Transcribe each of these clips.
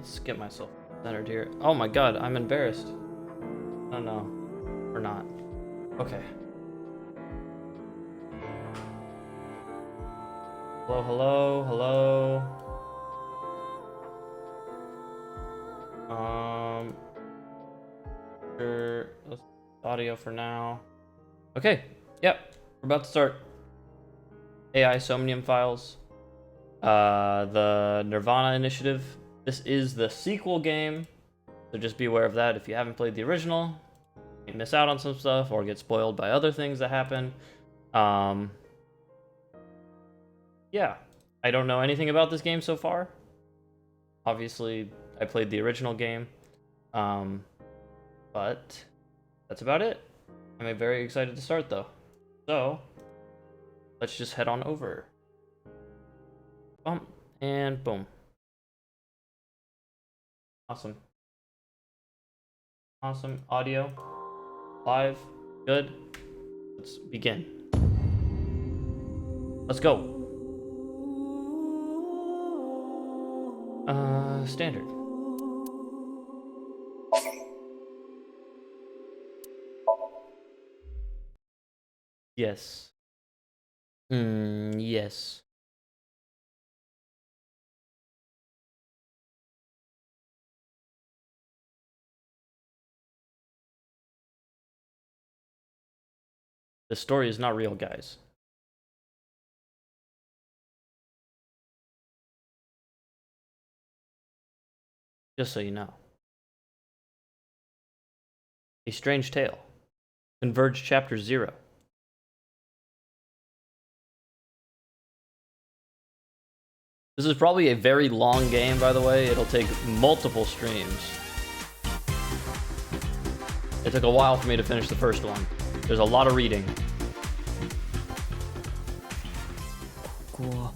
let's get myself centered here. Oh my god, I'm embarrassed. Oh no, we're not. Okay. Hello, hello, hello. Sure, let's audio for now. Okay, yep, we're about to start. AI Somnium Files. The Nirvana Initiative. This is the sequel game, so just be aware of that. If you haven't played the original, you miss out on some stuff or get spoiled by other things that happen. Yeah, I don't know anything about this game so far. Obviously, I played the original game, but that's about it. I'm very excited to start though. So, let's just head on over. Bump and boom. Awesome. Awesome. Audio. Live. Good. Let's begin. Let's go. Standard. Yes. Yes. The story is not real, guys. Just so you know. A Strange Tale. Converge Chapter 0. This is probably a very long game, by the way. It'll take multiple streams. It took a while for me to finish the first one. There's a lot of reading. Cool.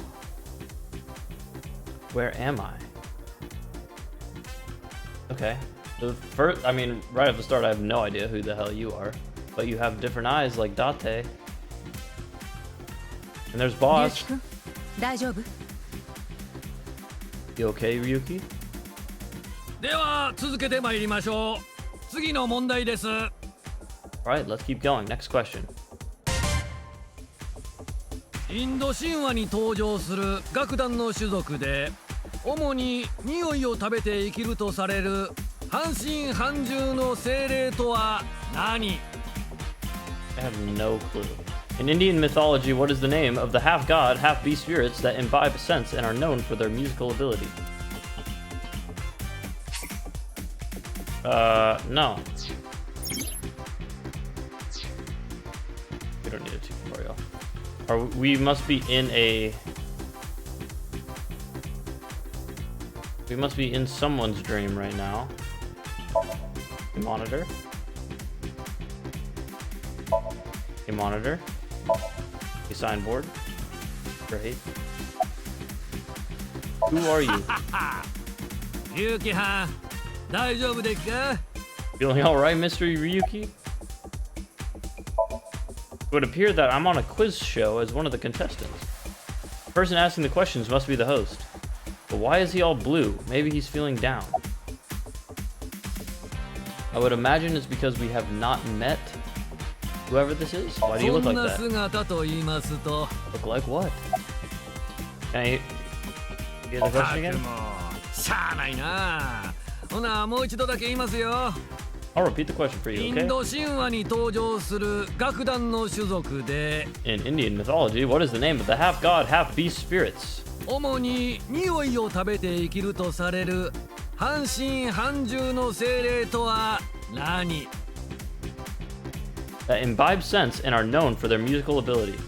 Where am I? Okay. The first, I mean, right at the start, I have no idea who the hell you are. But you have different eyes like Date. And there's Boss. You okay, Ryuki? では続けてまいりましょう。次の問題です。Alright, let's keep going. Next question. インド神話に登場する楽団の種族で、主に匂いを食べて生きるとされる半身半獣の精霊とは何？ I have no clue. In Indian mythology, what is the name of the half-god, half-beast spirits that imbibe sense and are known for their musical ability? No. We don't need a tutorial. Or we must be in a... We must be in someone's dream right now. Monitor. A monitor. A signboard. Great. Who are you? Ryuki-han, 大丈夫ですか? Feeling alright, Mr. Ryuki? It would appear that I'm on a quiz show as one of the contestants. The person asking the questions must be the host. But why is he all blue? Maybe he's feeling down. I would imagine it's because we have not met whoever this is. Why do you look like that? Look like what? Can I hear the question again? I'll repeat the question for you, okay? In Indian mythology, what is the name of the half-god, half-beast spirits? 主に匂いを食べて生きるとされる半身半獣の精霊とは何？ That imbibe sense and are known for their musical ability.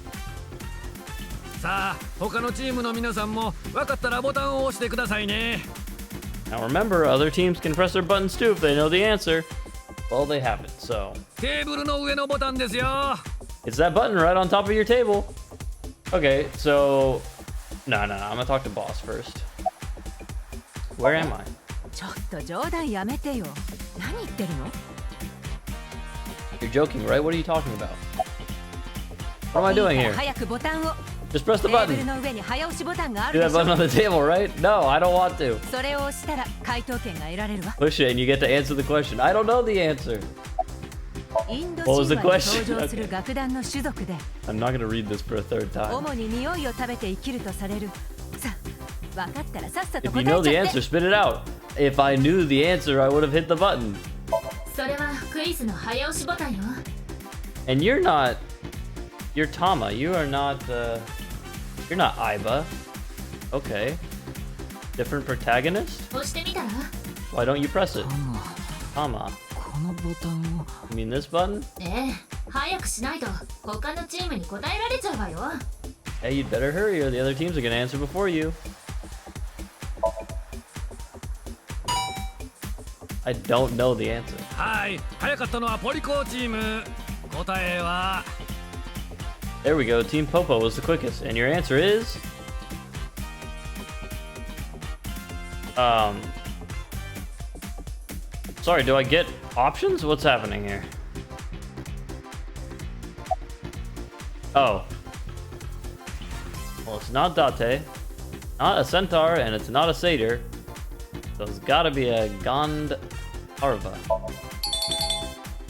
さあ、他のチームの皆さんも分かったらボタンを押してくださいね。 Now remember, other teams can press their buttons too if they know the answer. Well, they haven't, so... テーブルの上のボタンですよ。 It's that button right on top of your table. Okay, so... No, I'm gonna talk to Boss first. Where am I? ちょっと冗談やめてよ。何言ってるの？ You're joking, right? What are you talking about? What am I doing here? 早くボタンを。Just press the テーブ button. ルの上に早押しボタンがあ Do るで that しょ button on the table, right? No, I don't want to. それを押したら回答権が得られるわ Push it and you get to answer the question. I don't know the answer. インド What was the 神話に question? 登場する楽団の種族で I'm not gonna read this for a third time. 主に匂いを食べて生きるとされるさあ分かったらさっさと If 答 you え know ち the ゃって answer, spit it out. If I knew the answer, I would have hit the button. それはクイズの早押しボタンよ。 And you're not. You're Tama. You are not. You're not Aiba. Okay. Different protagonist? 押してみたら Why don't you press it? タマ Tama. このボタンを You mean this button? ええ、早くしないと他のチームに答えられちゃうわよ。 Hey, you'd better hurry or the other teams are gonna answer before you. I don't know the answer. はい早かったのはポリコチーム答えは There we go. Team Popo was the quickest. And your answer is. Sorry, do I get options? What's happening here? Oh. Well, it's not Date, not a centaur, and it's not a satyr. So it's gotta be a Gandharva.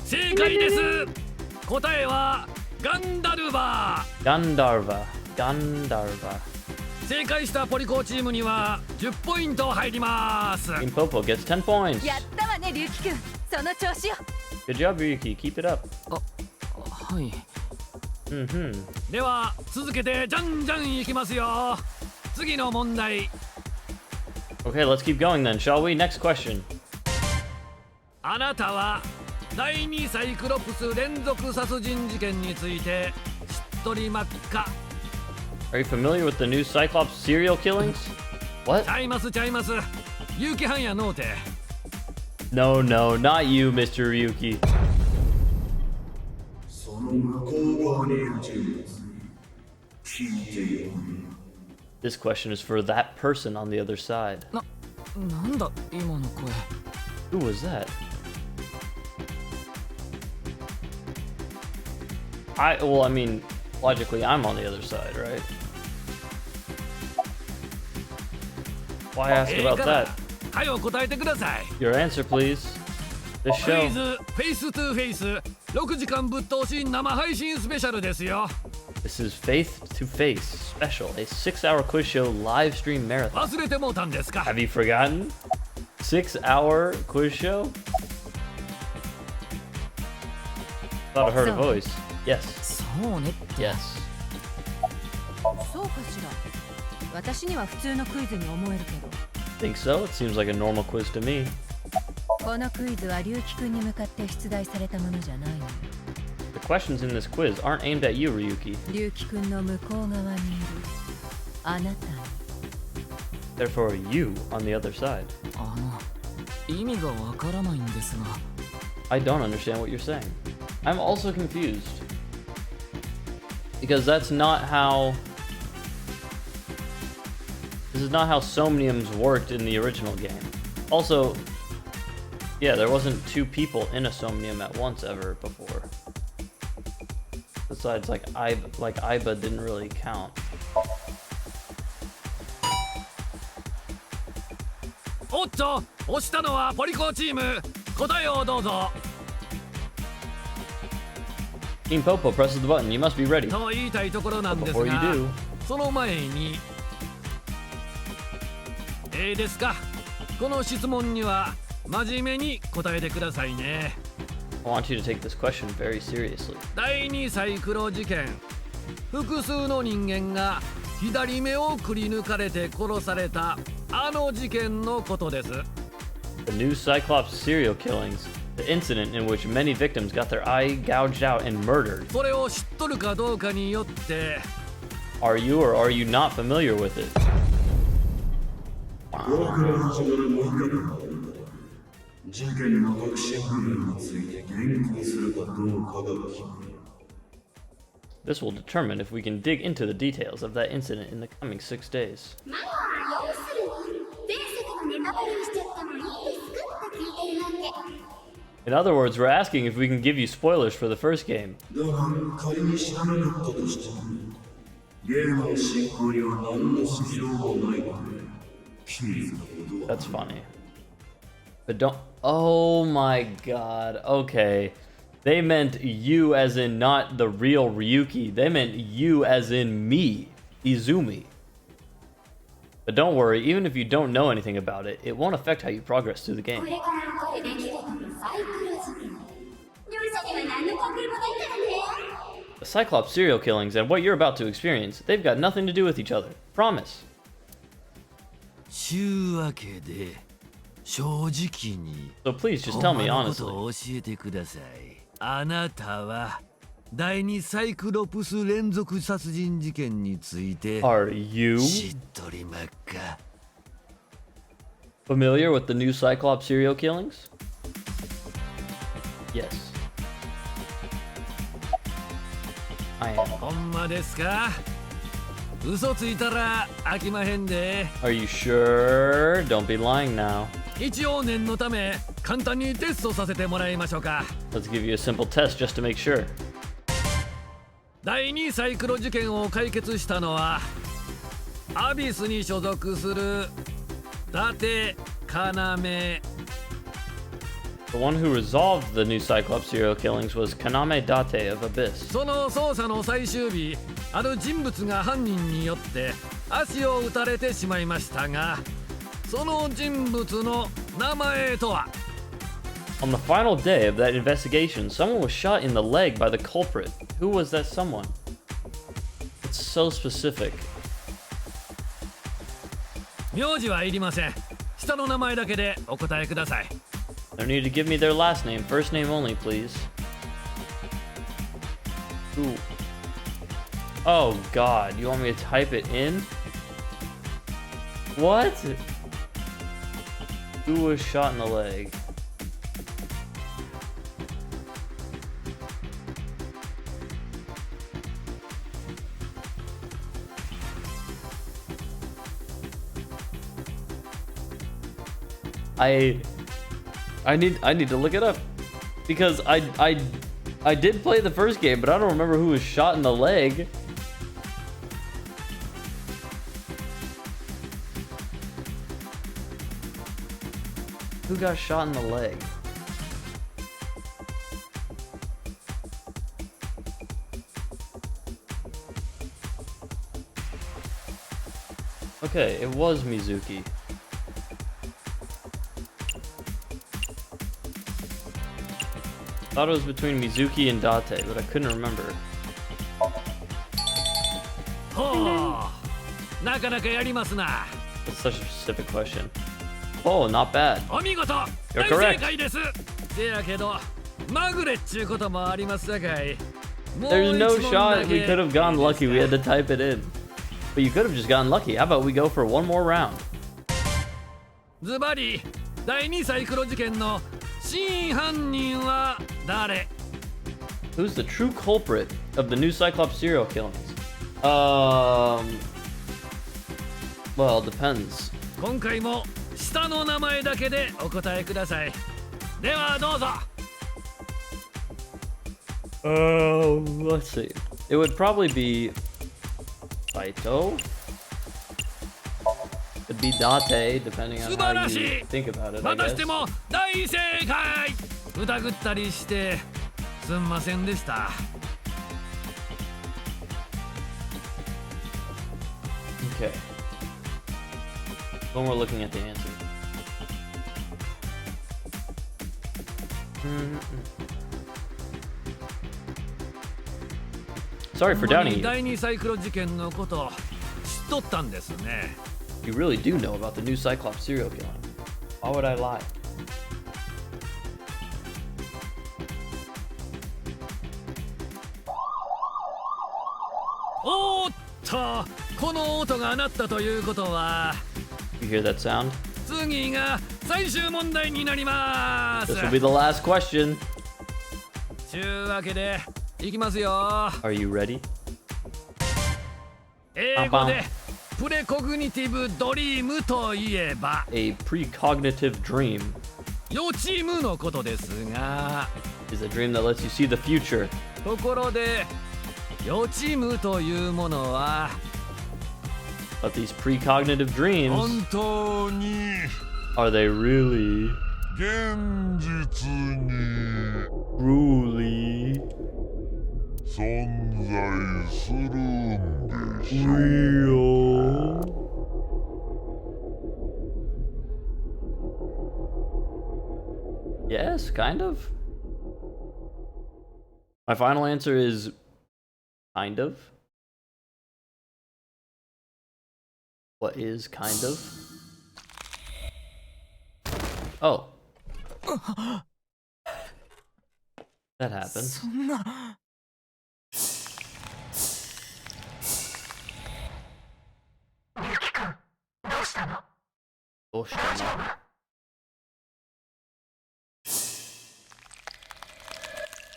正解です答えはガンダルバ Gandharva. 正解したポリコチームには10ポイント入ります Team Popo gets 10 points. やったわね龍樹くんその調子よ Good job, Ryuki. Keep it up. はい Mm-hmm. では続けてじゃんじゃんいきますよ次の問題 Okay, let's keep going then, shall we? Next question. あなたは第2サイクロプス連続殺人事件について知っとりまっか Are you familiar with the new Cyclops serial killings? What? ちゃいますちゃいます結城藩やのうて No, no, not you, Mr. Ryuki. その向こう側にいる人物聞いてよ This question is for that person on the other side. なんだ今の声 Who was that? Well, I mean, logically, I'm on the other side, right? Why ask ええ about から that? はよ答えてください Your answer, please. This クイ show. ズフェイストゥフェイス6時間ぶっ通し生配信スペシャルですよ This is Faith to Face Special, a 6-hour quiz show live stream marathon. 忘れてもうたんですか Have you forgotten? 6-hour quiz show? Thought I heard a So- voice. Yes, そうね yes. そうかしら私には普通のクイズに思えるけど Think so? It seems like a normal quiz to me. このクイズは龍樹くんに向かって出題されたものじゃないの The questions in this quiz aren't aimed at you, Ryuki. 龍樹くんの向こう側にいるあなたに They're for you on the other side. あの意味がわからないんですが I don't understand what you're saying. I'm also confused. Because that's not how... This is not how Somniums worked in the original game. Also, yeah, there wasn't two people in a Somnium at once ever before. Besides, like Aiba didn't really count. おっと押したのはポリコチーム答えをどうぞ Team Popo presses the button. You must be ready. と言いたいところなんです Before you が do, その前にですかこの質問には真面目に答えてくださいね I want you to take this question very seriously. 第2サイクロ事件複数の人間が左目をくり抜かれて殺されたあの事件のことです The new Cyclops serial killings, the incident in which many victims got their eye gouged out and murdered. それを知っとるかどうかによって Are you or are you not familiar with it? これから始まる問題があるのだ事件の核心部分について言及するかどうかが決まる This will determine if we can dig into the details of that incident in the coming 6 days. まあ要するに前作のネタバレをしちゃってもいいですかって聞いてるわけ In other words, we're asking if we can give you spoilers for the first game. だが仮に知らなかったとしてもゲームの進行には何の支障もないので、キーズのことは That's funny. But don't. Oh my god. Okay. They meant you as in not the real Ryuki. They meant you as in me, Izumi. But don't worry, even if you don't know anything about it, it won't affect how you progress through the こ game. れからの声できるのサイクロ事件。両者には何の関係もないからね。 The Cyclops serial killings and what you're about to experience, they've got nothing to do with each other. Promise. ちゅうわけで正直に So please just ほ tell んま me のこと honestly. を教えてください。あなたは第二サイクロプス連続殺人事件について Are you 知っとりまっか。 familiar with the new Cyclops serial killings? Yes. I am. ほんまですか？嘘ついたら飽きまへんで。 Are you sure? Don't be lying now. 一応念のため簡単にテストさせてもらいましょうか。 Let's give you a simple test just to make sure. 第2サイクロ事件を解決したのはアビスに所属する伊達要。 The one who resolved the new Cyclops serial killings was Kaname Date of Abyss. その捜査の最終日、ある人物が犯人によって足を撃たれてしまいましたが、その人物の名前とは？ On the final day of that investigation, someone was shot in the leg by the culprit. Who was that someone? It's so specific. 名字はいりません。下の名前だけでお答えください。 No need to give me their last name, first name only, please. Ooh. Oh god, you want me to type it in? What? Who was shot in the leg? I need to look it up because I did play the first game, but I don't remember who was shot in the leg. Who got shot in the leg? Okay, it was Mizuki. Thought it was between Mizuki and Date, but I couldn't remember. ほう、なかなかやりますな。 That's such a specific question. Oh, not bad. お見事、 You're 大 correct. 正解です。せやけど、まぐれっちゅうこともありますさかい。もう There's no 一問だ shot け we could have gotten lucky. We had to type it in. But you could have just gotten lucky. How about we go for one more round? ズバリ、第2サイクロ事件の真犯人は誰？ Who's the true culprit of the new Cyclops serial killings? Well, it depends. 今回も下の名前だけでお答えください。ではどうぞ。Let's see. It would probably be Saito. It'd be Date, depending 素 on 晴 how らし you い。 think about it, ま I たして guess. も大正解。疑ったりしてすんませんでした。 Okay. When we're looking at the answer. Sorry for ほんま doubting に you. 第2サイクロ事件のこと知っとったんですね。 You really do know about the new Cyclops serial killing. Why would I lie? おーっと、この音が鳴ったということは You hear that sound? 次が最終問題になります。 This will be the last question. ちゅうわけでいきますよ。 Are you ready? 英語でプレコグニティブドリームといえば A precognitive dream 予知夢のことですが、 is a dream that lets you see the future. ところで予知夢というものは But these precognitive dreams, 本当に are they really, 現実に truly 存在するんでしょう real? Yes, kind of. My final answer is kind of. What is kind of? Oh. That happened. そんな どうしたの?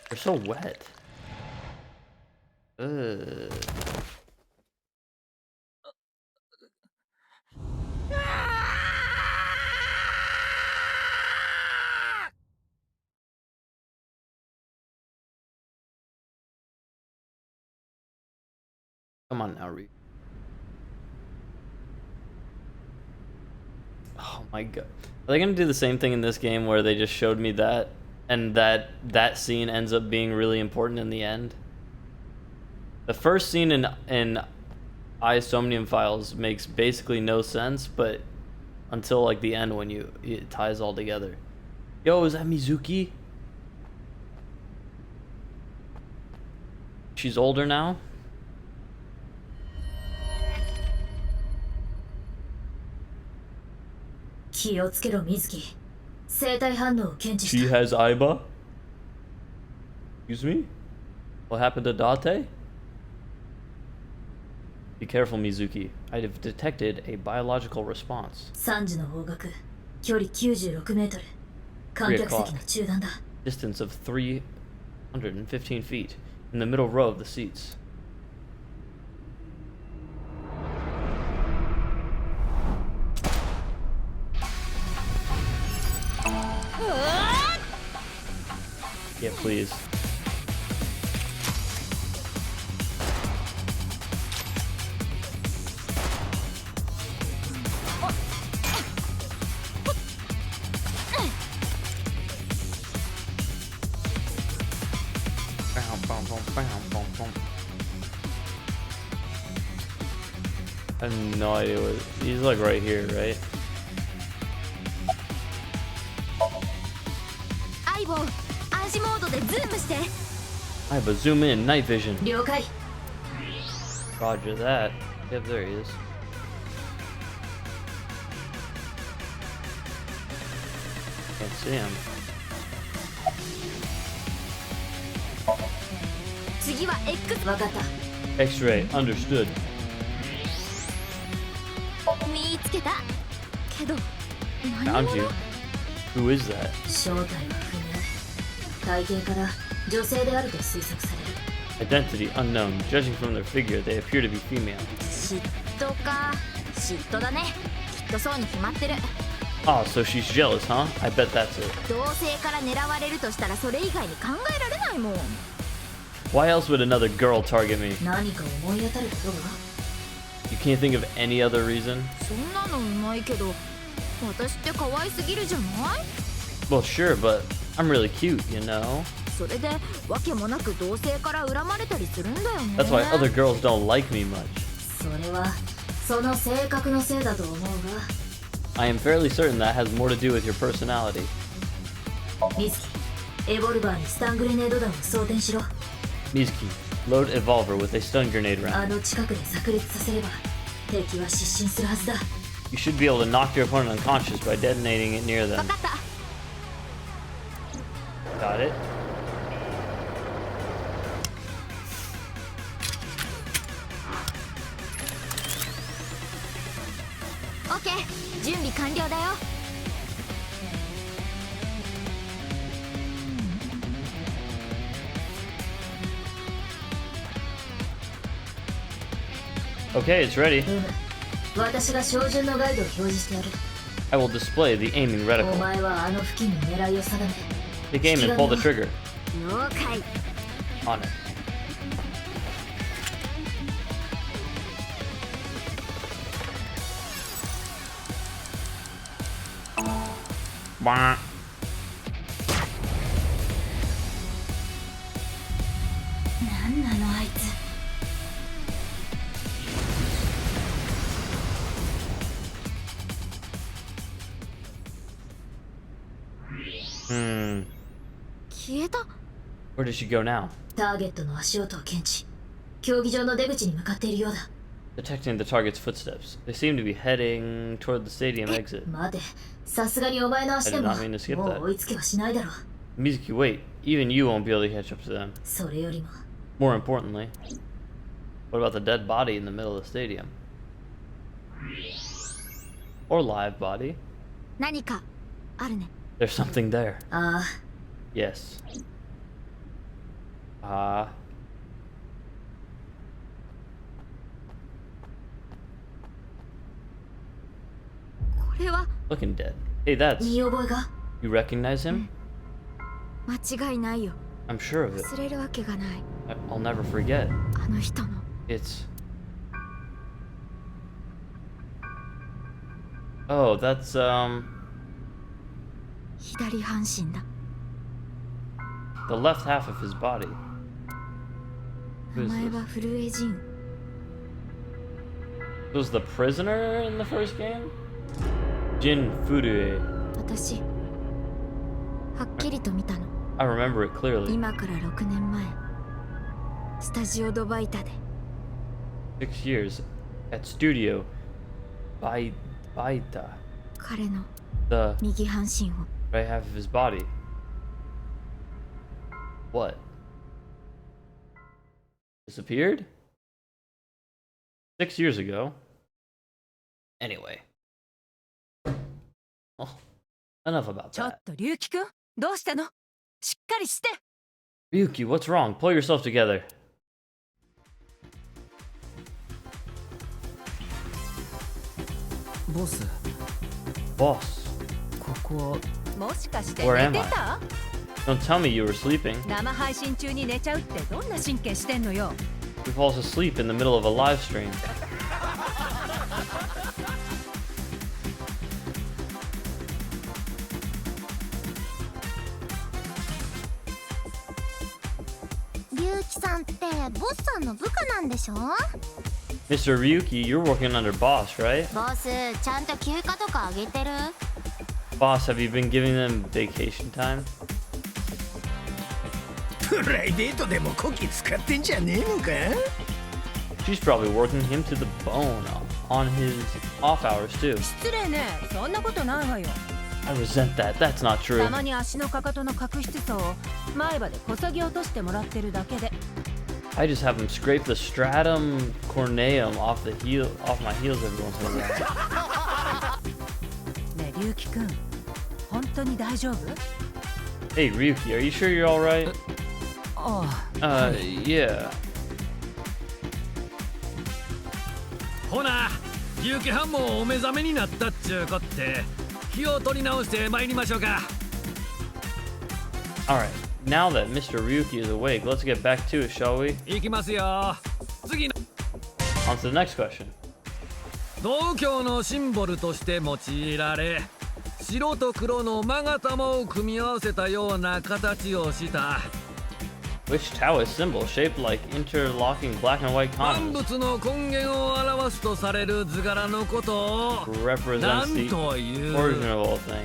They're so wet. Ugh. Come on now, Reed. Oh my god. Are they gonna do the same thing in this game where they just showed me that and that scene ends up being really important in the end? The first scene in Somnium Files makes basically no sense, but until like the end when it ties all together. Yo, is that Mizuki? She's older now? She has Aiba? Excuse me? What happened to Date? Be careful, Mizuki. I have detected a biological response. 3時の方角、距離96メートル。観客席の中段だ。Distance of 315 feet. In the middle row of the seats. Yeah, please. I have no idea what he's like right here, right? 相棒、暗視モードでズームして。I have a zoom in night vision. 了解。 Roger that. Yep, there he is. Can't see him. 次は X。わかった。 X-ray, understood. 見つけた。けど、 Found you. Who is that? 正体は不明。体型から女性であると推測される。 Identity unknown. Judging from their figure, they appear to be female. 嫉妬か。嫉妬だね。きっとそうに決まってる。 Oh, so she's jealous, huh? I bet that's it. 同性から狙われるとしたらそれ以外に考えられないもん。 Why else would another girl target me? 何か思い当たることが You can't think of any other reason? そんなのうまいけど、私って可愛すぎるじゃない？ Well, sure, but I'm really cute, you know? それでわけもなく同性から恨まれたりするんだよね。 That's why other girls don't like me much. それはその性格のせいだと思うが。 I am fairly certain that has more to do with your personality. ミズキ、エボルバーにスタングレネード弾を装填しろ。 Mizuki, load evolver with a stun grenade あ round. の近くで炸裂させれば敵は失神するはずだ。 You should be able to knock your opponent unconscious by detonating it near わ them. かった。 Got it? OK、準備完了だよ。 Okay, it's ready. 私が照準のガイドを表示してやる。 I will display the aiming お reticle. 前はあの付近の狙いを定め。 Take aim and pull the trigger. 了解。 On it. Wah. Where did she go now? ターゲットの足音を検知。競技場の出口に向かっているようだ。Detecting the target's footsteps. They seem to be heading toward the stadium exit. 待て、さすがにお前の足でも I did not mean to skip that. もう追いつけはしないだろう。 Mizuki, wait. Even you won't be able to catch up to them. それよりも More importantly, what about the dead body in the middle of the stadium? Or live body? 何かあるね。 There's something there. ああ、 Yes. これは Looking dead. Hey, that's... 見覚えが You recognize him? 間違いないよ。 I'm sure of it. 忘れるわけがない。 I'll never forget. あの人の It's... Oh, that's, 左半身だ。 the left half of his body. 名 Who's 前 this? はフルエジン。 Was the prisoner in the first game? Jin Furue. 私、はっきりと見たの。 I remember it clearly. 今から6年前、スタジオドバイタで 6 years at Studio Baita. 彼の The 右半身を right half of his body. What? Disappeared? 6 years ago. Anyway. Oh, enough about ちょっ that. と龍樹くんどうしたの？しっかりして。 Ryuki, what's wrong? Pull yourself together. ボス、 Boss, ここもしかして Where am 寝 I? てた？ don't tell me you were sleeping. 生配信中に寝ちゃうってどんな神経してんのよ。 Who falls asleep in the middle of a live stream? 龍樹さんってボスさんの部下なんでしょ？ Mr. Ryuki, you're working under Boss, right? ボスちゃんと休暇とかあげてる？ Boss, have you been giving them vacation time? プライベートでもこき使ってんじゃねえのか？ She's probably working him to the bone on his off hours too. 失礼ね。そんなことないわよ。 I resent that. That's not た true. まに足のかかとの角質層を前歯でこそぎ落としてもらってるだけで。 I just have him scrape the stratum corneum off my heels every once in a while. ねえ龍樹くん、本当に大丈夫？ Hey Ryuki, are you sure you're all right? ああ、 Yeah. ほな、牛気班もお目覚めになったっちゅうこって、気を取り直して参りましょうか。All right. Now that Mr. Ryuki is awake, let's get back to it, shall we? いきますよ。次の On to the next question. 道教のシンボルとして用いられ、白と黒の勾玉を組み合わせたような形をした Which Taoist symbol shaped like interlocking black and white 万 columns 物の根源を表すとされる図柄のことを represents 何 the という origin of all things?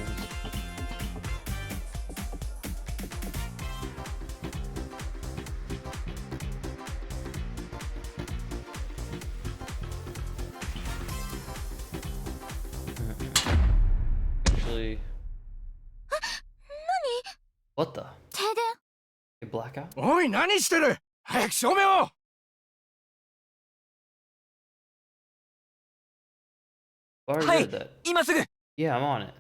Actually, what the? 停電？ A blackout? おい、何してる？早く照明を。 I already はい did that. 今すぐ。 Yeah, I'm on it.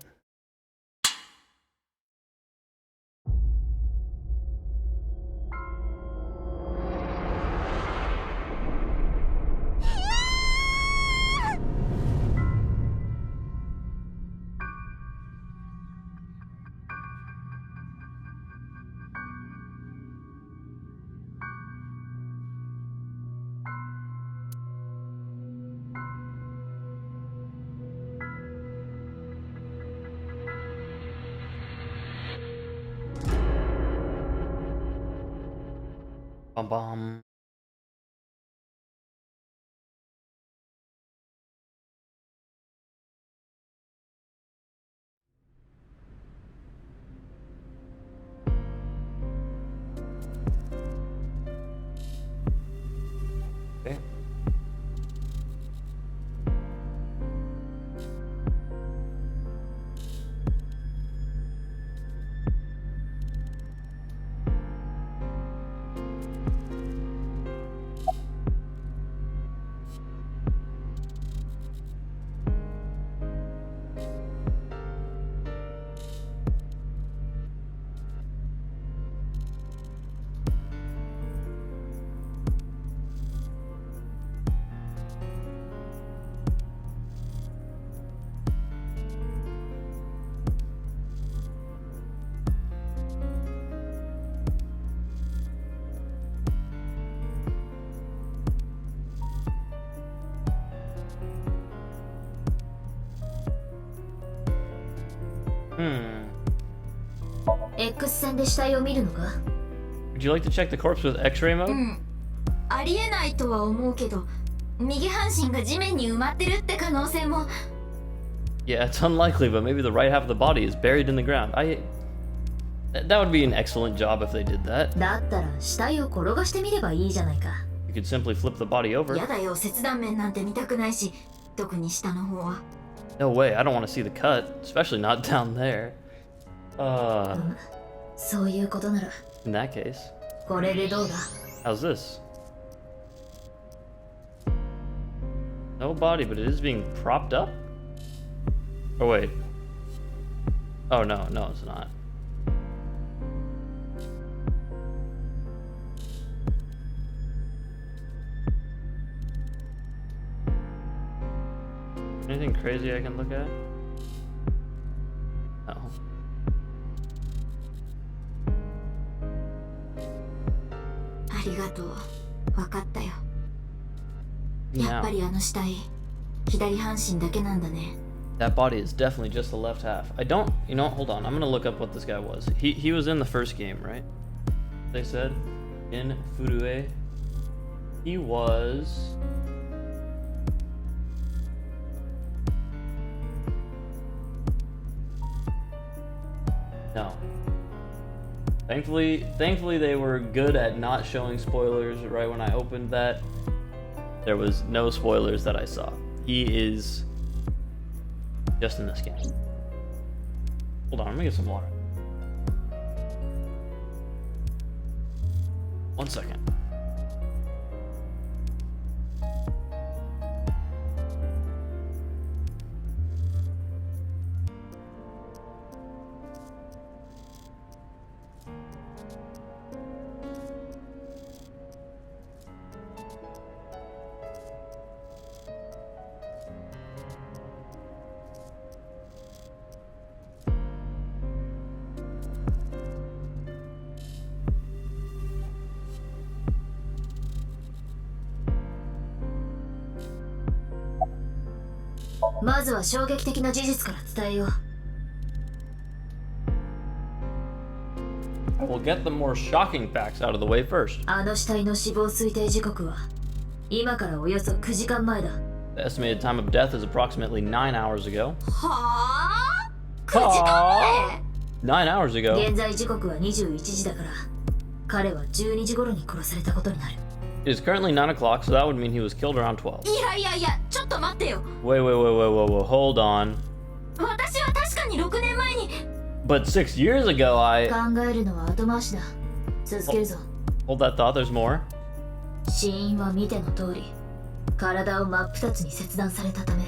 bum. Okay. X 線で死体を見るのか？ Would you like to check the corpse with X-ray mode? ありえないとは思うけど、右半身が地面に埋まってるって可能性も。 Yeah, it's unlikely, but maybe the right half of the body is buried in the ground. That would be an excellent job if they did that. だったら死体を転がしてみればいいじゃないか。 You could simply flip the body over. やだよ、切断面なんて見たくないし、特に下の方は。 No way, I don't want to see the cut, especially not down there. そういうことなら。 In that case. これでどうだ？ How's this? No body, but it is being propped up? Oh, wait. Oh, no, it's not. Anything crazy I can look at? No. ありがとう。わかったよ。やっぱりあの死体、左半身だけなんだね。 That body is definitely just the left half. I don't, you know, hold on. I'm gonna look up what this guy was. He was in the first game, right? They said in Furue. He was. No. Thankfully they were good at not showing spoilers right when I opened that. There was no spoilers that I saw. He is just in this game. Hold on, I'm gonna get some water. 1 second. .まずは衝撃的な事実から伝えよう。 I will get the more shocking facts out of the way first. あの死体の死亡推定時刻は今からおよそ9時間前だ。 The estimated time of death is approximately 9 hours ago. はあ？9時間前。 9 hours ago. 現在時刻は21時だから、彼は12時頃に殺されたことになる。 It is currently 9 o'clock, so that would mean he was killed around 12. いや、ちょっと待ってよ。 Wait, hold on. 私は確かに6年前に。 But 6 years ago, 考えるのは後回しだ。続けるぞ。 Hold that thought, there's more. 死因は見ての通り、体を真っ二つに切断されたため、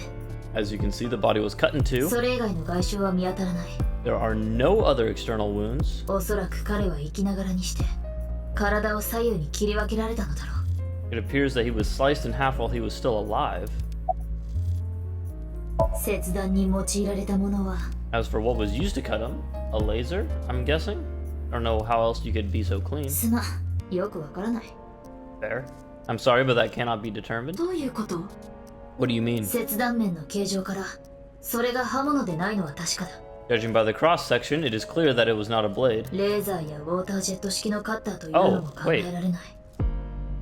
As you can see, the body was cut in two. それ以外の外傷は見当たらない。 There are no other external wounds. おそらく彼は生きながらにして、体を左右に切り分けられたのだろう。 It appears that he was sliced in half while he was still alive. 切断に用いられたものは、 As for what was used to cut him, a laser, I'm guessing? I don't know how else you could be so clean. すまん、よくわからない。 Fair. I'm sorry, but that cannot be determined. どういうこと？ What do you mean? 切断面の形状から、それが刃物でないのは確かだ。 Judging by the cross section, it is clear that it was not a blade. レーザーやウォータージェット式のカッターというのも考えられない。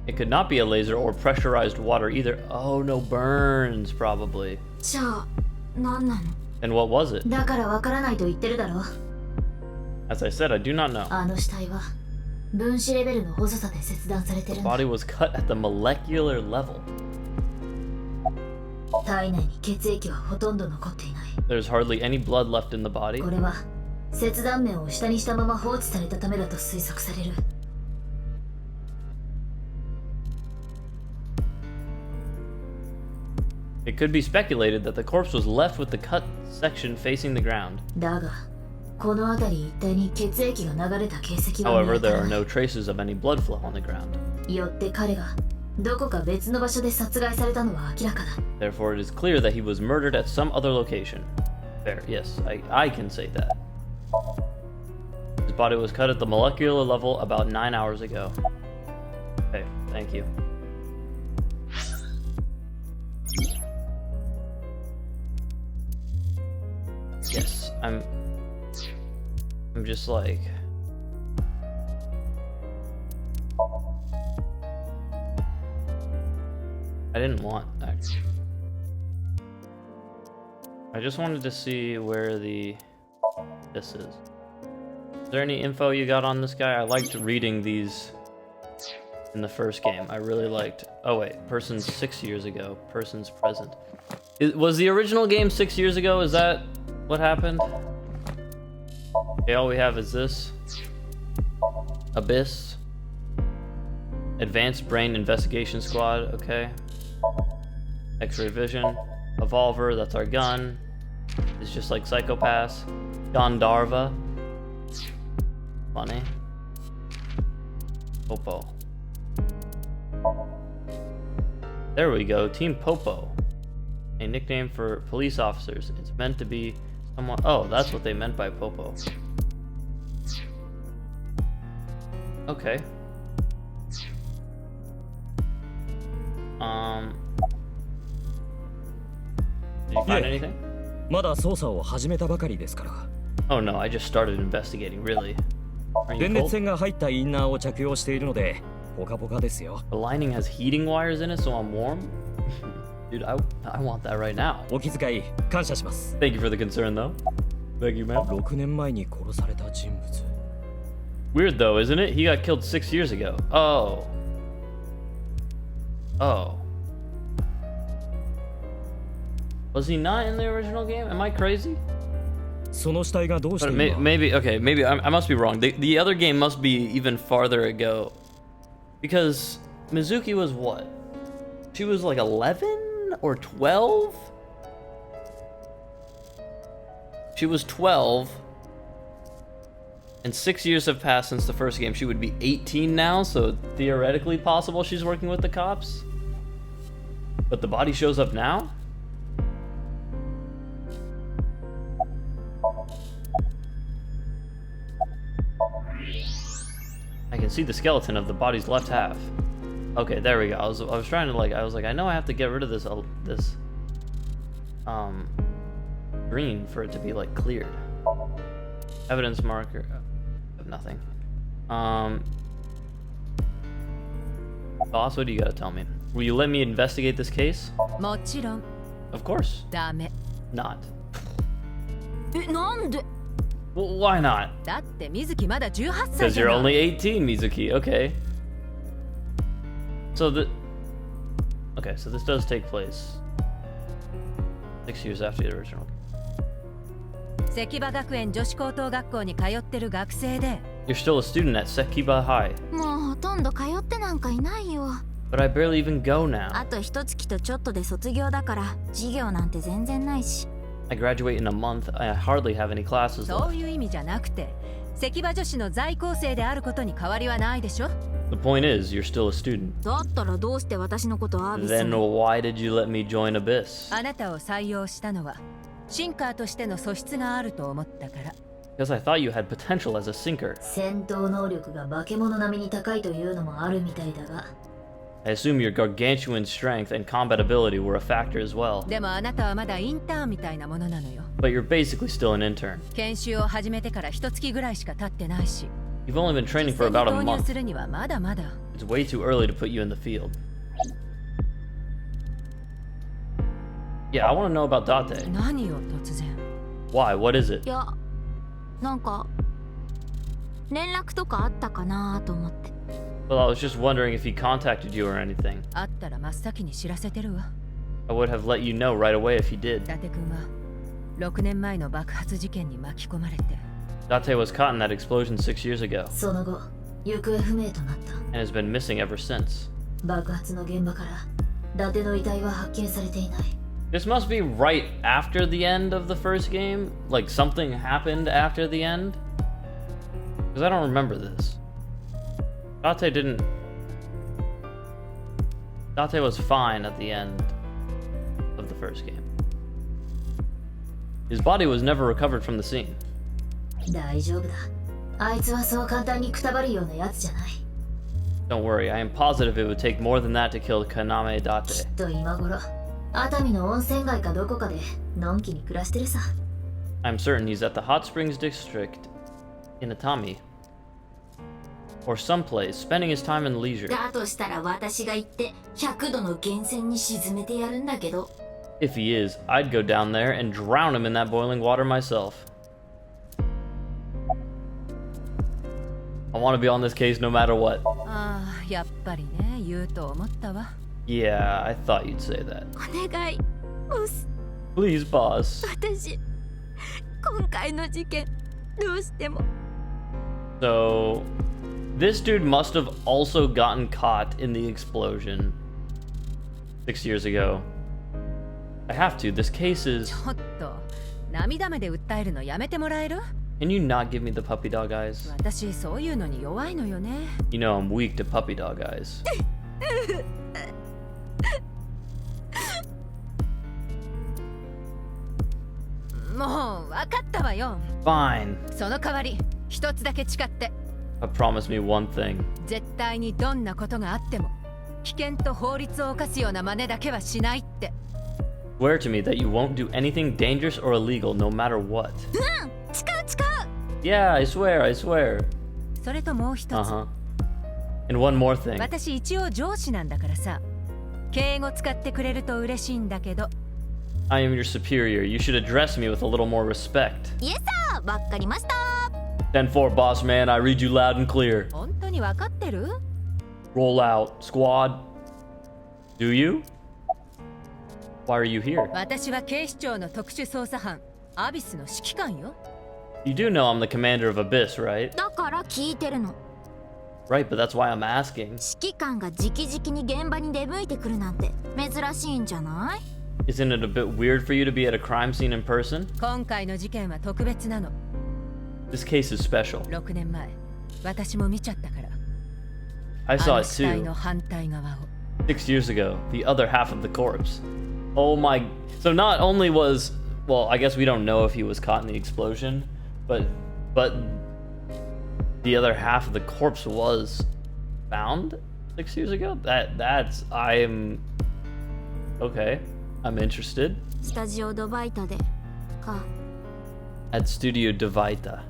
It could not be a laser or pressurized water either. Oh, no burns, probably. じゃあ何なの？ And what was it? だからわからないと言ってるだろ。 As I said, I do not know. あの死体は分子レベルの細さで切断されて The るんだ。 body was cut at the molecular level. 体内に血液はほとんど残っていない。 There's hardly any blood left in the body. これは切断面を下にしたまま放置されたためだと推測される。 It could be speculated that the corpse was left with the cut section facing the ground. だがこの辺り一帯に血液が流れた形跡は見 However, 当た there ら are ない。 no traces of any blood flow on the ground. よって彼がどこか別の場所で殺害されたのは明らかだ。 Therefore, it is clear that he was murdered at some other location. There, yes, I can say that. His body was cut at the molecular level about 9 hours ago. Okay, thank you. Yes, I'm just like... I didn't want that. I just wanted to see where this is. Is there any info you got on this guy? I liked reading these in the first game. I really liked... Oh wait, person's 6 years ago. Person's present. Was the original game 6 years ago? Is that what happened? Okay, all we have is this. Abyss. Advanced Brain Investigation Squad, okay. X-ray vision. Evolver, that's our gun. It's just like Psychopaths. Gandharva. Funny. Popo. There we go, Team Popo. A nickname for police officers. It's meant to be someone... Oh, that's what they meant by Popo. Okay. Did you find anything? まだ捜査を始めたばかりですから。 Oh no, I just started investigating, really. Are you 電熱 cold? 線が入ったインナーを着用しているので、ポカポカですよ。 The lining has heating wires in it, so I'm warm? Dude, I want that right now. お気遣い感謝します。 Thank you for the concern, though. Thank you, man. 6年前に殺された人物。 Weird, though, isn't it? He got killed 6 years ago. Oh. Oh. Was he not in the original game? Am I crazy? その死体がどうして But 今 maybe, okay, maybe I must be wrong. The other game must be even farther ago. Because Mizuki was what? She was like 11 or 12? She was 12. And 6 years have passed since the first game. She would be 18 now, so theoretically possible she's working with the cops. But the body shows up now? I can see the skeleton of the body's left half. Okay, there we go. I was trying to I was like, I know I have to get rid of this green for it to be like cleared. Evidence marker. Nothing. Boss, what do you gotta tell me? Will you let me investigate this case? もちろん Of course. ダメ。 Not. なんで？ Well, why not? だって水木まだ18歳 Because じゃ you're ない。 only 18, Mizuki. Okay. So okay, so this does take place 6 years after the original. 関場学園女子高等学校に通ってる学生で。 You're still a student at Sekiba High, もうほとんど通ってなんかいないよ。 but I barely even go now. あと一月とちょっとで卒業だから授業なんて全然ないし。 I graduate in a month. I hardly have any classes そう left. いう意味じゃなくて、関場女子の在校生であることに変わりはないでしょ。 The point is, you're still a student. だったらどうして私のことをアビス Then に？ why did you let me join Abyss? あなたを採用したのはシンカーとしての素質があると思ったから。 Because I thought you had potential as a sinker. 戦闘能力が化け物並みに高いというのもあるみたいだが。 I assume your gargantuan strength and combat ability were a factor as well. でもあなたはまだインターンみたいなものなのよ。 But you're basically still an intern. 研修を始めてから1月ぐらいしか経ってないし、You've only been training for about a 実戦に投入 month. するにはまだまだ。 It's way too early to put you in the field. Yeah, I want to know about Date. 何よ突然。 Why? What is it? いやなんか連絡とかあったかなと思って。 Well, I was just wondering if he contacted you or anything. あったら真っ先に知らせてるわ。 I would have let you know right away if he did. 伊達君は6年前の爆発事件に巻き込まれて。 Date was caught in that explosion 6 years ago その後行方不明となった。 and has been missing ever since. 爆発の現場から伊達の遺体は発見されていない。 This must be right after the end of the first game? Like something happened after the end? Because I don't remember this. Date was fine at the end of the first game. His body was never recovered from the scene. 大丈夫だ。あいつはそう簡単にくたばるようなやつじゃない。 Don't worry, I am positive it would take more than that to kill Kaname Date. と今頃熱海の温泉街かどこかでのんきに暮らしてるさ。 I'm certain he's at the Hot Springs District in Atami. Or someplace, spending his time in leisure. だとしたら私が行って100度の源泉に沈めてやるんだけど。 If he is, I'd go down there and drown him in that boiling water myself. I want to be on this case no matter what. ああ、やっぱりね、言うと思ったわ。 Yeah, I thought you'd say that. お願いボス。 Please, boss. 私今回の事件どうしても。 So, this dude must have also gotten caught in the explosion 6 years ago. I have to. This case is... ちょっと涙目で訴えるのやめてもらえる？ Can you not give me the puppy dog eyes? 私そういうのに弱いのよね。 You know I'm weak to puppy dog eyes. もう分かったわよ。 Fine. その代わり一つだけ誓って。 But promise me one thing. 絶対にどんなことがあっても危険と法律を犯すような真似だけはしないって。 Swear to me that you won't do anything dangerous or illegal no matter what. 誓う誓う。 Yeah, I swear, I swear. それともう一つ。 Uh-huh. And one more thing. 私一応上司なんだからさ。敬語使ってくれると嬉しいんだけど。 I am your superior. You should address me with a little more respect. イエスサー、わかりました。 10-4, boss man. I read you loud and clear. 本当に分かってる？ Roll out, squad. Do you? Why are you here? 私は警視庁の特殊捜査班アビスの指揮官よ。 You do know I'm the commander of Abyss, right? だから聞いてるの。 Right, but that's why I'm asking. 指揮官が直々に現場に出向いてくるなんて珍しいんじゃない？ Isn't it a bit weird for you to be at a crime scene in person? 今回の事件は特別なの。 This case is special. 6年前私も見ちゃったから。 I あ saw の it 死体 too. の反対側を。 6 years ago, the other half of the corpse. Oh my. So not only was, well, I guess we don't know if he was caught in the explosion, but the other half of the corpse was found 6 years ago? I'm okay. I'm interested. スタジオドバイタでか。 At Studio Divaita.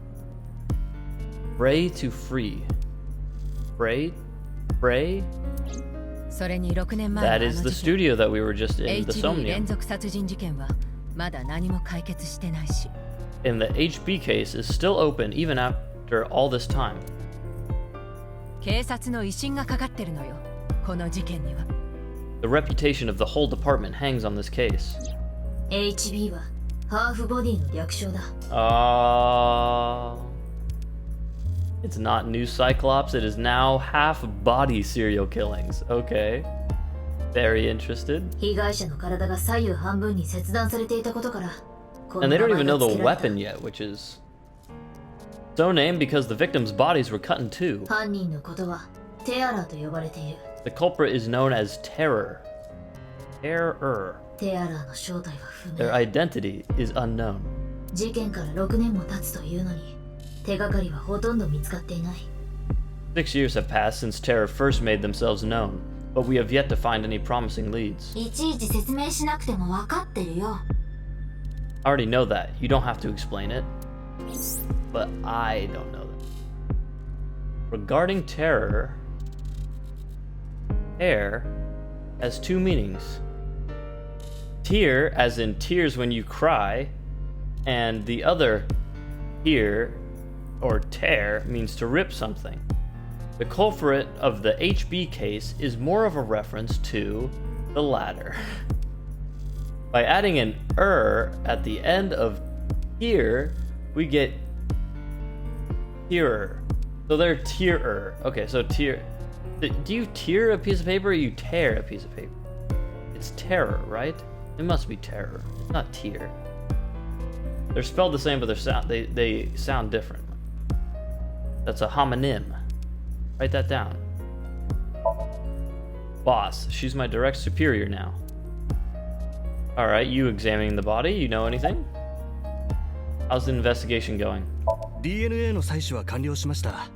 Pray to free. Pray? それに6年前のあ That の is the 事件 studio that we were just in, the HB 連 Somnium. 続殺人事件はまだ何も解決してないし。 And the HB case is still open even after all this time. 警察の威信がかかってるのよ、この事件には。 The reputation of the whole department hangs on this case. HB はハーフボディの略称だ。 It's not new Cyclops, it is now half body serial killings. Okay. Very interested. 被害者の体が左右半分に切断されていたことから、こ And they の don't 名 even 前 know が the 付けられた。 weapon yet, which is so named because the victims' bodies were cut in two. 犯人のことはテアラと呼ばれている。 The culprit is known as Terror. Terror. テアラの正体は不 Their 明。 identity is unknown. 事件から6年も経つというのに、手がかりはほとんど見つかっていない。 6 years have passed since Terror first made themselves known, but we have yet to find any promising leads. いちいち説明しなくても分かってるよ。 I already know that. You don't have to explain it. But I don't know that. Regarding terror, tear has two meanings. Tear, as in tears when you cry, and the other tear or tear means to rip something. The culprit of the HB case is more of a reference to the latter. By adding an at the end of tear, we get tearer. So they're tearer. Okay, so tear. Do you tear a piece of paper or you tear a piece of paper? It's terror, right? It must be terror. It's not tear. They're spelled the same, but they sound different. That's a homonym. Write that down. Boss. She's my direct superior now. Alright, you examining the body. You know anything? How's the investigation going? DNA の採取は完了しました。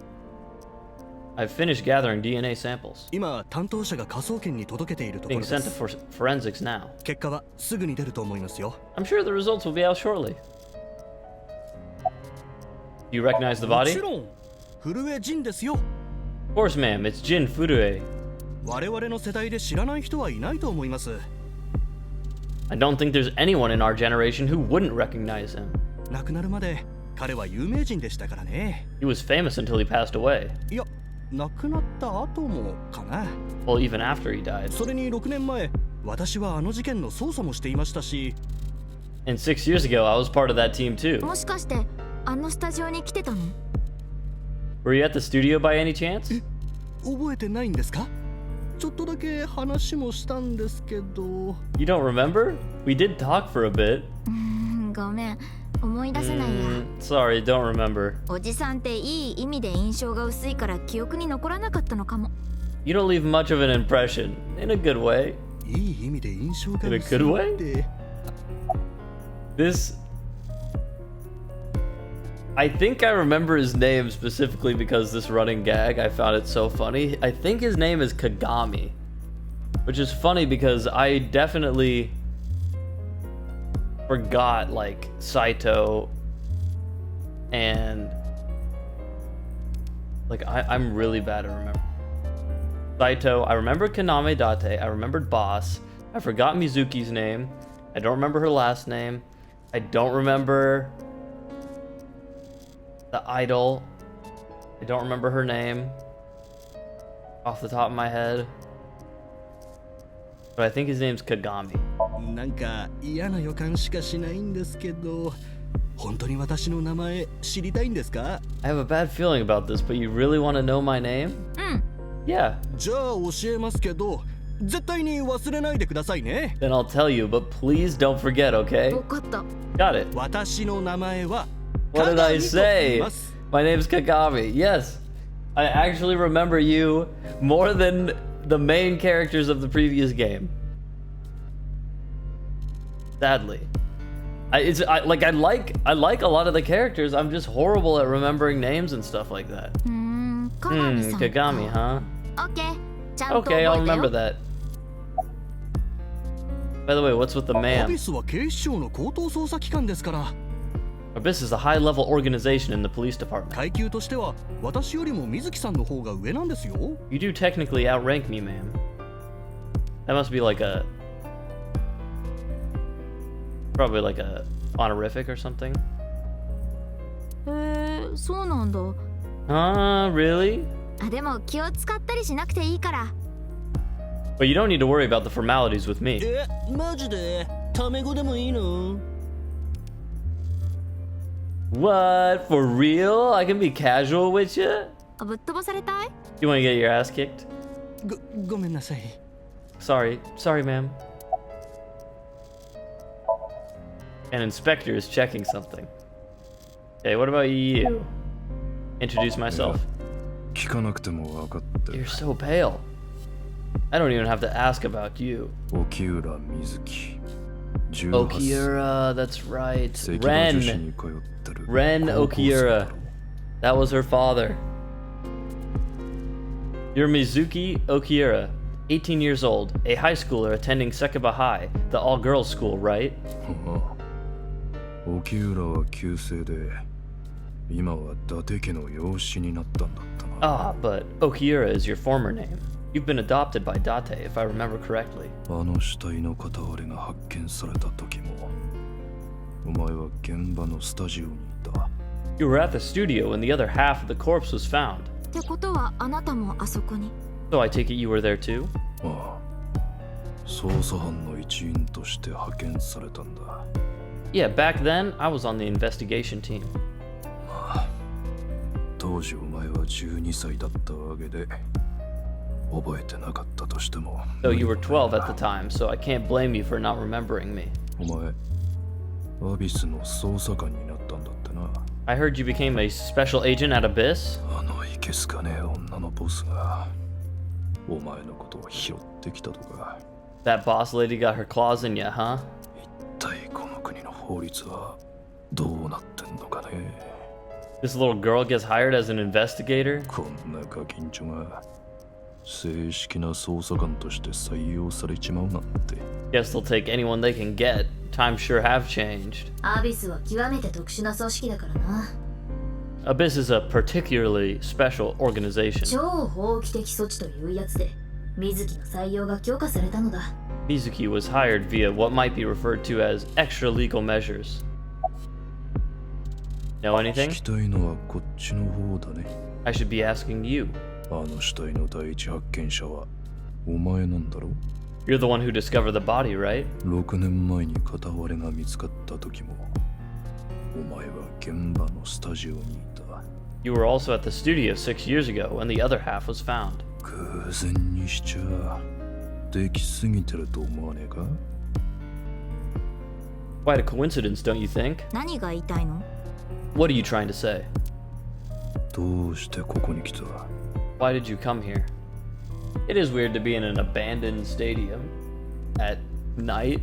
I've finished gathering DNA samples. 今、担当者が科捜研に届けているところ Being で sent す。 to forensics now. 結果はすぐに出ると思いますよ。 I'm sure the results will be out shortly. Do you recognize the も body? ちろん、古江仁ですよ。 Of course, ma'am. It's Jin Furue. 我々の世代で知らない人はいないと思います。 I don't think there's anyone in our generation who wouldn't recognize him. 亡くなるまで彼は有名人でしたからね。 He was famous until he passed away. いや、亡くなった後もかな。 Well, even after he died. それに6年前、私はあの事件の捜査もしていましたし。 And 6 years ago, I was part of that team too. もしかしてあのスタジオに来てたの？ Were you at the studio by any chance? 覚えてないんですか？ちょっとだけ話もしたんですけど。 You don't remember? We did talk for a bit. ごめん、思い出せないや。Sorry, don't remember. おじさんっていい意味で印象が薄いから記憶に残らなかったのかも。You don't leave much of an impression. In a good way. いい意味で印象が In a 薄 good い way? って。 This... I think I remember his name specifically because this running gag, I found it so funny. I think his name is Kagami. Which is funny because I definitely forgot, like, Saito and... Like, I'm really bad at remembering. Saito, I remember Kaname Date, I remembered Boss, I forgot Mizuki's name, I don't remember her last name, I don't remember the idol, I don't remember her name off the top of my head, but I think his name's Kagami. なんか嫌な予感しかしないんですけど、本当に私の名前知りたいんですか？ I have a bad feeling about this, but you really want to know my name? Yeah. じゃあ教えますけど、絶対に忘れないでくださいね。 Then I'll tell you, but please don't forget, okay? わかった。Got it. 私の名前は What did I 鏡と言い say? ます。 My name's Kagami. Yes. I actually remember you more than the main characters of the previous game. Sadly. I like a lot of the characters. I'm just horrible at remembering names and stuff like that. 鏡さんか。 Kagami, huh? オッケー。ちゃんと覚え Okay, た I'll よ。 remember that. By the way, what's with the ア man? ビスは警視庁の高等捜査機関ですから。 Abyss is a high-level organization in the police department. 階級としては私よりも水木さんの方が上なんですよ。 You do technically outrank me, ma'am. That must be like a... Probably like a honorific or something. そうなんだ。 Really? あ、でも気を使ったりしなくていいから。 But you don't need to worry about the formalities with me. マジでタメ語でもいいの？ What? For real? I can be casual with you? あ、ぶっ飛ばされたい？ You want to get your ass kicked? ごめんなさい。 Sorry, ma'am. An inspector is checking something. Okay, what about you? Introduce myself. 聞かなくても分かってる。 You're so pale. I don't even have to ask about you. 沖浦瑞希。18歳。 Okiura, that's right. 赤道女子 Ren. に通ってる。 Ren 高校生だ Okiura. ろ。 That was her father. You're Mizuki Okiura, 18 years old, a high schooler attending Sekaba High, the all-girls school, right? 沖浦は旧姓で、今は伊達家の養子になったんだったな。 Ah, but Okiura is your former name. You've been adopted by Date, if I remember correctly. あの死体の片割れが発見された時も、お前は現場のスタジオにいた。 You were at the studio when the other half of the corpse was found. ってことはあなたもあそこに。 So I take it you were there too? ああ、捜査班の一員として派遣されたんだ。 Yeah, back then, I was on the investigation team. まあ、当時お前は12歳だったわけで、覚えてなかったとしても。 Though you were 12 at the time, so I can't blame you for not remembering me. お前、アビスの捜査官になったんだってな。 I heard you became a special agent at Abyss? あのいけすかねえ女のボスが、お前のことを拾ってきたとか。 That boss lady got her claws in you, huh? 一体この国の法律はどうなってんのかね。 This little girl gets hired as an investigator? こんなガキンチョが正式な捜査官として採用されちまうなんて。 Guess they'll take anyone they can get. Times sure have changed. アビスは極めて特殊な組織だからな。 Abyss is a particularly special organization. 超法規的措置というやつで、水木の採用が許可されたのだ。 Mizuki was hired via what might be referred to as extra legal measures. Know 聞 anything? きたいのはこっちの方だね。 I should be asking you. あの死体の第一発見者はお前なんだろ？ You're the one who discovered the body, right? 6年前に片割れが見つかった時も、お前は現場のスタジオにいた。 You were also at the studio 6 years ago when the other half was found. 偶然にしちゃできすぎてると思わねえか？ Quite a coincidence, don't you think? 何が言いたいの？ What are you trying to say? どうしてここに来た？ Why did you come here? It is weird to be in an abandoned stadium at night.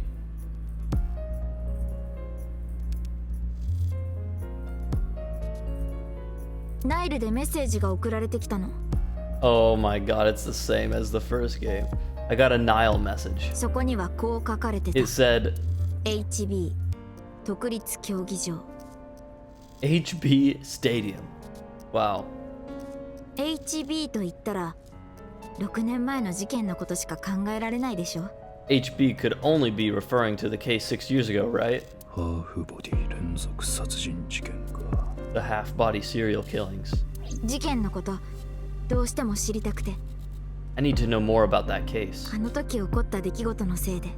ナイルでメッセージが送られてきたの。 Oh my god, it's the same as the first game. I got a Nile message. そこにはこう書かれてた。 It said HB 独立競技場。 HB Stadium. Wow. HB と言ったら6年前の事件のことしか考えられないでしょ。 HB could only be referring to the case 6 years ago, right? ハーフボディ連続殺人事件か。 The half-body serial killings. 事件のことどうしても知りたくて。 I need to know more about that case. あの時起こった出来事のせいで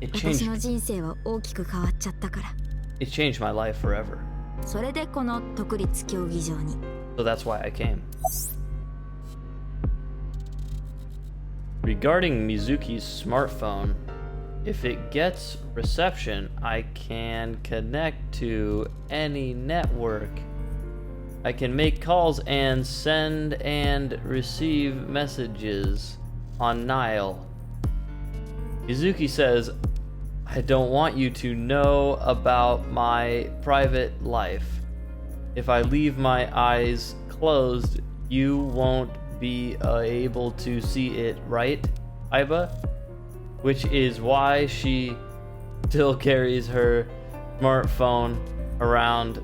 It 私の changed 人生は大きく変わっちゃったから。 it changed my life forever. それでこの独立競技場に。 So that's why I came. Regarding Mizuki's smartphone, if it gets reception, I can connect to any network. I can make calls and send and receive messages on Nile. Mizuki says, I don't want you to know about my private life. If I leave my eyes closed, you won't be able to see it, right, Aiba? Which is why she still carries her smartphone around.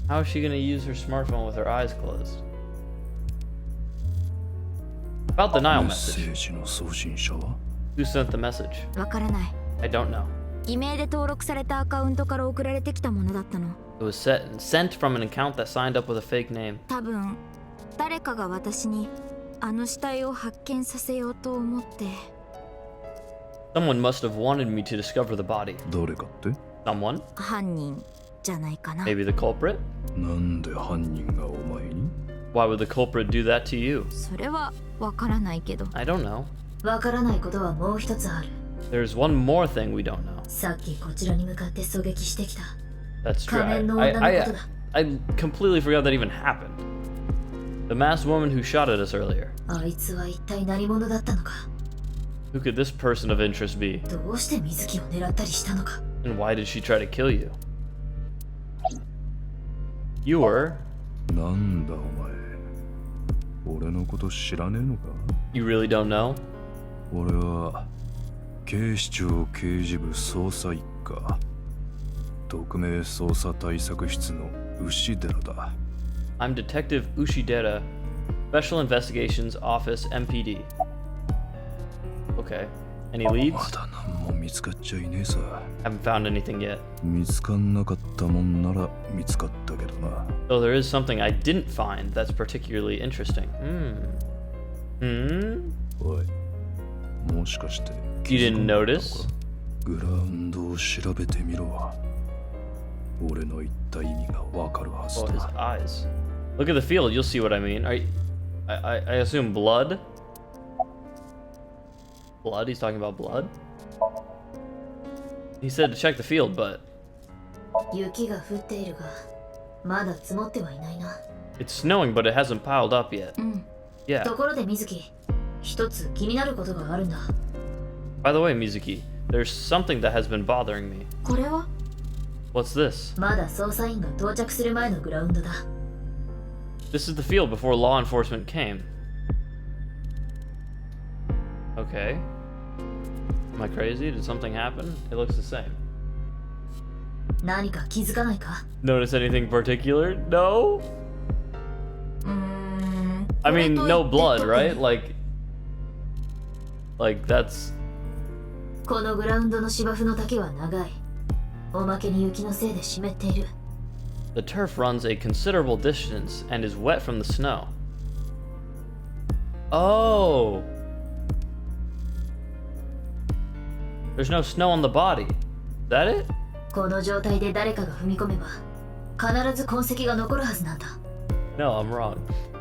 How is she gonna use her smartphone with her eyes closed? About the Nile メッセ message. ージの送信者は？ Who sent the message? わからない。 I don't know. 偽名で登録されたアカウントから送られてきたものだったの。 It was sent from an account that signed up with a fake name. 多分誰かが私にあの死体を発見させようと思って。 Someone must have wanted me to discover the body. 誰かって？ Someone? 犯人じゃないかな。 Maybe the culprit? なんで犯人がお前に？ Why would the culprit do that to you? それはわからないけど。 I don't know. わからないことはもう一つある。 There's one more thing we don't know. さっきこちらに向かって狙撃してきた。 That's true. 仮面の女のことだ。 I completely forgot that even happened. The masked woman who shot at us earlier. あいつは一体何者だったのか。 Who could this person of interest be? どうして水木を狙ったりしたのか。 And why did she try to kill you? You were? なんだお前。俺のこと知らねえのか？ You really don't know? 俺は警視庁刑事部捜査一か。特命捜査対策室の牛寺だ。I'm Detective Ushidera, Special Investigations Office MPD. Okay. Any ま leads? だ何も見つかっちゃいねえさ。 Haven't found anything yet. 見つかんなかったもんなら見つかったけどな。 Though there is something I didn't find that's particularly interesting. Hmm? おい、もしかして You didn't notice? グラウンドを調べてみろ。俺の言った意味がわかるはず Oh, his だ。 eyes. Look at the field, you'll see what I mean. I assume blood? Blood? He's talking about blood? He said to check the field, but 雪が降っているが、まだ積もってはいないな。 it's snowing, but it hasn't piled up yet. うん。 Yeah. ところで水木、一つ気になることがあるんだ。 By the way, Mizuki, there's something that has been bothering me. これは What's this? まだ捜査員が到着する前のグラウンドだ。 This is the field before law enforcement came. Okay. Am I crazy? Did something happen? It looks the same. 何か気づかないか？ Notice anything particular? No? I mean, no blood, right? Like that's このグラウンドの芝生の丈は長い。おまけに雪のせいで湿っている。 the turf runs a considerable distance and is wet from the snow. Oh. There's no snow on the body. Is that it? この状態で誰かが踏み込めば、必ず痕跡が残るはずなんだ。 No, I'm wrong.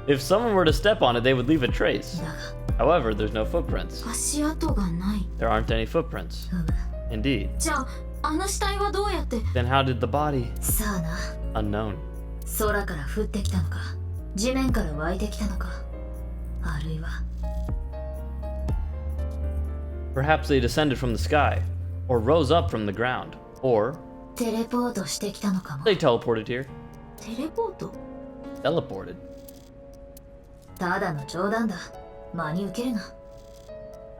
If someone were to step on it, they would leave a trace. だが、 However, there's no footprints. 足跡がない。 There aren't any footprints. うむ。 Indeed. じゃああの死体はどうやって？ Then how did the body? さあな、 Unknown. 空から降ってきたのか、地面から湧いてきたのか、あるいは Perhaps they descended from the sky, or rose up from the ground, or テレポートしてきたのかも。 they teleported here. テレポート？ Teleported. ただの冗談だ。真に受けるな。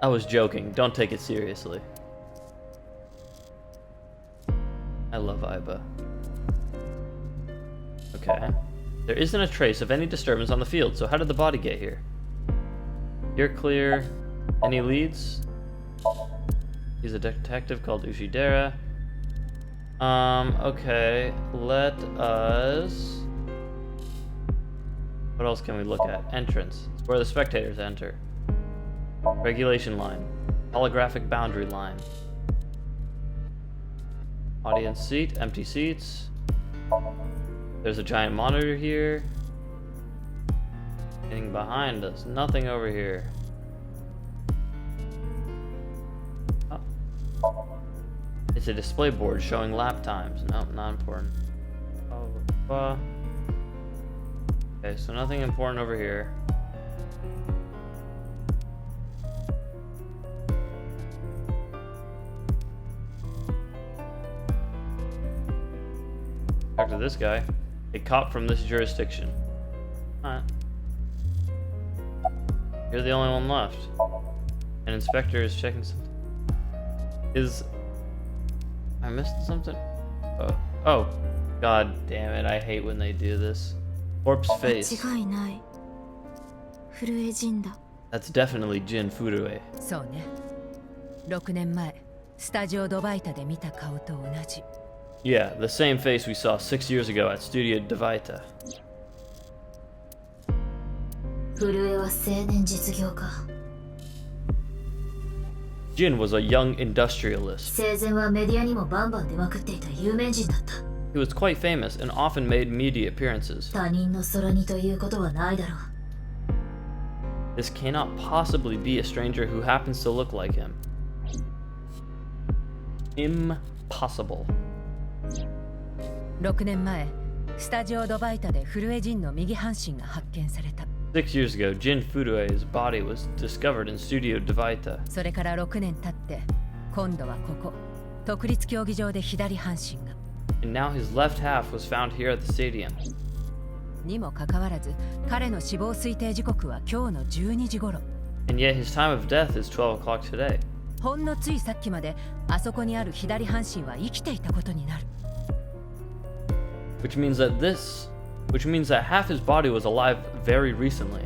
I was joking. Don't take it seriously. I love Iba. Okay. There isn't a trace of any disturbance on the field, so how did the body get here? You're clear. Any leads? He's a detective called Ushidera. Okay. Let us... What else can we look at? Entrance. It's where the spectators enter. Regulation line. Holographic boundary line. Audience seat. Empty seats. There's a giant monitor here. Anything behind us? Nothing over here. Oh. It's a display board showing lap times. Nope, not important. Okay, so nothing important over here. Talk to this guy. A cop from this jurisdiction. Alright. You're the only one left. An inspector is checking something. I missed something? Oh. God damn it, I hate when they do this. Corpse face. 間違いない。震え死んだ。 That's definitely Jin Furue. そうね。6年前スタジオドバイタで見た顔と同じ。 Yeah, the same face we saw 6 years ago at Studio Devaita. 震えは青年実業家。 Jin was a young industrialist. 生前はメディアにもバンバン出まくっていた有名人だった。 He was quite famous and often made media appearances. 他人の空にということはないだろう。 This cannot possibly be a stranger who happens to look like him. Impossible. 6年前スタジオドバイタでフルエジンの右半身が発見された。 6 years ago, Jin Furue's body was discovered in Studio Devaita. それから6年経って今度はここ独立競技場で左半身が。 And now his left half was found here at the stadium. にもかかわらず彼の死亡推定時刻は今日の12時頃。 And yet his time of death is 12 o'clock today. ほんのついさっきまであそこにある左半身は生きていたことになる。Which means that half his body was alive very recently.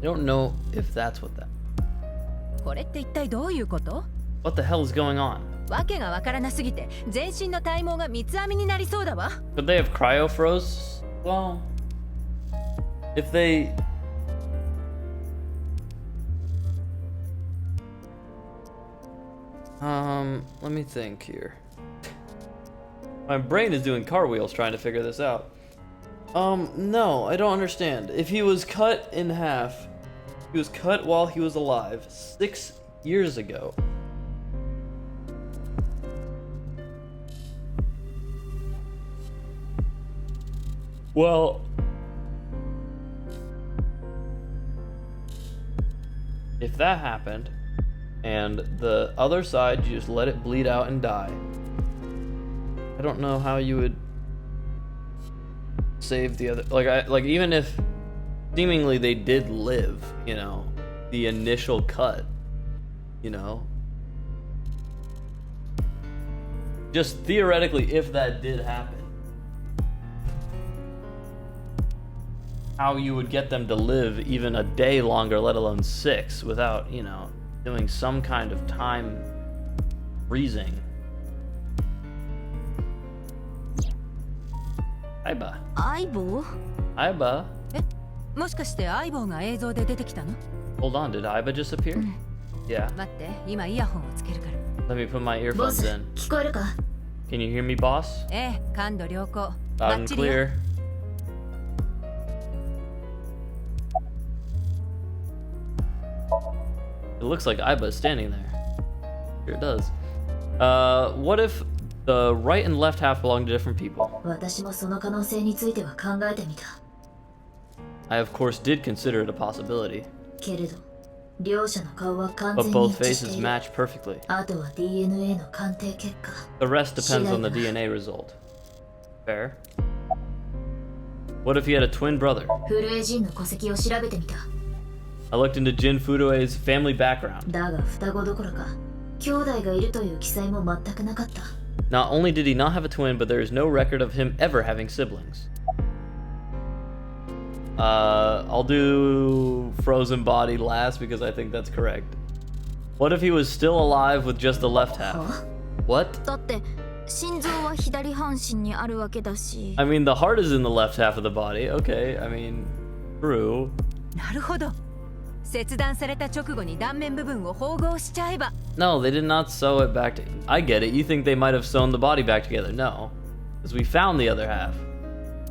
I don't know if that's what that. これって一体どういうこと？ What the hell is going on? わけがわからなすぎて全身の体毛が三つ編みになりそうだわ。Could they have cryo froze? Well, if they. Let me think here. My brain is doing cartwheels trying to figure this out. No, I don't understand. If he was cut in half, he was cut while he was alive 6 years ago. Well, if that happened, and the other side, you just let it bleed out and die, I don't know how you would save the other. Like even if seemingly they did live, you know, the initial cut, you know, just theoretically, if that did happen, how you would get them to live even a day longer, let alone 6, without, you know, doing some kind of time freezing. Aiba. 相棒？ Aiba. もしかして相棒が映像で出てきたの？ Hold on, did Aiba just appear? Yeah. 待って、今イヤホンをつけるから。 Let me put my ボ earphones ス、 in. 聞こえるか？ Can you hear me, boss? ええ、感度良好。 Loud バッ and チリよ。 clear. It looks like Aiba is standing there. Here it does. What if the right and left half belong to different people? 私もその可能性については考えてみた。 I of course did consider it a possibility, けれど、両者の顔は完 but 全に both 一致して faces いる。 match perfectly. あとは DNA の鑑定結果。 The rest depends on the 違いだな。 DNA result. Fair. What if he had a twin brother? フルエジンの戸籍を調べてみた。 I looked into Jin Fudoe's family background. だが双子どころか、兄弟がいるという記載も全くなかった。 Not only did he not have a twin, but there is no record of him ever having siblings. I'll do frozen body last because I think that's correct. What if he was still alive with just the left half? は？ What? だって心臓は左半身にあるわけだし。 I mean, the heart is in the left half of the body. Okay, I mean, true. なるほど。切断された直後に断面部分を縫合しちゃえば。 No, they did not sew it back to. I get it. You think they might have sewn the body back together? No, because we found the other half.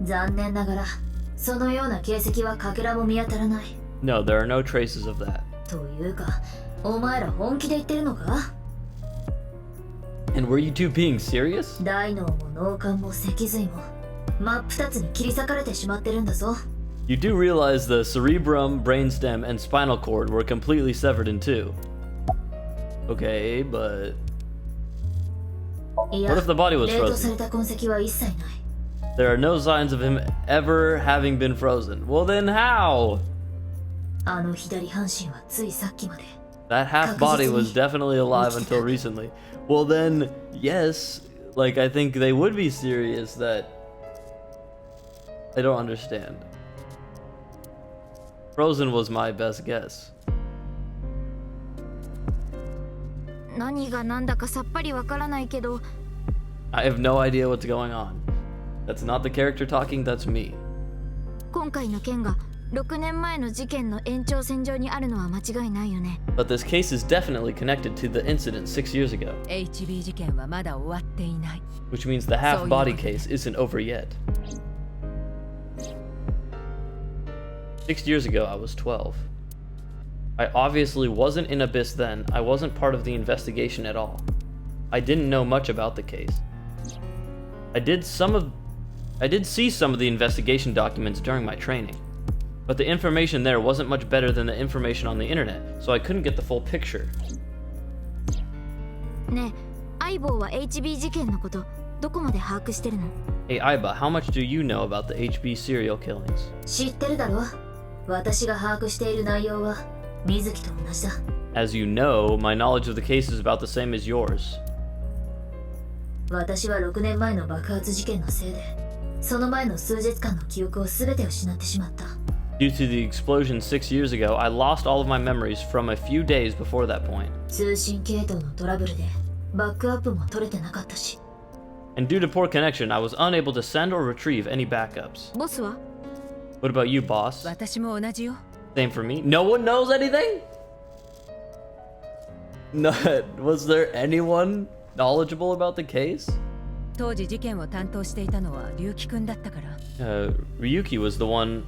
残念ながら、そのような形跡はかけらも見当たらない。 No, there are no traces of that. というか、お前ら本気で言ってるのか？ And were you two being serious? 大脳も脳幹も脊髄も真っ二つに切り裂かれてしまってるんだぞ。 You do realize the cerebrum, brainstem, and spinal cord were completely severed in two. Okay, but いや、 what if the body was 冷凍され frozen? た痕跡は一切ない。 There are no signs of him ever having been frozen. Well, then how? あの左半身はついさっきまで。 That half body was definitely alive until recently. Well, then, yes. Like, I think they would be serious that. I don't understand. Frozen was my best guess. 何が何だかさっぱりわからないけど、 I have no idea what's going on. That's not the character talking, that's me. 今回の件が6年前の事件の延長線上にあるのは間違いないよね。 But this case is definitely connected to the incident 6 years ago, HB 事件はまだ終わっていない。 which means the half body So you- case isn't over yet. 6 years ago, I was 12. I obviously wasn't in Abyss then. I wasn't part of the investigation at all. I didn't know much about the case. I did see some of the investigation documents during my training, but the information there wasn't much better than the information on the internet, so I couldn't get the full picture. ねえ、相棒は HB 事件のことどこまで把握してるの？ Hey Aiba, how much do you know about the HB serial killings? 知ってるだろ？私が把握している内容は水木と同じだ。As you know, my knowledge of the case is about the same as yours. 私は6年前の爆発事件のせいでその前の数日間の記憶を全て失ってしまった。 Due to the explosion 6 years ago, I lost all of my memories from a few days before that point. 通信系統のトラブルでバックアップも取れてなかったし。 And due to poor connection, I was unable to send or retrieve any backups. ボスは What about you, boss? 私も同じよ。 Same for me. No one knows anything? No, was there anyone knowledgeable about the case? 当時事件を担当していたのは龍樹くんだったから。Ryuki was the one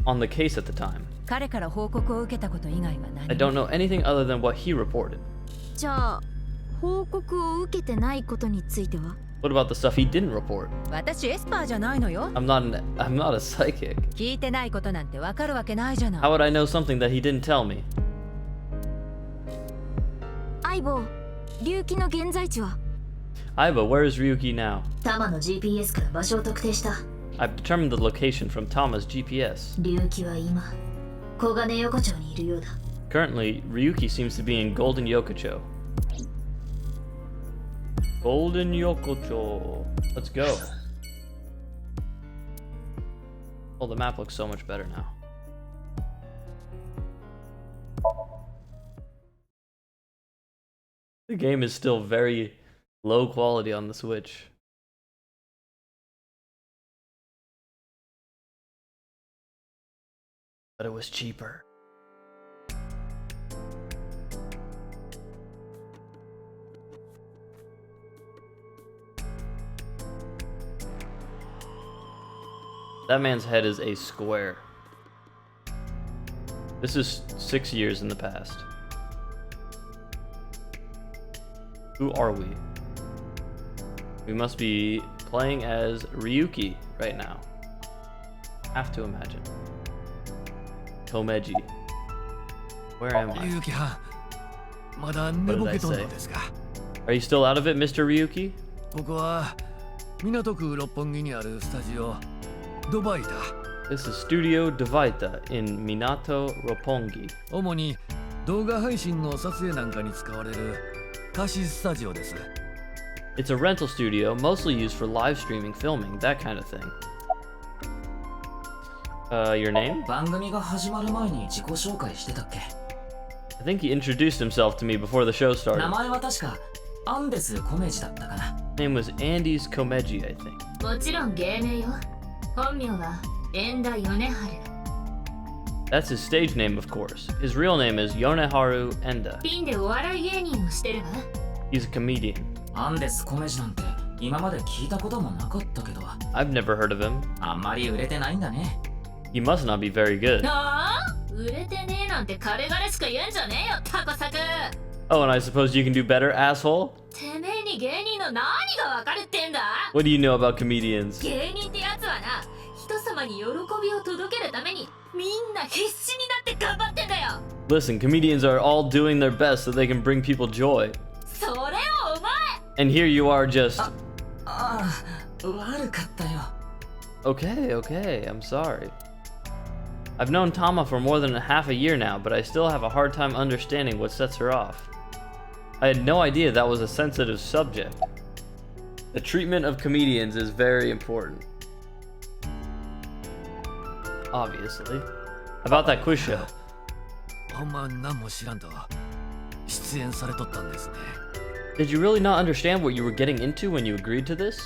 on the case at the time. 彼から報告を受けたこと以外は何も。 I don't know anything other than what he reported. じゃあ報告を受けてないことについては？ What about the stuff he didn't report? 私エスパーじゃないのよ。 I'm not a psychic. 聞いてないことなんてわかるわけないじゃない。 How would I know something that he didn't tell me? 相棒、龍騎の現在地は？ Aiba, where is Ryuki now? タマの GPS から場所を特定した。 I've determined the location from Tama's GPS. 龍騎は今小金横丁にいるようだ。 Currently, Ryuki seems to be in Golden Yokocho. Golden Yokocho. Let's go. Oh, the map looks so much better now. The game is still very low quality on the Switch. But it was cheaper. That man's head is a square. This is 6 years in the past. Who are we? We must be playing as Ryuki right now. Have to imagine. Komeji. Where am I? 龍騎はまだ寝ぼけとんのですか。 Are you still out of it, Mr. Ryuki? ここは港区六本木にあるスタジオドバイだ。 This is Studio Divaita in Minato Roppongi. 主に動画配信の撮影なんかに使われる貸しスタジオです。 It's a rental studio, mostly used for live streaming, filming, that kind of thing. Your name? 番組が始まる前に自己紹介してたっけ？ I think he introduced himself to me before the show 名 started. 前は確かアンデス・コメジだったかな。 Name was Andy's Komeji, I think. もちろん芸名よ。本名は円田米春。 That's his stage name, of course. His real name is Yoneharu Enda. ピンでお笑い芸人をしてるわ。 He's a comedian. アンデス・コメジなんて今まで聞いたこともなかったけど、 I've never heard of him. あんまり売れてないんだね。 He must not be very good. ああ、売れてねえなんて軽々しく言うんじゃねえよ、タコサク。 Oh, and I suppose you can do better, asshole? てめえに芸人の何がわかるってんだ？ What do you know about comedians? 芸人ってやつはな、人様に喜びを届けるためにみんな必死になって頑張ってんだよ。 Listen, comedians are all doing their best so they can bring people joy. それをお前。 And here you are just... ああ、悪かったよ。 Okay, I'm sorry. I've known Tama for more than half a year now, but I still have a hard time understanding what sets her off. I had no idea that was a sensitive subject. The treatment of comedians is very important. Obviously. About that quiz show. ほんま何も知らんと出演されとったんですね。 Did you really not understand what you were getting into when you agreed to this?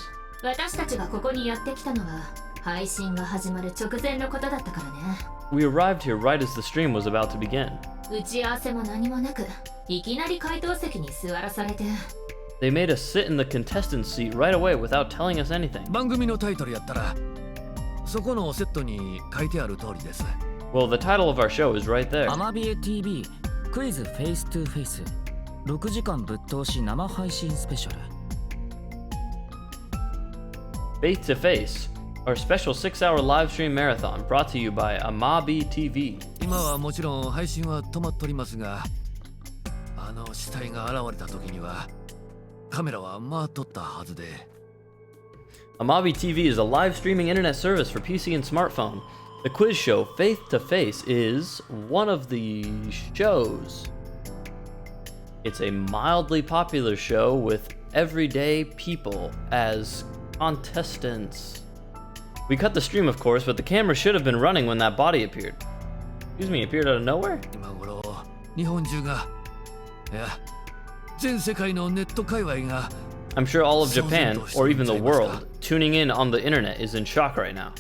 私たちがここにやってきたのは配信が始まる直前のことだったからね。 We arrived here right as the stream was about to begin. 打ち合わせも何もなく、いきなり回答席に座らされて。 They made us sit in the contestant seat right away without telling us anything. 番組のタイトルやったらそこのセットに書いてある通りです。 Well, the title of our show is right there. アマビエ TV クイズフェイストゥフェイス6時間ぶっ通し生配信スペシャル。 Face to Face, our special 6-hour live stream marathon brought to you by Amabi TV. 今はもちろん配信は止まっとりますが、あの死体が現れた時にはカメラは回っとったはずで。 Amabi TV is a live streaming internet service for PC and smartphone. The quiz show Face to Face is one of the shows. It's a mildly popular show with everyday people as contestants. We cut the stream, of course, but the camera should have been running when that body appeared. Excuse me, appeared out of nowhere? 今頃日本中がいや全世界のネット界隈が I'm sure all of Japan, or even the world, tuning in on the internet is in shock right now.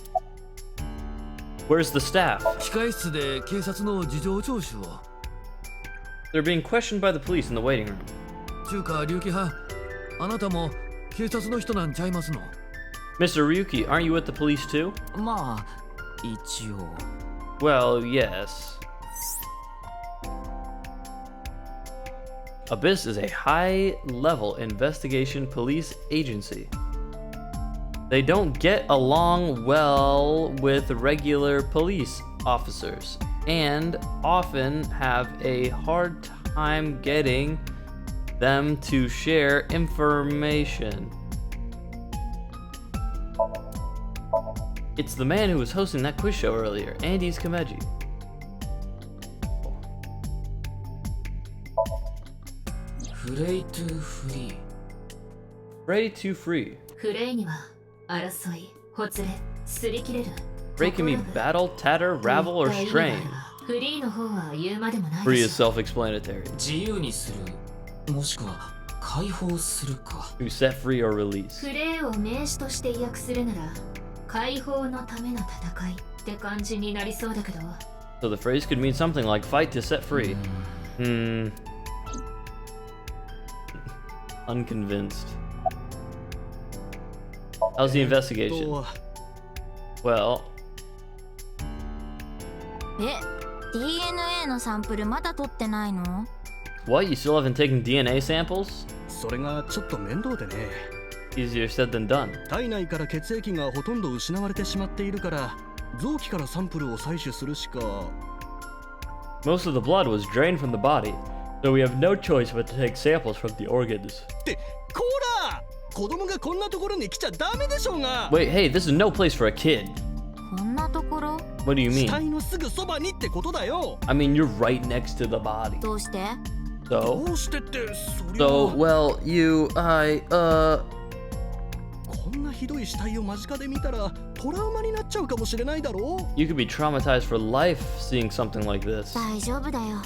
Where's the staff? 控室で警察の事情聴取を They're being questioned by the police in the waiting room. 中華龍騎藩あなたも警察の人なんちゃいますの Mr. Ryuki, aren't you with the police too? まあ一応 Well, yes. Abyss is a high-level investigation police agency. They don't get along well with regular police officers and often have a hard time getting them to share information. It's the man who was hosting that quiz show earlier, Andy's Kameji. Free to free. Ready to free. フレイには争い、ほつれ、擦り切れる。 Frey can be battle, tatter, ravel, or strain. フリーの方は言うまでもない Free で is しょ。 self-explanatory. 自由にするもしくは解放するか To set free or release. フレイを名詞として訳するなら、解放のための戦いって感じになりそうだけど。So the phrase could mean something like fight to set free. Unconvinced. How's the investigation? Well, え、DNA のサンプルまだ取ってないの？ what? You still haven't taken DNA samples? それがちょっと面倒でね。 Easier said than done. 体内から血液がほとんど失われてしまっているから臓器からサンプルを採取するしか。 Most of the blood was drained from the body, so we have no choice but to take samples from the organs. ってこら！子供がこんなところに来ちゃダメでしょうが。 Wait, hey, this is no place for a kid. こんなところ？ What do you 死 mean? 体のすぐそばにってことだよ。 I mean, you're right next to the body. どうして？ So, どうしてってそれ so は。 well, you, こんなひどい死体を間近で見たらトラウマになっちゃうかもしれないだろう。 you could be traumatized for life seeing something like this. 大丈夫だよ。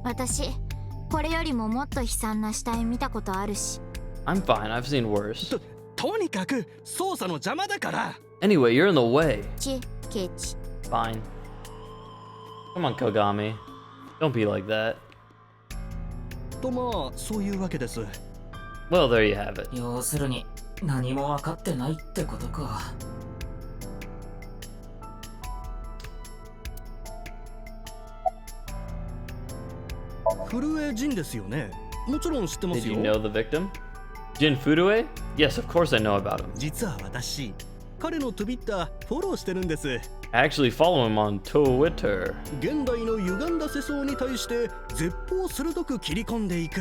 私、これよりももっと悲惨な死体見たことあるし。I'm fine, I've seen worse. とにかく捜査の邪魔だから。 Anyway, you're in the way. ケチ。 Fine. Come on, Kogami. Don't be like that. とまあそういうわけです。 Well, there you have it. 要するに何も分かってないってことか古江仁ですよね。もちろん知ってま Did す you よ。 know the victim? Jin Fudue? Yes, of course I know about him. 実は私、彼の Twitter フォローしてるんです。 I actually follow him on Twitter. 現代の歪んだ世相に対して絶法鋭く切り込んでいく。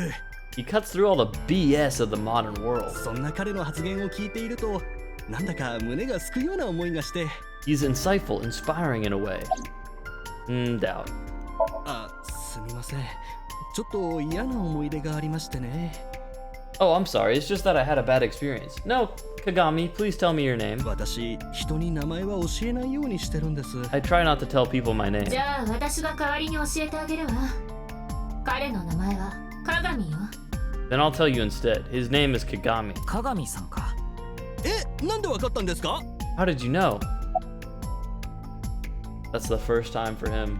He cuts through all the BS of the modern world. そんな彼の発言を聞いていると、なんだか胸がすくような思いがして。 He's insightful, inspiring in a way. Doubt. あ、すみません。ちょっと嫌な思い出がありましてね。 Oh, I'm sorry. It's just that I had a bad experience. No, Kagami, please tell me your name. 私、人に名前は教えないようにしてるんです。 I try not to tell people my name. じゃあ私が代わりに教えてあげるわ。彼の名前は鏡よ。 Then I'll tell you instead. His name is Kagami. 鏡さんかえ、なんでわかったんですか？ How did you know? That's the first time for him.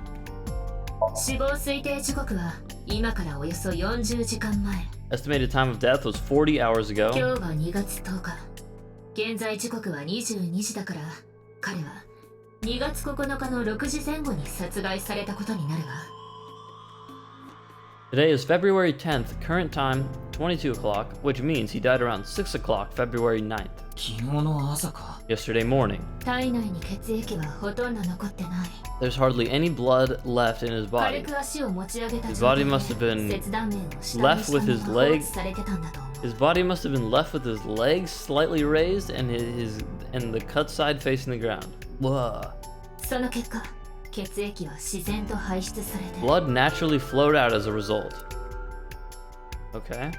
死亡推定時刻は今からおよそ40時間前。 Estimated time of death was 40 hours 今 ago. 日は2月10日。現在時刻は22時だから、彼は2月9日の6時前後に殺害されたことになるわ。Today is February 10th, current time 22 o'clock, which means he died around 6 o'clock February 9th. 昨日の朝か Yesterday morning. 体内に血液はほとんど残ってない。 There's hardly any blood left in his 軽 body. く足を持ち上げた His 状態 body で must have been 切断面を下に left し with た his まま放置 leg. されてたんだと思う。 His body must have been left with his legs slightly raised and and the cut side facing the ground. Blah. その結果、血液は自然と排出されて、 Blood naturally flowed out as a result. Okay.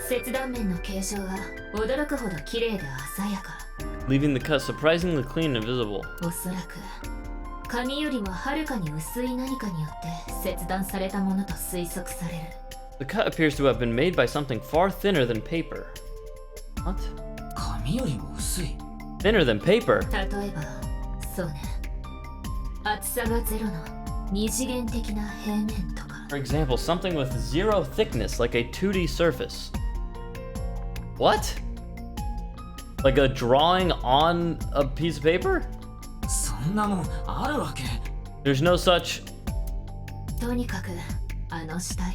切断面の形状は驚くほど綺麗で鮮やか。 Leaving the cut surprisingly clean and visible. おそらく紙よりもはるかに薄い何かによって切断されたものと推測される。 The cut appears to have been made by something far thinner than paper. What? 紙よりも薄い。 Thinner than paper? 例えば、そうね。厚さがゼロの二次元的な平面とか。 For example, something with zero thickness, like a 2D surface. What? Like a drawing on a piece of paper? そんなもんあるわけ。 There's no such... とにかく、あの死体、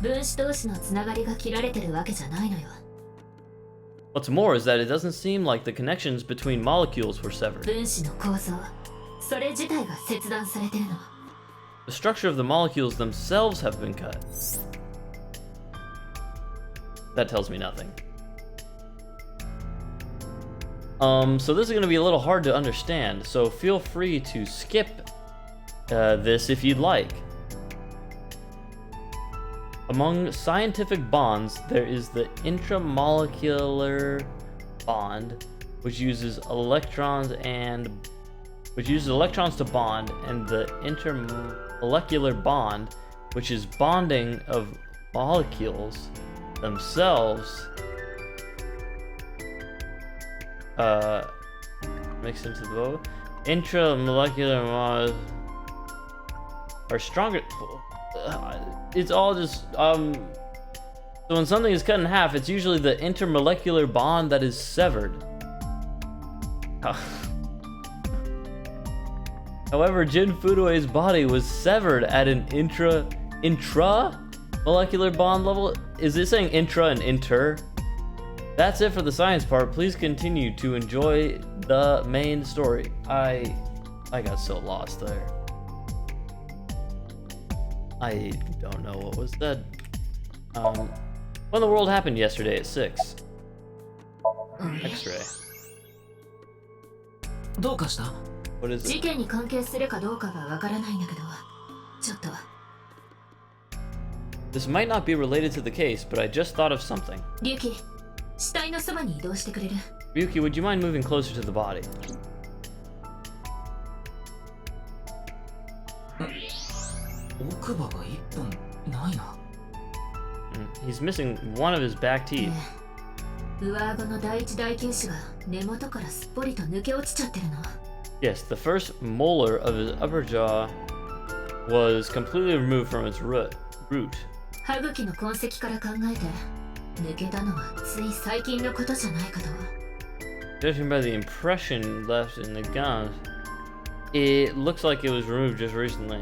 分子同士のつながりが切られてるわけじゃないのよ。 What's more is that it doesn't seem like the connections between molecules were severed. 分子の構造、それ自体が切断されてるの。 The structure of the molecules themselves have been cut. That tells me nothing. So this is going to be a little hard to understand, so feel free to skip this if you'd like. Among scientific bonds, there is the intramolecular bond, which uses electrons to bond, and the intermolecular bond, which is bonding of molecules themselves mixed into the both. Intramolecular bonds are stronger. It's all just so when something is cut in half, it's usually the intermolecular bond that is severed. However, Jin Furue's body was severed at an intra-molecular bond level. Is it saying intra and inter? That's it for the science part. Please continue to enjoy the main story. I got so lost there. I don't know what was said. When the world happened yesterday at 6. X-ray. どうかした？ What is 事 it? 件に関係するかどうかがわからないんだけど、ちょっと。 This might not be related to the case, but I just thought of something. リュウキ、死体のそばに移動してくれる？ Ryuki, would you mind moving closer to the body? 奥歯が一本ないな。He's missing one of his back teeth. 上顎の第一大臼歯が根元からすっぽりと抜け落ちちゃってるの。 Yes, the first molar of his upper jaw was completely removed from its root. 歯茎の痕跡から考えて、抜けたのはつい最近のことじゃないかと。 Judging by the impression left in the gums, it looks like it was removed just recently.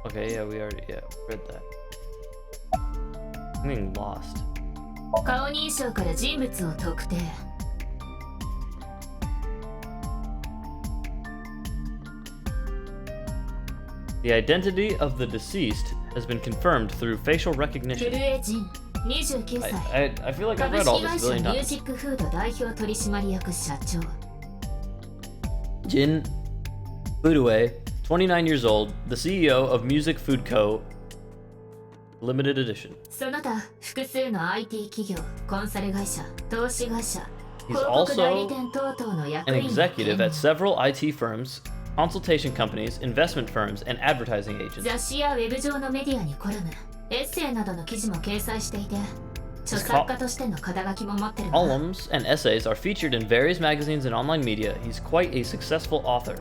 Okay, yeah, we already read that. I'm getting lost. 顔認証から人物を特定。 The identity of the deceased has been confirmed through facial 古 recognition. 江仁、29歳。 I feel like I've 株 read all 式会 this a 社 billion ミュー times. ジックフード代表取締役社長。 Jin Furue, 29 years old, the CEO of Music Food Co. Limited Edition. その他、複数の IT 企業、コンサル会社、投資会社、 He's 広告代理 also 店等々の役 an 員が executive at several IT firms, consultation companies, investment firms, and advertising agents. 雑誌やウェブ上のメディアにコラム、エッセイなどの記事も掲載していて、著作家としての肩書きも持ってるわ。 Columns and essays are featured in various magazines and online media. He's quite a successful author.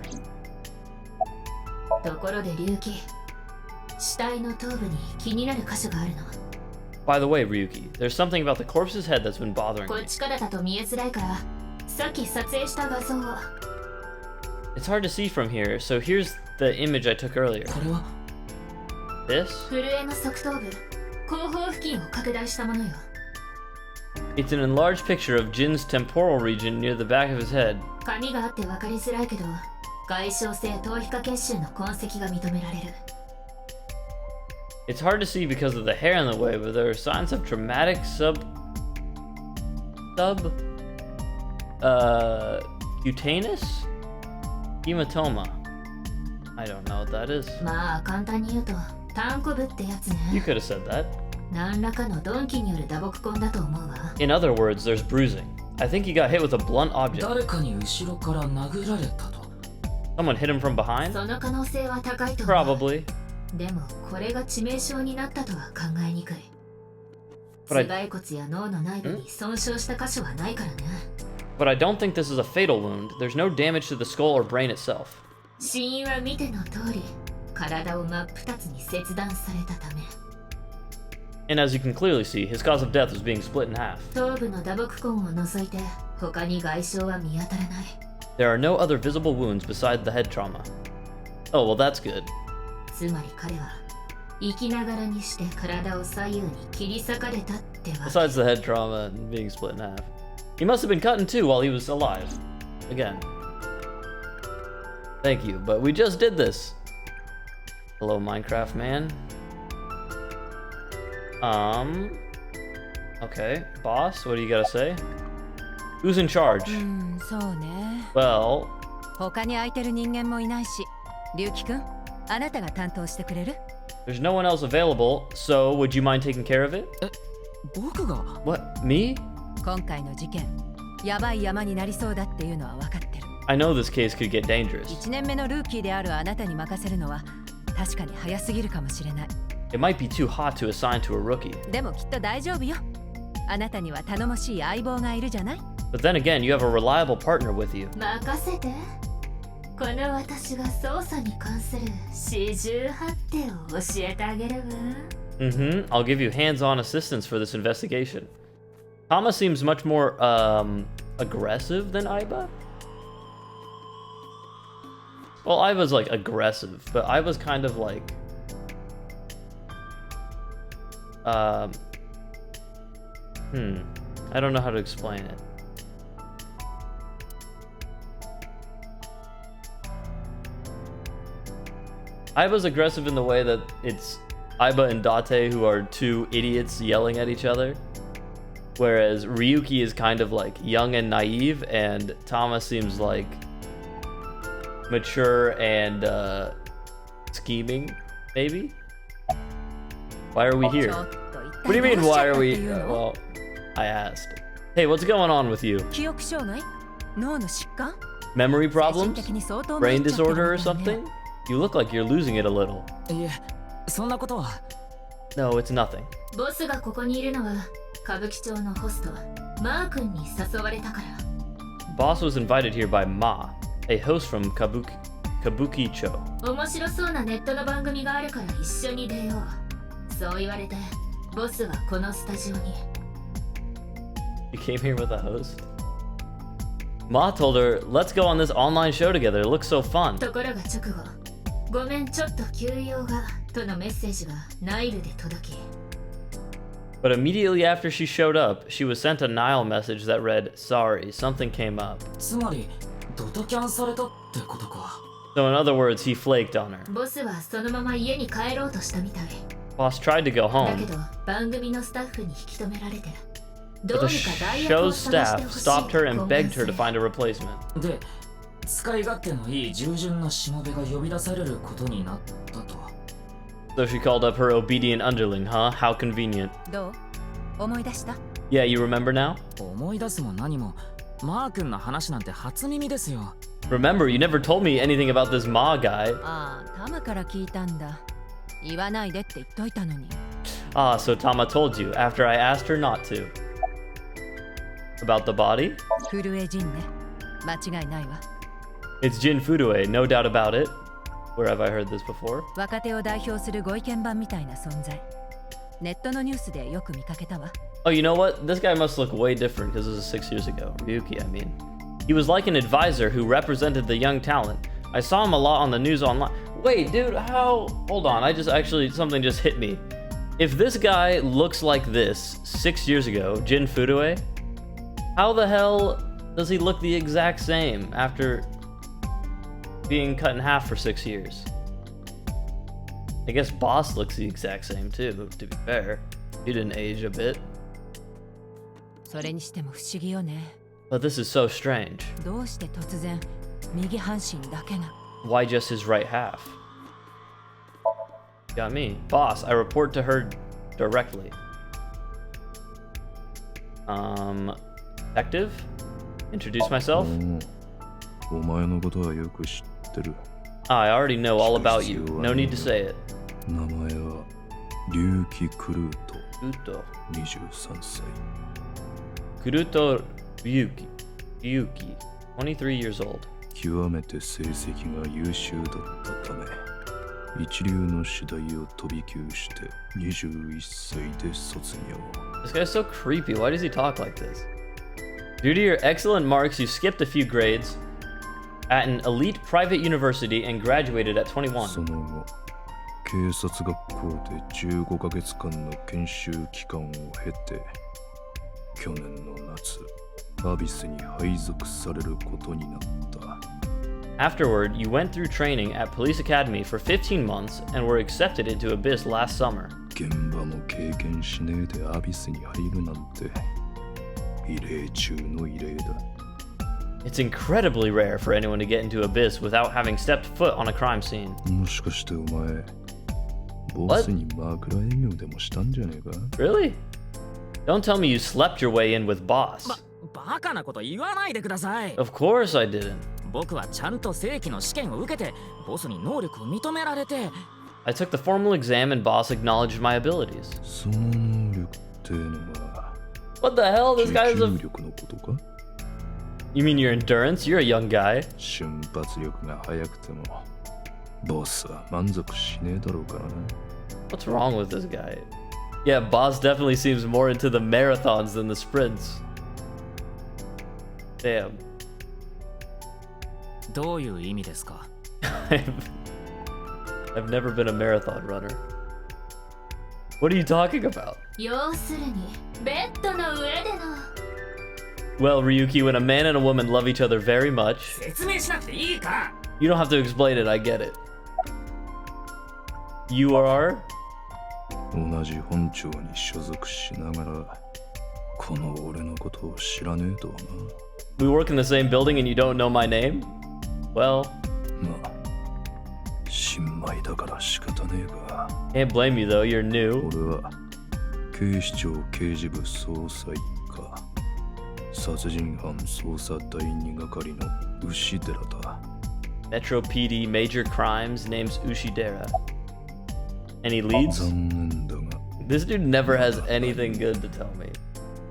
ところで龍騎、死体の頭部に気になる箇所があるの。 By the way, Ryuki, there's something about the corpse's head that's been bothering こ me. っちからだと見えづらいから、さっき撮影した画像を。 It's hard to see from here, so here's the image I took earlier. これは This? 震えの側頭部、後方付近を拡大したものよ。 It's an enlarged picture of Jin's temporal region near the back of his head. 髪があって分かりづらいけど、外傷性頭皮下血腫の痕跡が認められる。 It's hard to see because of the hair in the way, but there are signs of traumatic Cutaneous hematoma. I don't know what that is. まあ簡単に言うと炭鉱部ってやつね。 You could have said that. 何らかの鈍器による打撲痕だと思うわ。 In other words, there's bruising. I think he got hit with a blunt object. 誰かに後ろから殴られたと。 Someone hit him from behind? その可能性は高いと思う。 Probably. でもこれが致命傷になったとは考えにくい。 But 頭蓋骨や脳の内部に損傷した箇所はないからね。 But I don't think this is a fatal wound. There's no damage to the skull or brain itself. 死因は見ての通り、体を真っ二つに切断されたため。 And as you can clearly see, his cause of death was being split in half. 頭部の打撲痕を除いて他に外傷は見当たらない。 There are no other visible wounds besides the head trauma. Oh, well, that's good. つまり彼は生きながらにして体を左右に切り裂かれたってわけ。 Besides the head trauma and being split in half. He must have been cut in two while he was alive. Again. Thank you, but we just did this. Hello, Minecraft man. Okay, boss, what do you gotta say? Who's in charge? そうね。 Well, 他に空いてる人間もいないし、龍樹くん、あなたが担当してくれる？ there's no one else available, so would you mind taking care of it? 僕が？ What, me? 今回の事件、やばい山になりそうだっていうのは分かってる。 I know this case could get dangerous. 1年目のルーキーであるあなたに任せるのは確かに早すぎるかもしれない。 It might be too hot to assign to a rookie. でもきっと大丈夫よ。あなたには頼もしい相棒がいるじゃない？ But then again, you have a reliable partner with you. 任せて。この私が捜査に関する四十八手を教えてあげるわ。 Mm-hmm. I'll give you hands-on assistance for this investigation. Tama seems much more aggressive than Aiba. Well, Aiba's like aggressive, but Aiba's kind of like I don't know how to explain it. Aiba's aggressive in the way that it's Aiba and Date who are two idiots yelling at each other. Whereas Ryuki is kind of like young and naive, and Tama seems like mature and scheming, maybe? Why are we here? What do you mean, why are we? Well, I asked. Hey, what's going on with you? 記憶障害？脳の疾患？ Memory problems? 精神的に相当 Brain 参っちゃってる disorder or みたいね。 something? You look like you're losing it a little. いえ、そんなことは。 No, it's nothing. ボスがここにいるのは歌舞伎町のホストマー君に誘われたから。 Boss was invited here by Ma, a host from Kabukicho. 面白そうなネットの番組があるから一緒に出よう。そう言われて、ボスはこのスタジオに。 You came here with a host? Ma told her, let's go on this online show together. It looks so fun. ところが直後、ごめんちょっと休養がとのメッセージがナイルで届き。 But immediately after she showed up, she was sent a Nile message that read, sorry, something came up. つまりドタキャンされたってことか。 So in other words, he flaked on her. ボスはそのまま家に帰ろうとしたみたい。 Boss tried to go だけ home, ど番組のスタッフに引き止められて、ど but う the にか代役を show's 探して staff ほしい stopped her と and 懇 begged 願 her to さ find a replacement. で、使い勝手のいい従順なしもべが呼び出されることになったと。 So she called up her obedient underling, huh? How convenient. どう？思い出した？ Yeah, you remember now? 思い出すも何も、マー君の話なんて初耳ですよ。 Remember, you never told me anything about this Ma guy. ああ、タマから聞いたんだ。言わないでって言っといたのに。 Ah, so Tama told you after I asked her not to. About the body? 震えジンね。間違いないわ。 It's Jin Fudue, no doubt about it. Where have I heard this before? 若手を代表するご意見番みたいな存在。ネットのニュースでよく見かけたわ。 Oh, you know what? This guy must look way different because this is 6 years ago. Ryuki, I mean. He was like an advisor who represented the young talent. I saw him a lot on the news online. Wait, dude, how? Hold on, something just hit me. If this guy looks like this 6 years ago, Jin Fudue, how the hell does he look the exact same after being cut in half for 6 years? I guess Boss looks the exact same too, to be fair. He didn't age a bit. それにしても不思議よね。But this is so strange. どうして突然右半身だけが Why just his right half? Got me. Boss, I report to her directly. Detective? Introduce myself? お前のことはよく知ってる。I already know all about you. No need to say it. 名前は龍騎クルート。Kuruto. 23歳。Kuruto Ryuki. 23 years old. 極めて成績が優秀だったため、一流の次第を飛び級して21歳で卒業。This guy's so creepy. Why does he talk like this? Due to your excellent marks, you skipped a few grades at an elite private university and graduated at 21. その後、警察学校で15ヶ月間の研修期間を経て、去年の夏、アビスに配属されることになった。Afterward, you went through training at Police Academy for 15 months and were accepted into Abyss last summer. 現場も経験しねえでアビスに入るなんて異例中の異例だ。It's incredibly rare for anyone to get into Abyss without having stepped foot on a crime scene. もしかしてお前、ボスに枕営業でもしたんじゃねえか？ Really? Don't tell me you slept your way in with Boss. バカなこと言わないでください。 Of course I didn't. 僕はちゃんと正規の試験を受けてボスに能力を認められて。 I took the formal exam and Boss acknowledged my abilities. その能力ってのは What the hell? This guy is a... 持久力のことか？ You mean your endurance? You're a young guy. 瞬発力が速くてもボスは満足しねえだろうからな。 What's wrong with this guy? Yeah, Boss definitely seems more into the marathons than the sprints. Damn. どういう意味ですか？ I've never been a marathon runner. What are you talking about? 要するにベッドの上での Well, Ryuki, when a man and a woman love each other very much, 説明しなくていいから。 you don't have to explain it, I get it. You are? 同じ本庁に所属しながらこの俺のことを知らねえとはな。 We work in the same building and you don't know my name? Well, まあ新米だから仕方ねえが。 can't blame you though, you're new. 俺は警視庁刑事部捜査一課殺人犯捜査第二係の牛寺だ。 Metro PD Major Crimes names Ushidera. Any leads? 残念だが This dude never has anything good to tell me.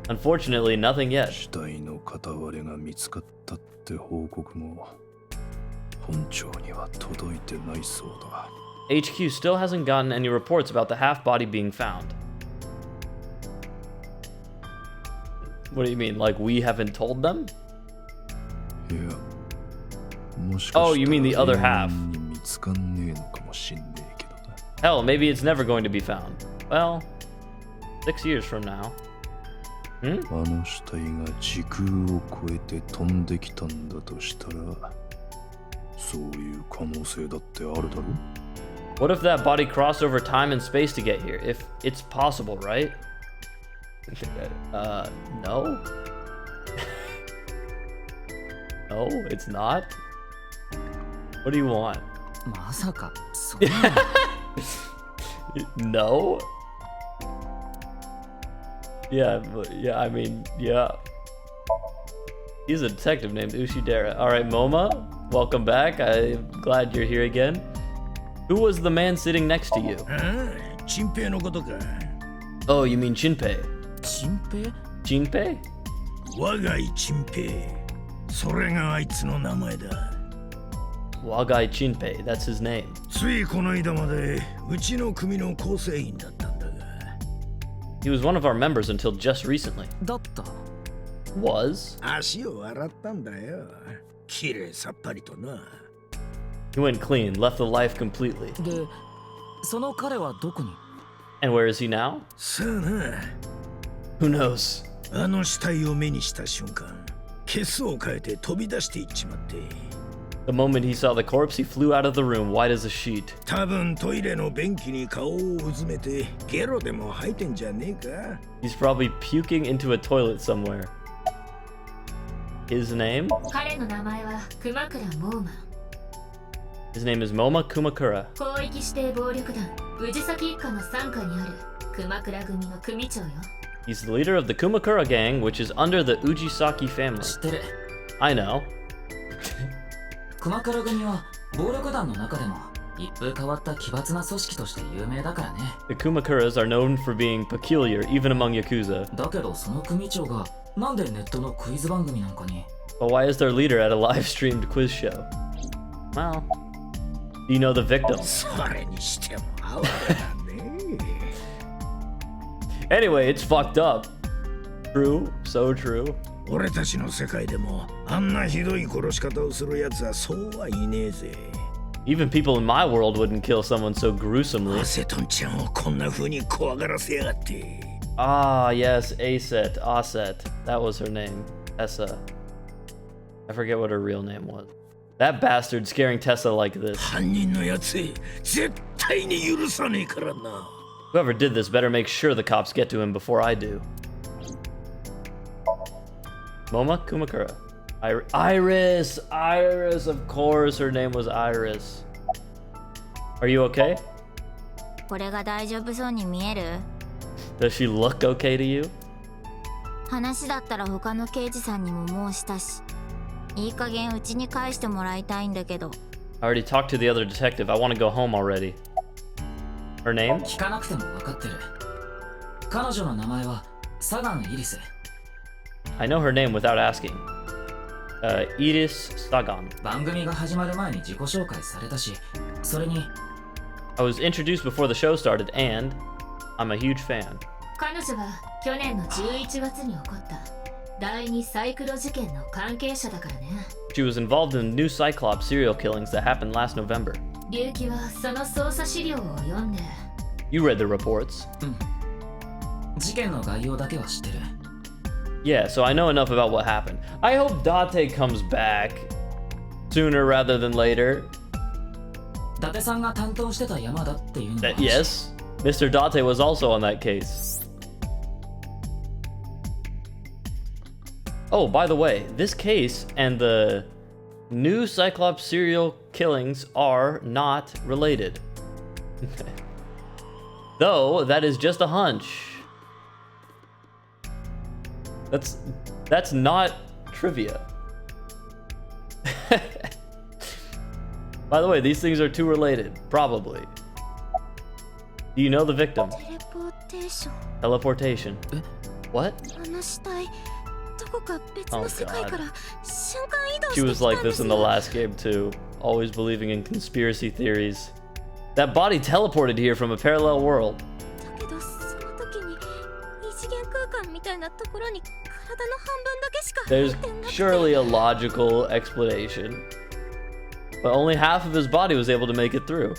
Unfortunately, nothing yet. 死体の片割れが見つかったって報告も本庁には届いてないそうだ。 HQ still hasn't gotten any reports about the half body being found. What do you mean? Like we haven't told them? いや、もしかしたら Oh, you mean the other half? に見つかんねえのかもしんねえけどな。 Hell, maybe it's never going to be found. Well, 6 years from now. あの死体が時空を超えて飛んできたんだとしたら、そういう可能性だってあるだろ？ What if that body crossed over time and space to get here? If it's possible, right? No? No, it's not? What do you want? まさかそんな。No? Yeah, I mean, yeah. He's a detective named Ushidera. Alright, Moma, welcome back. I'm glad you're here again. Who was the man sitting next to you? チンペイのことか。 Oh, you mean Shinpei? チンペイ？ Shinpei? 我がいチンペイ。それがあいつの名前だ。 Wagai Shinpei, that's his name. ついこの間までうちの組の構成員だったんだが。 He was one of our members until just recently. だった。 Was? 足を洗ったんだよ。きれいさっぱりとな。 He went clean, left the life completely. で、その彼はどこに？ And where is he now? さあな。 Who knows? あの死体を目にした瞬間、ケスを変えて飛び出していっちまって。 The moment he saw the corpse, he flew out of the room, white as a sheet. 多分トイレの便器に顔をうずめてゲロでも吐いてんじゃねえか。 He's probably puking into a toilet somewhere. His name? 彼の名前は熊倉モーマン。 His name is Moma Kumakura. 広域指定暴力団氏崎一家の傘下にある熊倉組の組長よ。 He's the leader of the Kumakura gang, which is under the Ujisaki family. 知ってる。 I know. 熊倉組は暴力団の中でも一風変わった奇抜な組織として有名だからね。 The Kumakuras are known for being peculiar, even among Yakuza. だけどその組長がなんでネットのクイズ番組なんかに。 But why is their leader at a live-streamed quiz show? Well, do you know the victim? それにしても哀れだね。 Anyway, it's fucked up. True, so true. 俺たちの世界でもあんなひどい殺し方をする奴はそうはいねえぜ。 Even people in my world wouldn't kill someone so gruesomely. アセトンちゃんをこんな風に怖がらせやがって。 Ah, yes, Aset, that was her name. Tessa. I forget what her real name was. That bastard scaring Tessa like this. 犯人のやつ絶対に許さねえからな。 Whoever did this better make sure the cops get to him before I do. Moma Kumakura. Iris! Iris, of course her name was Iris. Are you okay? これが大丈夫そうに見える？ Does she look okay to you? 話だったら他の刑事さんにも申したし、いい加減うちに返してもらいたいんだけど。 I already talked to the other detective. I want to go home already. Her name? 聞かなくても分かってる。彼女の名前はサガン・イリス。 I know her name without asking. Iris Sagan. 番組が始まる前に自己紹介されたし、それに I was introduced before the show started, and I'm a huge fan. 彼女は去年の11月に起こった第2サイクロ事件の関係者だからね。 She was involved in the new Cyclops serial killings that happened last November. 龍騎はその捜査資料を読んで。 You read the reports. 事件の概要だけは知ってる。 Yeah, so I know enough about what happened. I hope Date comes back sooner rather than later. 伊達さんが担当してた山だっていうのは。 Yes, Mr. Date was also on that case. Oh, by the way, this case and the new Cyclops serial killings are not related. Though, that is just a hunch. That's not trivia. By the way, these things are too related, probably. Do you know the victim? Teleportation. What? Oh god. She was like this in the last game too, always believing in conspiracy theories. That body teleported here from a parallel world. There's surely a logical explanation. But only half of his body was able to make it through.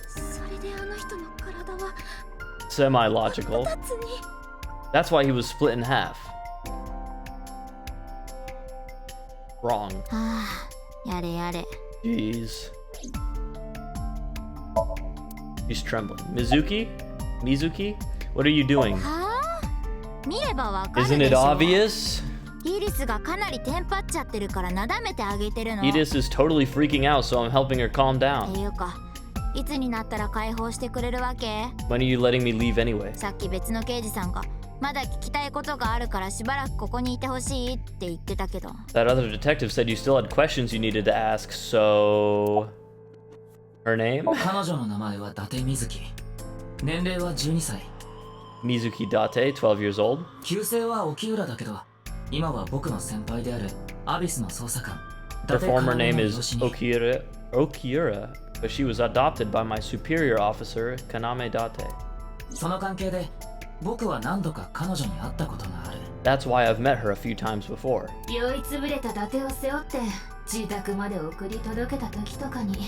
Semi-logical. That's why he was split in half. Wrong. Jeez. She's trembling. Mizuki? What are you doing? Isn't it obvious? Edith is totally freaking out, so I'm helping her calm down. When are you letting me leave anyway? That other detective said you still had questions you needed to ask, so... Her name? 彼女の名前は伊達瑞希。年齢は12歳。 Mizuki Date, 12 years old. 旧姓は沖浦だけど、今は僕の先輩であるアビスの捜査官。 Her former name is Okira, but she was adopted by my superior officer, Kaname Date. その関係で、僕は何度か彼女に会ったことがある。That's why I've met her a few times before. 酔いつぶれた伊達を背負って自宅まで送り届けた時とかにね。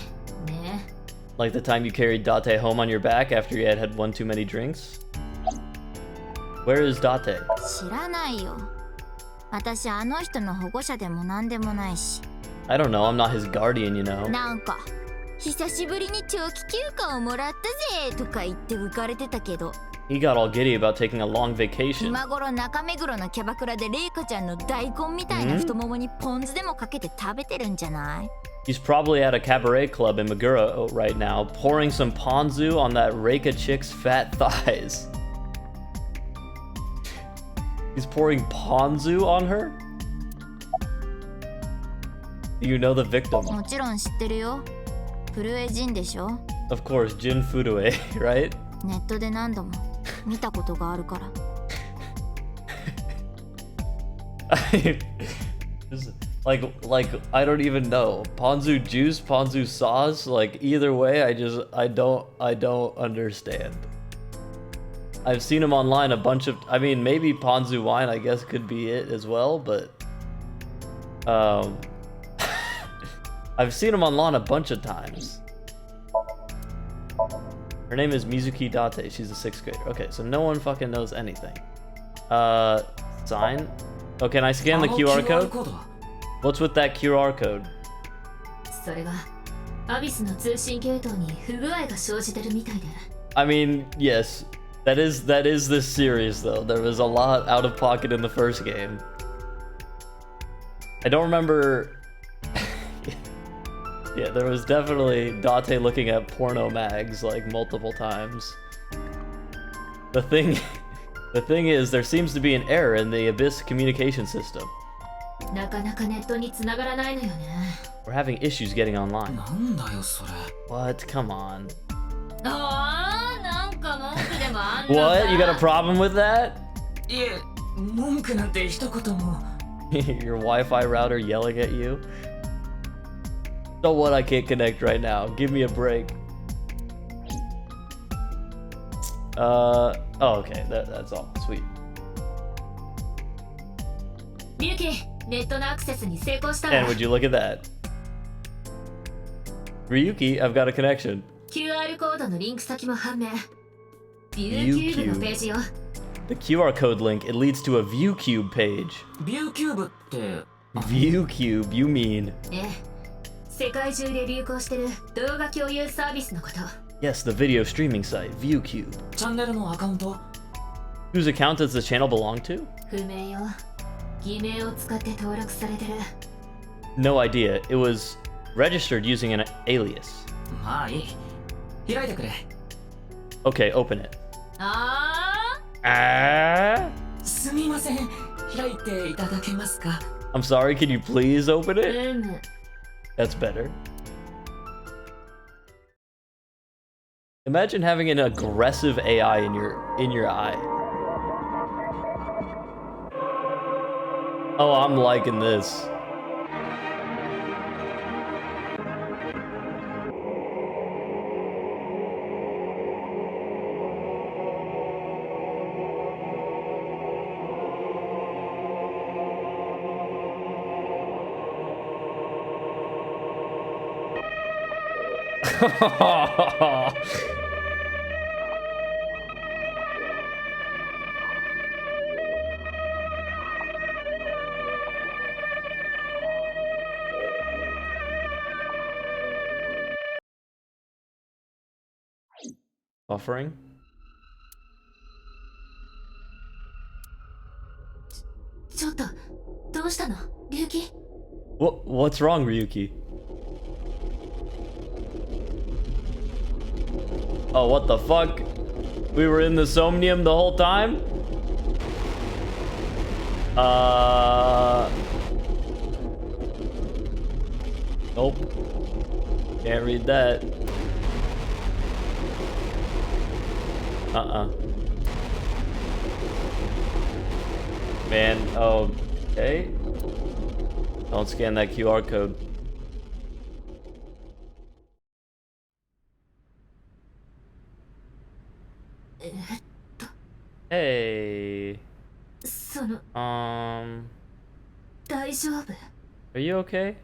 Like the time you carried Date home on your back after you had had one too many drinks? Where is Date? 知らないよ。私あの人の保護者でもなんでもないし。 I don't know, I'm not his guardian, you know. なんか久しぶりに長期休暇をもらったぜとか言って浮かれてたけど、He got all giddy about taking a long vacation. 今頃中目黒のキャバクラでレイカちゃんの大根みたいな太ももにポン酢でもかけて食べてるんじゃない？ He's probably at a cabaret club in Meguro right now, pouring some ponzu on that Reika chick's fat thighs. He's pouring ponzu on her? You know the victim. もちろん知ってるよ。フルエジンでしょ？ Of course, Jin Fudue, right? ネットで何度も見たことがあるから。like I don't even know. Ponzu juice, ponzu sauce, like either way, I don't understand. I've seen him online a bunch of, I mean, maybe ponzu wine I guess could be it as well, but I've seen him online a bunch of times. Her name is Mizuki Date. She's a 6th grader. Okay, so no one fucking knows anything. Sign? Oh, can I scan the QR code? What's with that QR code? それがアビスの通信系統に不具合が生じてるみたいで。I mean, yes. That is this series though. There was a lot out of pocket in the first game. I don't remember. Yeah, there was definitely Date looking at porno mags like multiple times. The thing is, there seems to be an error in the Abyss communication system. なかなかネットに繋がらないのよね。We're having issues getting online. なんだよそれ。What? Come on. ああ、なんか文句でもあんのか。 What? You got a problem with that? いえ、文句なんて一言も。Your Wi-Fi router yelling at you? So what? I can't connect right now. Give me a break. Oh, okay. That's all. Sweet. ミユキ、ネットのアクセスに成功したわ。 And would you look at that? Ryuki, I've got a connection. QR コードのリンク先も判明。ビューキューブのページよ。 The QR code link, it leads to a ViewCube page. ビューキューブって。ViewCube, you mean? ええ、世界中で流行してる動画共有サービスのこと。 Yes, the video streaming site, ViewCube. チャンネルのアカウント。 Whose account does the channel belong to? 不明よ。偽名を使って登録されてる。 No idea. It was registered using an alias. まあいい。開いてくれ。 Okay, open it. すみません。開いていただけますか？ I'm sorry, can you please open it? That's better. Imagine having an aggressive AI in your eye. Oh, I'm liking this. Buffering? ちょっと、どうしたの？リュウキ？ What's wrong, Ryuki? Oh, what the fuck? We were in the Somnium the whole time? Nope. Can't read that. Man, okay. Don't scan that QR code. Hey. その、大丈夫？ Are you okay?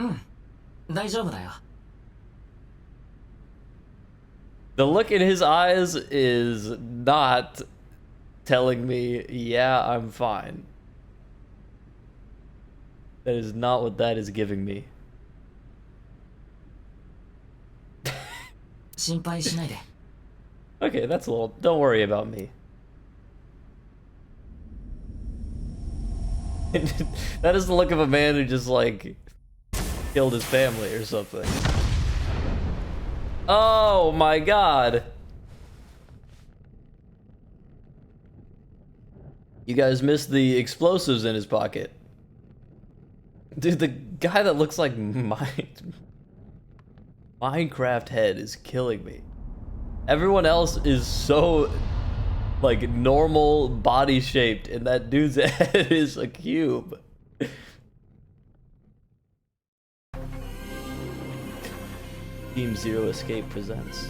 うん、大丈夫だよ。The look in his eyes is not telling me, yeah, I'm fine. That is not what that is giving me. 心配しないで。Okay, that's a little... Don't worry about me. That is the look of a man who just, like, killed his family or something. Oh my god. You guys missed the explosives in his pocket. Dude, the guy that looks like Minecraft head is killing me. Everyone else is so, like, normal body shaped, and that dude's head is a cube. Team Zero Escape presents.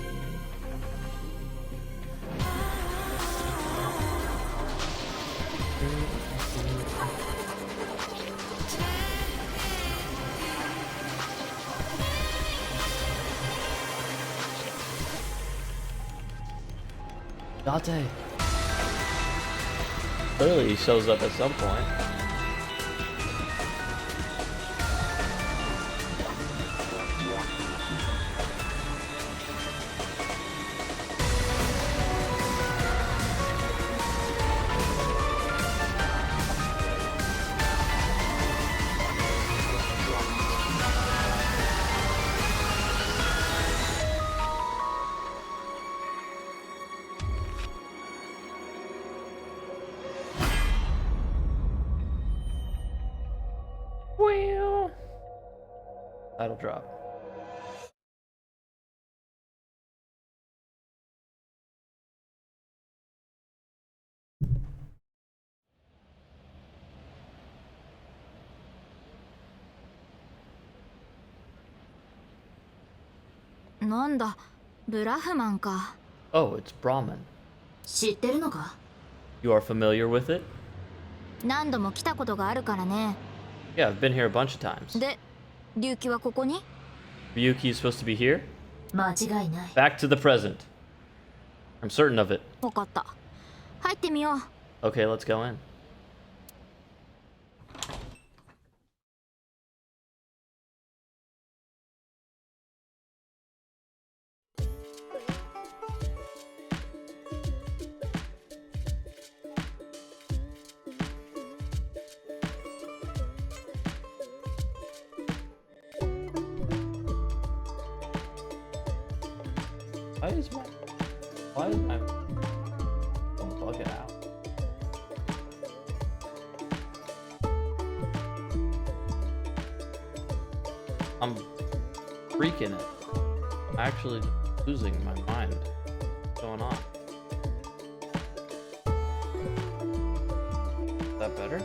Date. Clearly he shows up at some point. Title drop. Nanda, Brahman ka. Oh, it's Brahman. 知ってるのか? You are familiar with it? 何度も来たことがあるからね。 Yeah, I've been here a bunch of times. で、龍騎はここに? Ryuki is supposed to be here? 間違いない。 Back to the present. I'm certain of it. わかった。入ってみよう。 Okay, let's go in. Why is my don't bug it out? I'm freaking it. I'm actually losing my mind. What's going on? Is that better?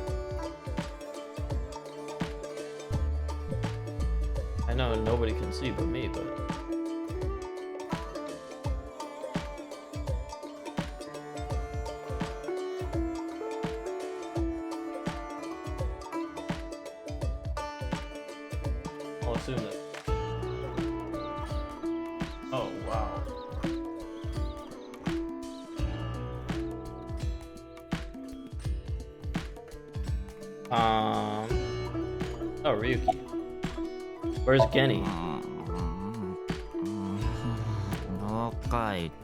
I know nobody can see but me, but I'll assume that. Oh, wow. Oh, Ryuki. Where's Genny?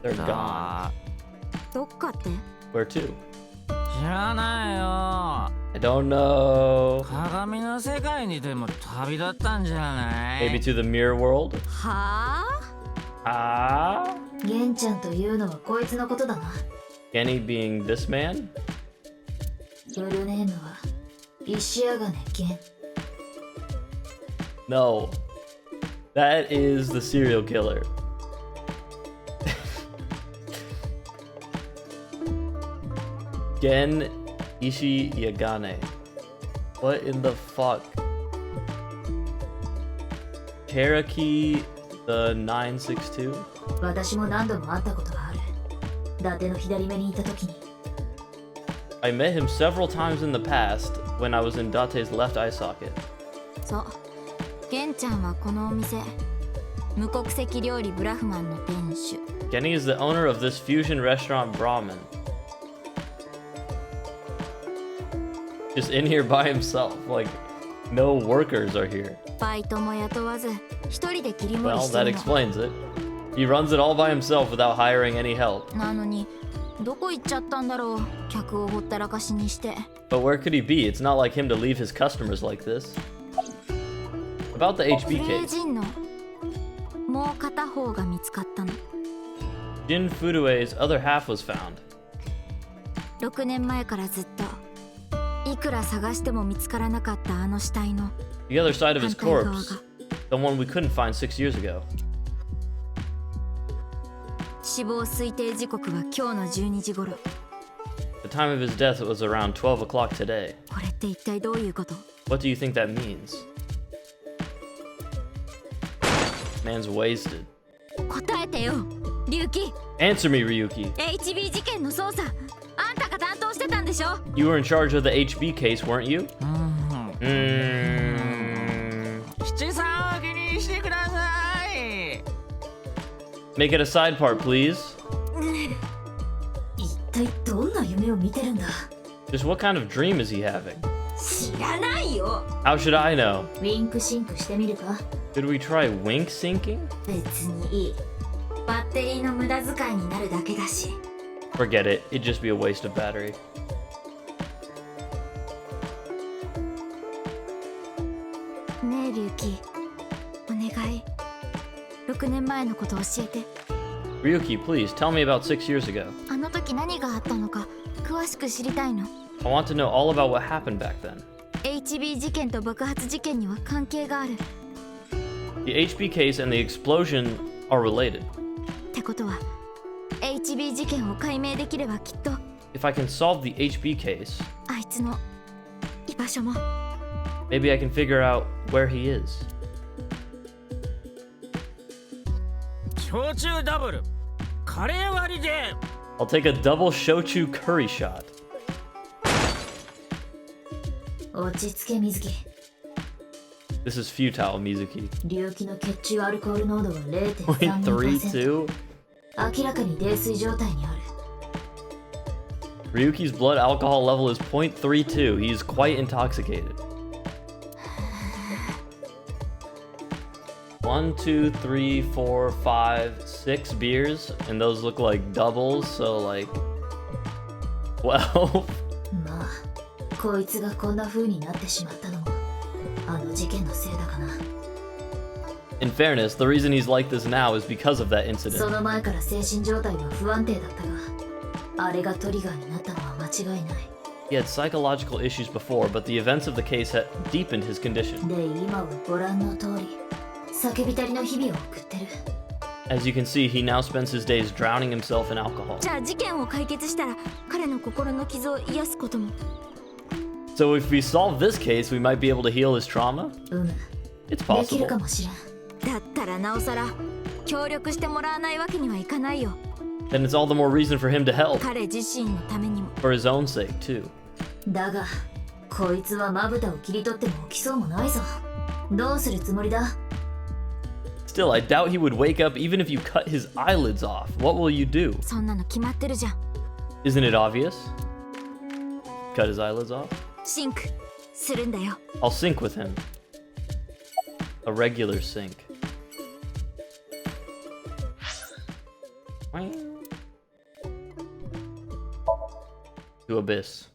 They're gone. どっかって? Where to? 知らないよ。 I don't know. 鏡の世界にでも旅立ったんじゃない？ Maybe to the mirror world? はあ？ゲンちゃんというのはこいつのことだな。 Genny being this man? フルネームは石上がねゲン。 No. That is the serial killer. Gen Ishi Yagane. What in the fuck? Cherokee the 962? 私も何度も会ったことがある。伊達の左目にいた時に。 I met him several times in the past when I was in Date's left eye socket. そう。ゲンちゃんはこのお店、無国籍料理ブラフマンの店主。 Genny is the owner of this fusion restaurant Brahmin. Just in here by himself, like no workers are here. バイトも雇わず、一人で切り盛り Well, して that るの。 explains it. He runs it all by himself without hiring any help. なのにどこ行っちゃったんだろう、客をほったらかしにして。 But where could he be? It's not like him to leave his customers like this. About the HB フレー case. ジンのもう片方が見つかったの。 Jin Furue's other half was found. 6年前からずっといくら探しても見つからなかったあの死体の The other side of his 反対側が corpse. The one we couldn't find 6 years ago. 死亡推定時刻は今日の12時頃。 The time of his death was around 12 o'clock today. これって一体どういうこと？ What do you think that means? Man's wasted. 答えてよ、龍騎。 Answer me, Ryuki. HB 事件の捜査、あんたが担当してたんでしょ？ You were in charge of the HB case, weren't you? 七さんを気にしてください。 Make it a side part, please. 一体どんな夢を見てるんだ？ Just what kind of dream is he having? 知らないよ。 How should I know? ウィンクシンクしてみるか？ Should we try wink syncing? 別にいい。バッテリーの無駄遣いになるだけだし。 Forget it. It'd just be a waste of battery. ねえ龍騎、お願い。6年前のこと教えて。 Ryuki, please tell me about 6 years ago. あの時何があったのか詳しく知りたいの。 I want to know all about what happened back then. HB 事件と爆発事件には関係がある。 The HB case and the explosion are related. ってことは HB 事件を解明できればきっと If I can solve the HB case, あいつの居場所も。 maybe I can figure out where he is. 焼酎ダブルカレー割りで。 I'll take a double shochu curry shot. 落ち着け水木。 This is futile, Mizuki. 龍騎の血中アルコール濃度は 0.32%。 0.32? 明らかに泥酔状態にある。 Ryuki's blood alcohol level is 0.32. He's quite intoxicated. 1, 2, 3, 4, 5, 6 beers, and those look like doubles, so like 12. まあ、こいつがこんな風になってしまったのもあの事件のせいだかな。 In fairness, the reason he's like this now is because of that そ incident. の前から精神状態は不安定だったが、あれがトリガーになったのは間違いない。 He had psychological issues before, but the events of the case had deepened his condition. で、今はご覧の通り、叫びたりの日々を送ってる。 As you can see, he now spends his days drowning himself in alcohol. じゃあ事件を解決したら彼の心の傷を癒すことも。 So if we solve this case, we might be able to heal his trauma? で It's きる possible. かもしれん。だったらなおさら協力してもらわないわけにはいかないよ。 Then it's all the more reason for him to help. 彼自身のためにも。 For his own sake, too. だが、こいつはまぶたを切り取っても起きそうもないぞ。どうするつもりだ？ Still, I doubt he would wake up even if you cut his eyelids off. What will you do? そんなの決まってるじゃん。 Isn't it obvious? Cut his eyelids off? シンクするんだよ。 I'll sync with him. A regular sync. To Abyss.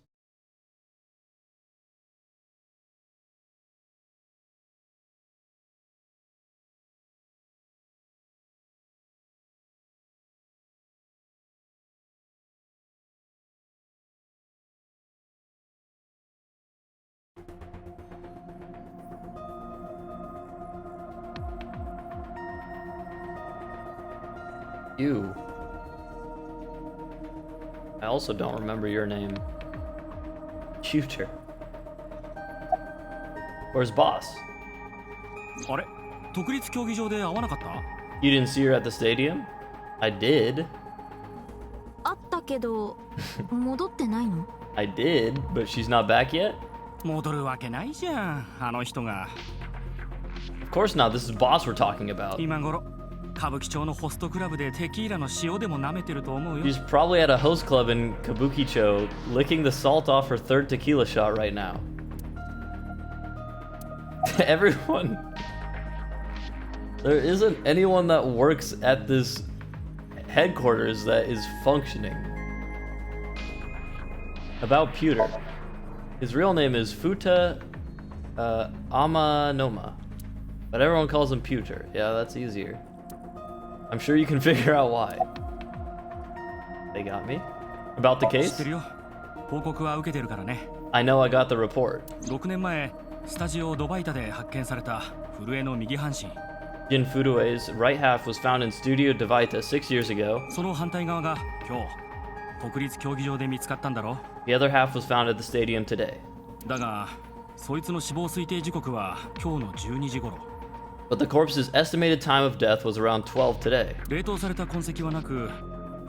You. I also don't remember your name. Shooter. Where's boss? あれ独立競技場で会わなかった？ You didn't see her at the stadium? I did. あったけど戻ってないの？ I did, but she's not back yet? 戻るわけないじゃん、あの人が。 Of course not. This is boss we're talking about. 今頃歌舞伎町のホストクラブでテキーラの塩でも舐めてると思うよ。 She's probably at a host club in Kabukicho, licking the salt off her third tequila shot right now. There isn't anyone that works at this headquarters that is functioning. About Pewter. His real name is Futa Amanoma, but everyone calls him Pewter. Yeah, that's easier. I'm sure you can figure out why. They got me. About the case? I know I got the report. 6年前、スタジオドバイタで発見された震えの右半身。Jin Furue's right half was found in Studio Devaita 6 years ago. その反対側が今日、国立競技場で見つかったんだろ。The other half was found at the stadium today. だが、そいつの死亡推定時刻は今日の12時頃。But the corpse's estimated time of death was around 12 today. 冷凍された痕跡はなく、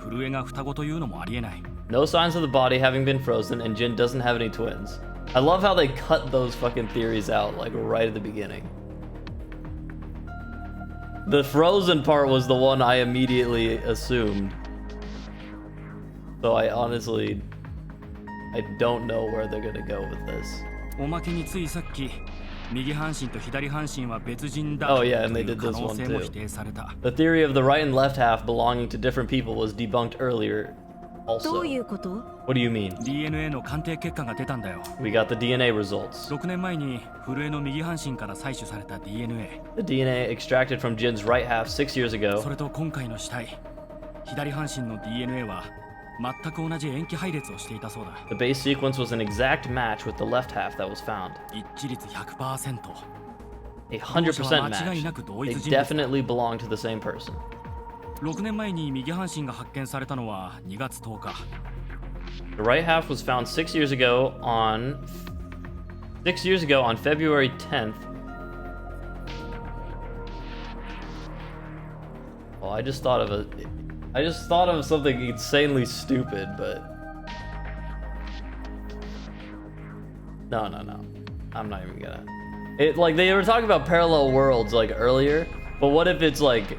震えが双子というのもありえない。No signs of the body having been frozen, and Jin doesn't have any twins. I love how they cut those fucking theories out, like right at the beginning. The frozen part was the one I immediately assumed. So I honestly, I don't know where they're gonna go with this. おまけについさっき、右半身と左半身は別人だ Oh yeah, and と they いう did 可 this 能 one 性も too. 否定された。 The theory of the right and left half belonging to different people was debunked earlier. ど Also, ういうこと？ what do you mean? DNA の鑑定結果が出たんだよ。 We got the DNA results. 6年前に震えの右半身から採取された DNA。 The DNA extracted from Jin's right half 6 years そ ago れと今回の死体、左半身の DNA は全く同じ塩基配列をしていたそうだ。 The base sequence was an exact match with the left half that was found. 一致率 100%。 A 100% match. They definitely belong to the same person. 6年前に右半身が発見されたのは2月10日。 The right half was found 6 years ago on February 10th. Well, I just thought of something insanely stupid, but no. I'm not even gonna. It like they were talking about parallel worlds like earlier, but what if it's like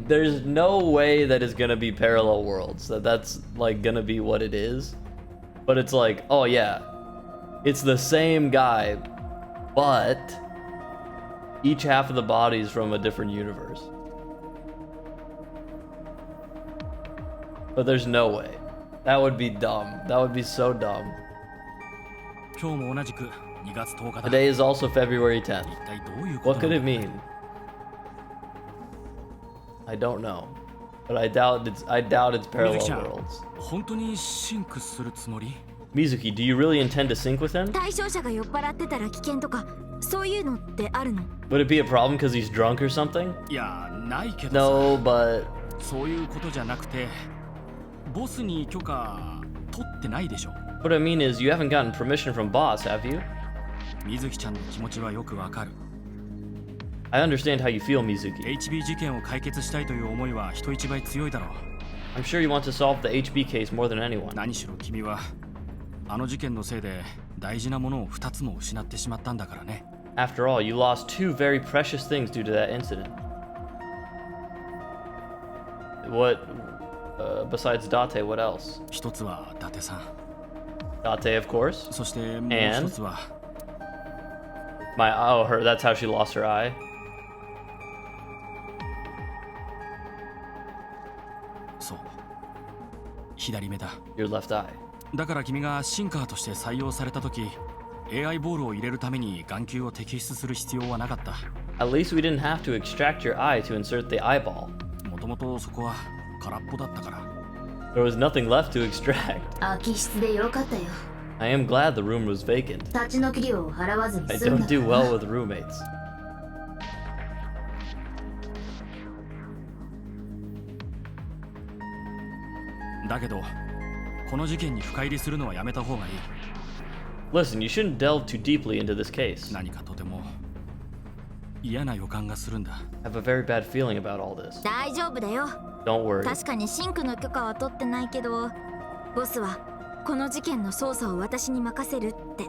there's no way that it's gonna be parallel worlds, that's like gonna be what it is. But it's like, oh yeah, it's the same guy, but each half of the body is from a different universe. But there's no way. That would be dumb. That would be so dumb. 今日も同じく2月10日だ。 Today is also February 10th. 一体どういうこ What と could な it の mean? I don't know. But I doubt it's parallel 水木ちゃん、 worlds. 本当にシンクするつもり？ Mizuki, do you really intend to sync with him? 対象者が酔っ払ってたら危険とかそういうのってあるの？ Would it be a problem because he's drunk or something? いや、ないけどさ。 No, but そういうことじゃなくて、ボスに許可取ってないでしょ。 what I mean is you haven't gotten permission from boss, have you? 水木ちゃんの気持ちはよくわかる。 I understand how you feel, Mizuki. HB 事件を解決したいという思いは人一倍強いだろう。 I'm sure you want to solve the HB case more than anyone. 何しろ君はあの事件のせいで大事なものを2つも失ってしまったんだからね。 After all, you lost 2 very precious things due to that incident. What, besides Date, what else? 一つは伊達さん。 Date, of course. そしてもう一つは That's how she lost her eye. そう、左目だ。 Your left eye. だから君がシンカーとして採用された時、AI ボールを入れるために眼球を摘出する必要はなかった。 At least we didn't have to extract your eye to insert the eyeball. もともとそこは空っぽだったから。 There was nothing left to extract. 空き室でよかったよ。 I am glad the room was vacant. 立ち退き料を払わずに I 済ん don't だ do から well with roommates. だけど、この事件に深入りするのはやめた方がいい。 Listen, you shouldn't delve too deeply into this case. 何かとても嫌な予感がするんだ。 I have a very bad feeling about all this. 大丈夫だよ。 Don't worry. 確かにシンクの許可は取ってないけど、ボスはこの事件の捜査を私に任せるって。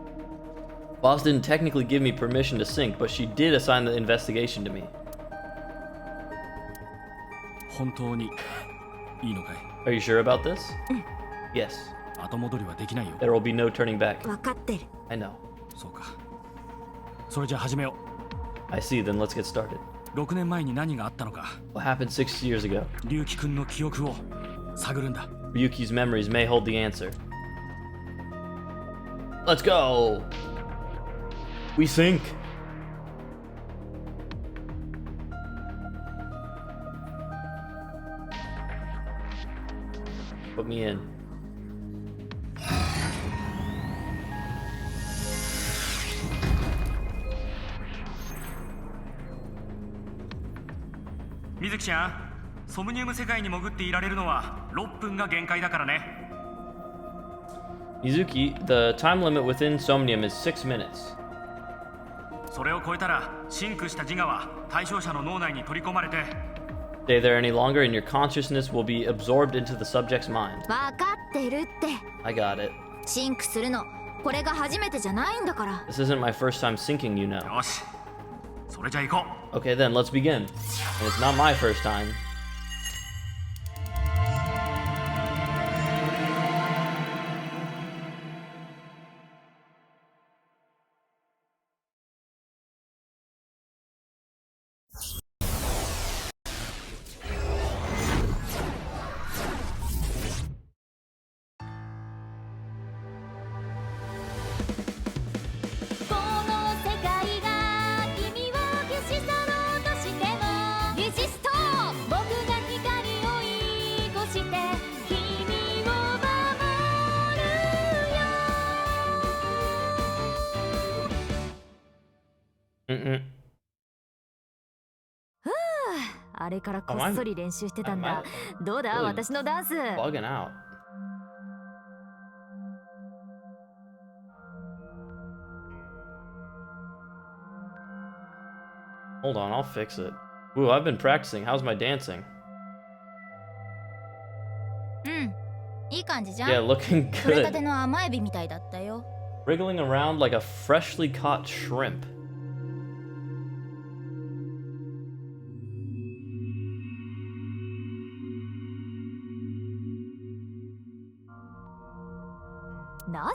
Boss didn't technically give me permission to sync, but she did assign the investigation to me. 本当にいいのかい？ Are you sure about this? Yes. 後戻りはできないよ。 There will be no turning back. 分かってる。 I know. そうか。それじゃあ始めよう。I see, then let's get started. 6年前に何があったのか What happened 6 years ago? 龍樹君の記憶を探るんだ Ryuki's memories may hold the answer. Let's go! We sync! Put me in. Mizuki ちゃん、ソムニウム世界に潜っていられるのは6分が限界だからね。Mizuki, the time limit within Somnium is 6 minutes. それを超えたら、シンクした自我は対象者の脳内に取り込まれて、Stay there any longer and your consciousness will be absorbed into the subject's mind. わかってるって。 I got it. シンクするのこれが初めてじゃないんだから。 This isn't my first time syncing, you know. よし、それじゃ行こう。Okay, then let's begin. And it's not my first time. Mm-mm. あれからこっそり練習してたんだ。どうだ、 really 私のダンス。 Bugging out. Hold on, I'll fix it. Ooh, I've been practicing. How's my dancing? いい感じじゃん。 Yeah, looking 取れたて good. の甘エビみたいだったよ。 Wriggling around like a freshly caught shrimp. Oh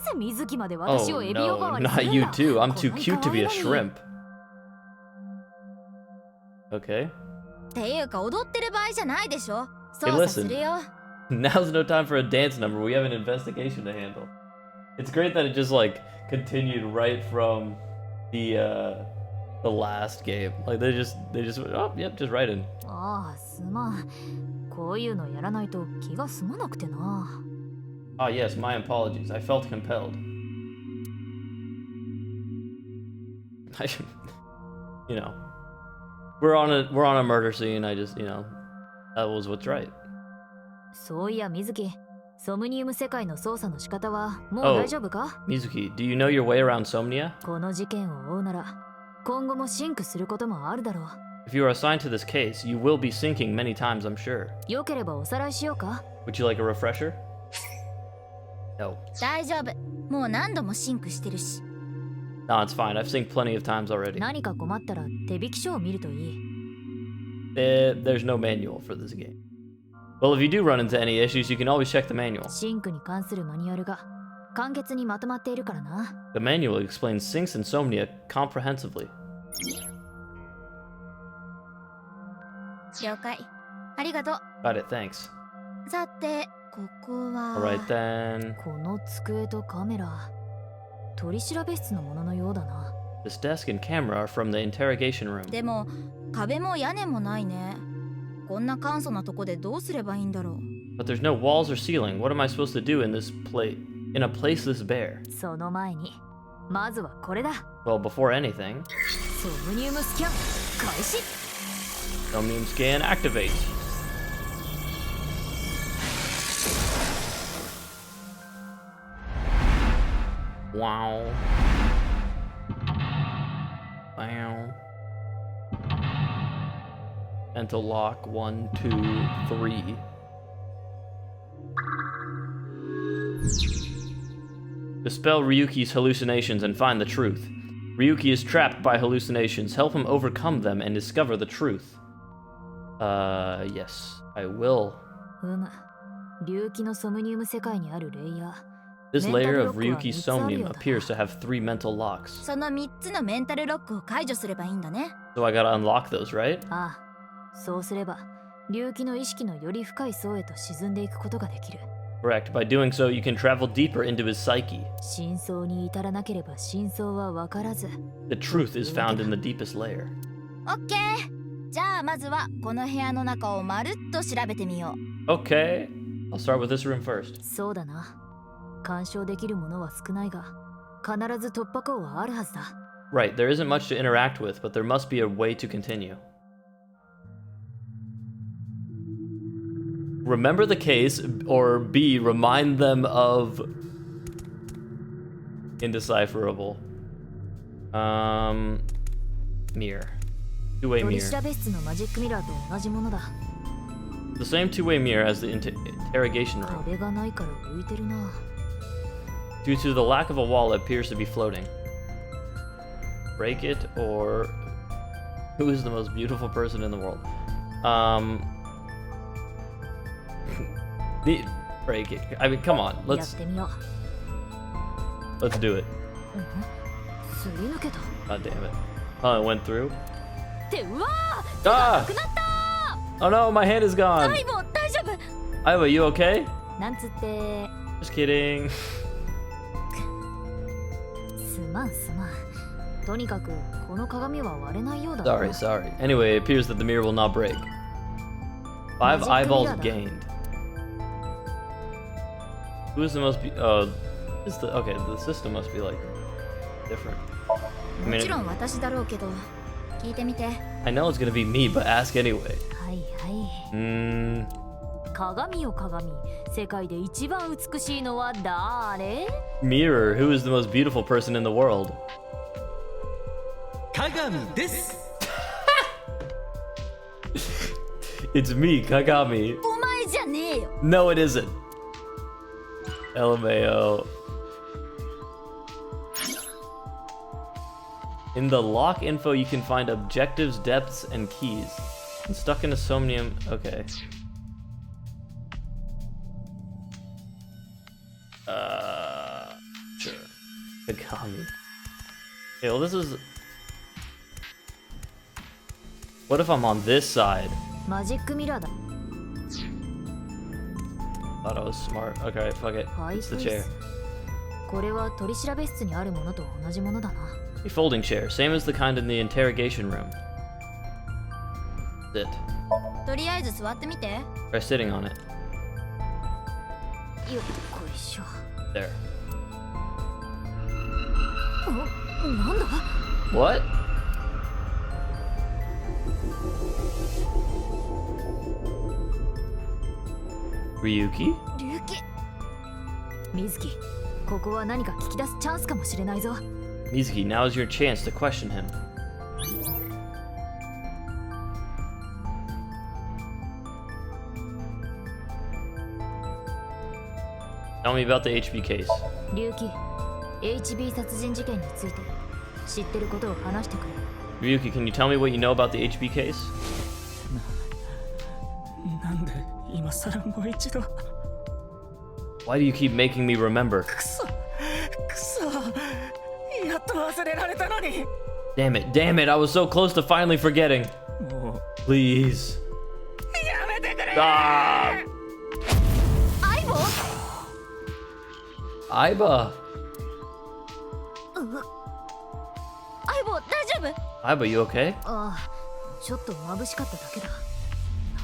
no, not you too. I'm too cute to be a shrimp. Okay. っていうか踊ってる場合じゃないでしょ。 Hey, 操作す listen. るよ。 Now's no time for a dance number. We have an investigation to handle. It's great that it just like continued right from the last game. Like they just oh yep, just right in. ああ、すまん。こういうのやらないと気が済まなくてな。 Ah yes, my apologies. I felt compelled. I should, you know, we're on a murder scene. I just, you know, that was what's right. そういや、水木。ソムニウム世界の操作の仕方はもう Oh, 大丈夫か？ Mizuki, do you know your way around Somnia? この事件を追うなら、今後もシンクすることもあるだろう。 If you are assigned to this case, you will be sinking many times, I'm sure. よければおさらいしようか？ Would you like a refresher? No. 大丈夫。もう何度もシンクしてるし。 No, it's fine. I've synced plenty of times already. 何か困ったら手引き書を見るといい。There's no manual for this game. Well, if you do run into any issues, you can always check the manual. シンクに関するマニュアルが簡潔にまとまっているからな。 The manual explains syncs and Somnia comprehensively. 了解。ありがとう。 Got it, thanks. さて、ここは。 Alright then. この机とカメラ、取り調べ室のもののようだな。 This desk and camera are from the interrogation room. でも、壁も屋根もないね。こんな簡素なとこでどうすればいいんだろう。 But there's no walls or ceiling. What am I supposed to do in a place this bare? その前に、まずはこれだ。 Well, before anything, ソムニウムスキャン開始。 Somnium scan activate. Wow. Wow. Mental lock 1, 2, 3. Dispel Ryuki's hallucinations and find the truth. Ryuki is trapped by hallucinations. Help him overcome them and discover the truth. Yes, I will. 龍気のソムニウム世界にあるレイヤー。This layer of Ryuki's Somnium appears to have 3 mental locks. その3つのメンタルロックを解除すればいいんだね。 So I gotta unlock those, right? ああ、そうすれば龍騎の意識のより深い層へと沈んでいくことができる。 Correct. By doing so, you can travel deeper into his psyche. 真相に至らなければ真相は分からず。 The truth is found in the deepest layer. オッケー。じゃあまずはこの部屋の中をまるっと調べてみよう。 Okay. I'll start with this room first. そうだな。干渉できるものは少ないが、必ず突破口はあるはずだ。 Right, there isn't much to interact with, but there must be a way to continue. Remember the case, or B, remind them of... Indecipherable. Mirror. Two-way 取り mirror. 調べ室のマジックミラーと同じものだ。 The same two-way mirror as the interrogation room. 壁がないから浮いてるな。 Due to the lack of a wall, it appears to be floating. Break it, or... Who is the most beautiful person in the world? Break it. I mean, come on. やっ Let's てみよう。 let's do it. すり抜けた。 God damn it. Oh, it went through? ってうわー！ Ah! なくなった Oh no, my hand is ー！ gone. はい、もう大丈夫。 Aiba, you okay? なんつって。 Just kidding. すまんすまん。とにかくこの鏡は割れないようだ。 Sorry, sorry. Anyway, it appears that the mirror will not break. 5 eyeballs gained. Who is the most is the okay, the system must be like different. I も mean, ちろん私だろうけど、聞いてみて。 I know it's gonna be me, but ask anyway. はいはい。 Hmm. 鏡よ鏡。世界で一番美しいのは誰？ Mirror, who is the most beautiful person in the world? 鏡です。It's me, Kagami. お前じゃねえよ。 No, it isn't. LMAO. In the lock info, you can find objectives, depths, and keys. I'm stuck in a Somnium. Okay. Sure. Kagami. Okay, well, this is. What if I'm on this side? マジックミラーだ。 Thought I was smart. Okay, fuck it. ハイ It's プ the レ chair. ス。これは取り調べ室にあるものと同じものだな。 A folding chair, same as the kind in the interrogation room. Sit. とりあえず座ってみて。 Try sitting on it. よっこいしょ。 There. お、なんだ？ What? Ryuki? 龍騎。水木、ここは何か聞き出すチャンスかもしれないぞ。 Mizuki, now is your chance to question him. Tell me about the HB case. 龍騎、HB 殺人事件について知ってることを話してくれ。 Ryuki, can you tell me what you know about the HB case? なんで今さらもう一度。 Why do you keep making me remember? くそやっと忘れられたのに。 Damn it, I was so close to finally forgetting. もう Please. やめてくれ。 Stop! 相棒。 Aiba. 相棒大丈夫？ Aiba, you okay? ああ、ちょっと眩しかっただけだ。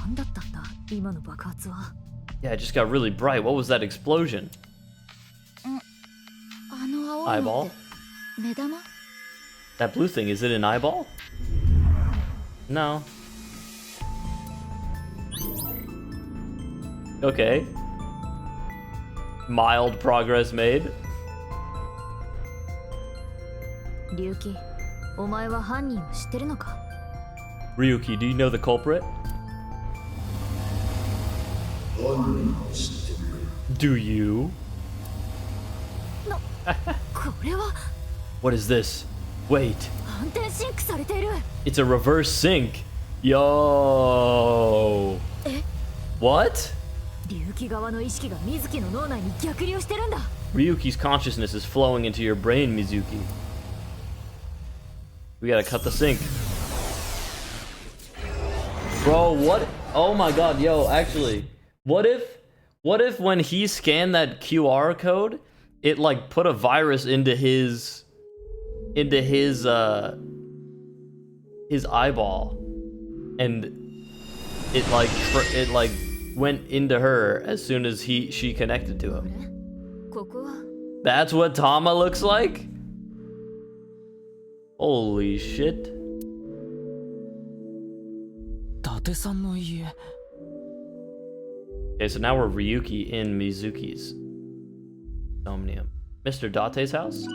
なんだったんだ、今の爆発は。 Yeah, it just got really bright. What was that explosion? あの青いの Eyeball? って目玉？ That blue thing, is it an eyeball? No. Okay. Mild progress made. 龍騎、お前は犯人を知ってるのか？ Ryuki, do you know the culprit? 犯人を知ってる。 Do you? これは What is this? Wait. 反転シンクされている。 It's a reverse sync. Yo. え？ What? 龍騎側の意識が水木の脳内に逆流してるんだ。Ryuki's consciousness is flowing into your brain, Mizuki. We gotta cut the sync. Bro, what? Oh my god, yo, actually, what if when he scanned that QR code, it like put a virus into his eyeball, and it like went into her as soon as she connected to him. That's what Tama looks like? Holy shit. Okay, so now we're Ryuki in Mizuki's Somnium. Mr. Date's house?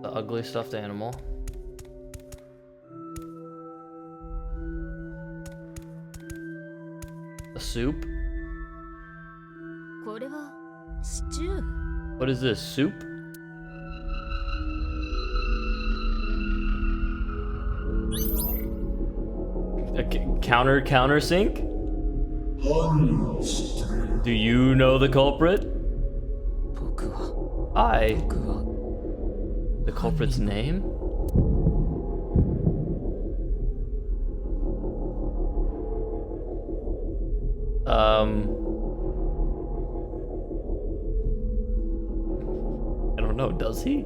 The ugly stuffed animal. A soup? What is this, soup? A countersink? Do you know the culprit? The culprit's name? I don't know, does he?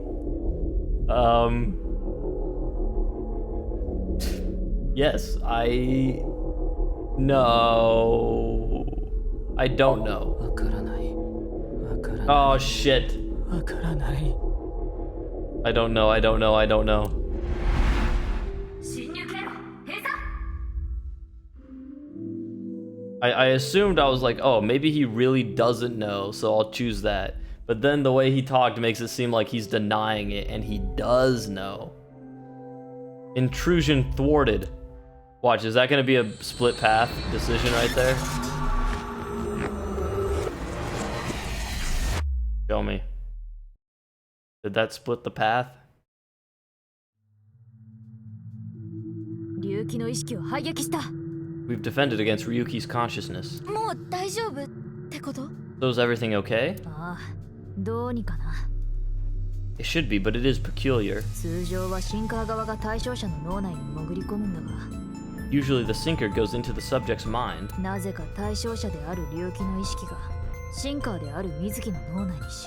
Yes, no. I don't know. Oh shit. I don't know. I assumed, I was like, oh, maybe he really doesn't know, so I'll choose that. But then the way he talked makes it seem like he's denying it, and he does know. Intrusion thwarted. Watch, is that gonna be a split path decision right there? Show me. Did that split the path? We've defended against Ryuki's consciousness. So is everything okay? It should be, but it is peculiar. Usually the sinker goes into the subject's mind.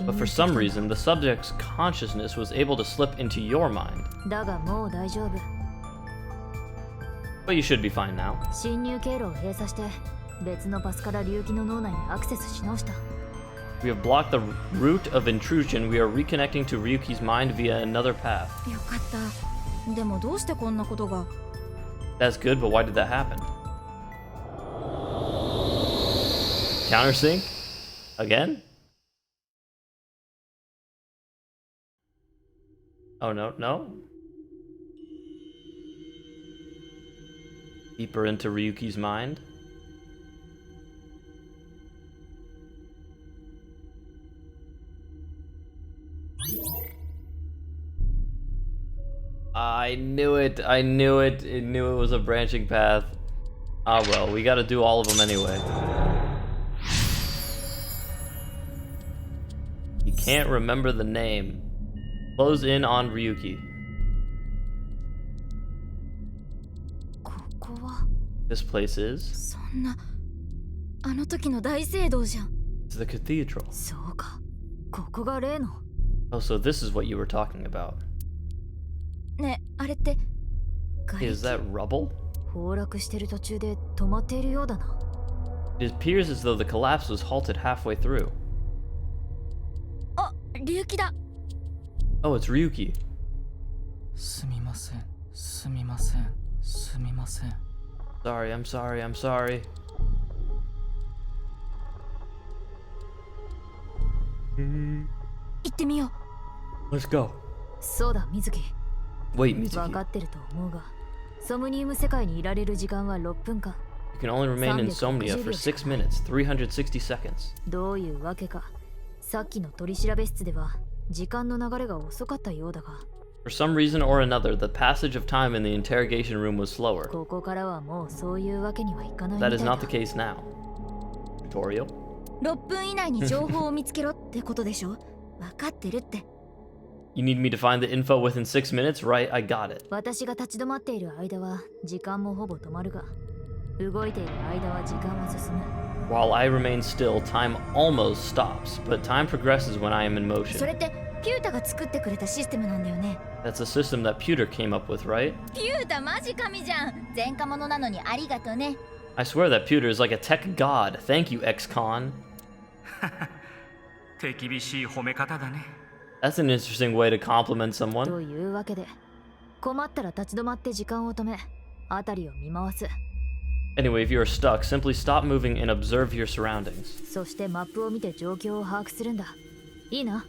But for some reason, the subject's consciousness was able to slip into your mind. But you should be fine now. We have blocked the route of intrusion. We are reconnecting to Ryuki's mind via another path. That's good, but why did that happen? Countersink? Again? Oh, no? Deeper into Ryuki's mind? I knew it. I knew it was a branching path. Ah well, we gotta do all of them anyway. You can't remember the name. Close in on Ryuki. This place is? It's the cathedral. Oh, so this is what you were talking about. Is that rubble? It appears as though the collapse was halted halfway through. Oh, it's Ryuki. Sorry, I'm sorry. Let's go. Wait, Mizuki. You can only remain in Somnia for 6 minutes, 360 seconds. さっきの取り調べ室では時間の流れが遅かったようだが。For some reason or another, the passage of time in the interrogation room was slower. ここからはもうそういうわけにはいかないみ That たい is だ。 not the case now. Tutorial? 6分以内に情報を見つけろってことでしょ。分かってるって。You need me to find the info within 6 minutes? Right, I got it. 私が立ち止まっている間は時間もほぼ止まるが、動いている間は時間は進む。While I remain still, time almost stops, but time progresses when I am in それ motion. ってピュータが作ってくれたシステムなんだよね。 That's a system that Pewter came up with, right? ピュータマジ神じゃん。前科者なのにありがとね。 I swear that Pewter is like a tech god. Thank you, ex-con. 手厳しい褒め方だね。 That's an interesting way to compliment と someone. いうわけで、困ったら立ち止まって時間を止め、辺りを見回す。 Anyway, if you are stuck, simply stop moving and observe your surroundings. そしてマップを見て状況を把握するんだ。いいな。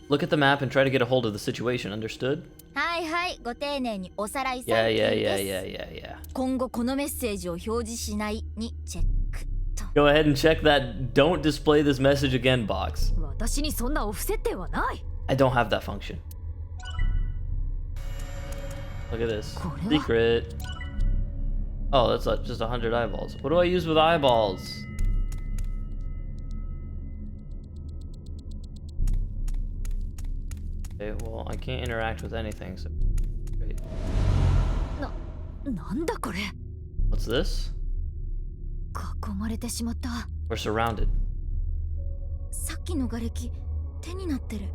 Look at the map and try to get a hold of the situation, understood? はいはい、ご丁寧におさらいさ Yeah, れて yeah, い yeah, です。 yeah, yeah, yeah. 今後このメッセージを表示しないにチェック。 Go ahead and check that don't display this message again box. 私にそんなオフ設定はない。 I don't have that function. Look at this. これは Secret. Oh, that's just 100 eyeballs. What do I use with eyeballs? Okay, well, I can't interact with anything, so... Great. なんだこれ。 What's this? 囲まれてしまった。 We're surrounded. さっきの瓦礫、手になってる。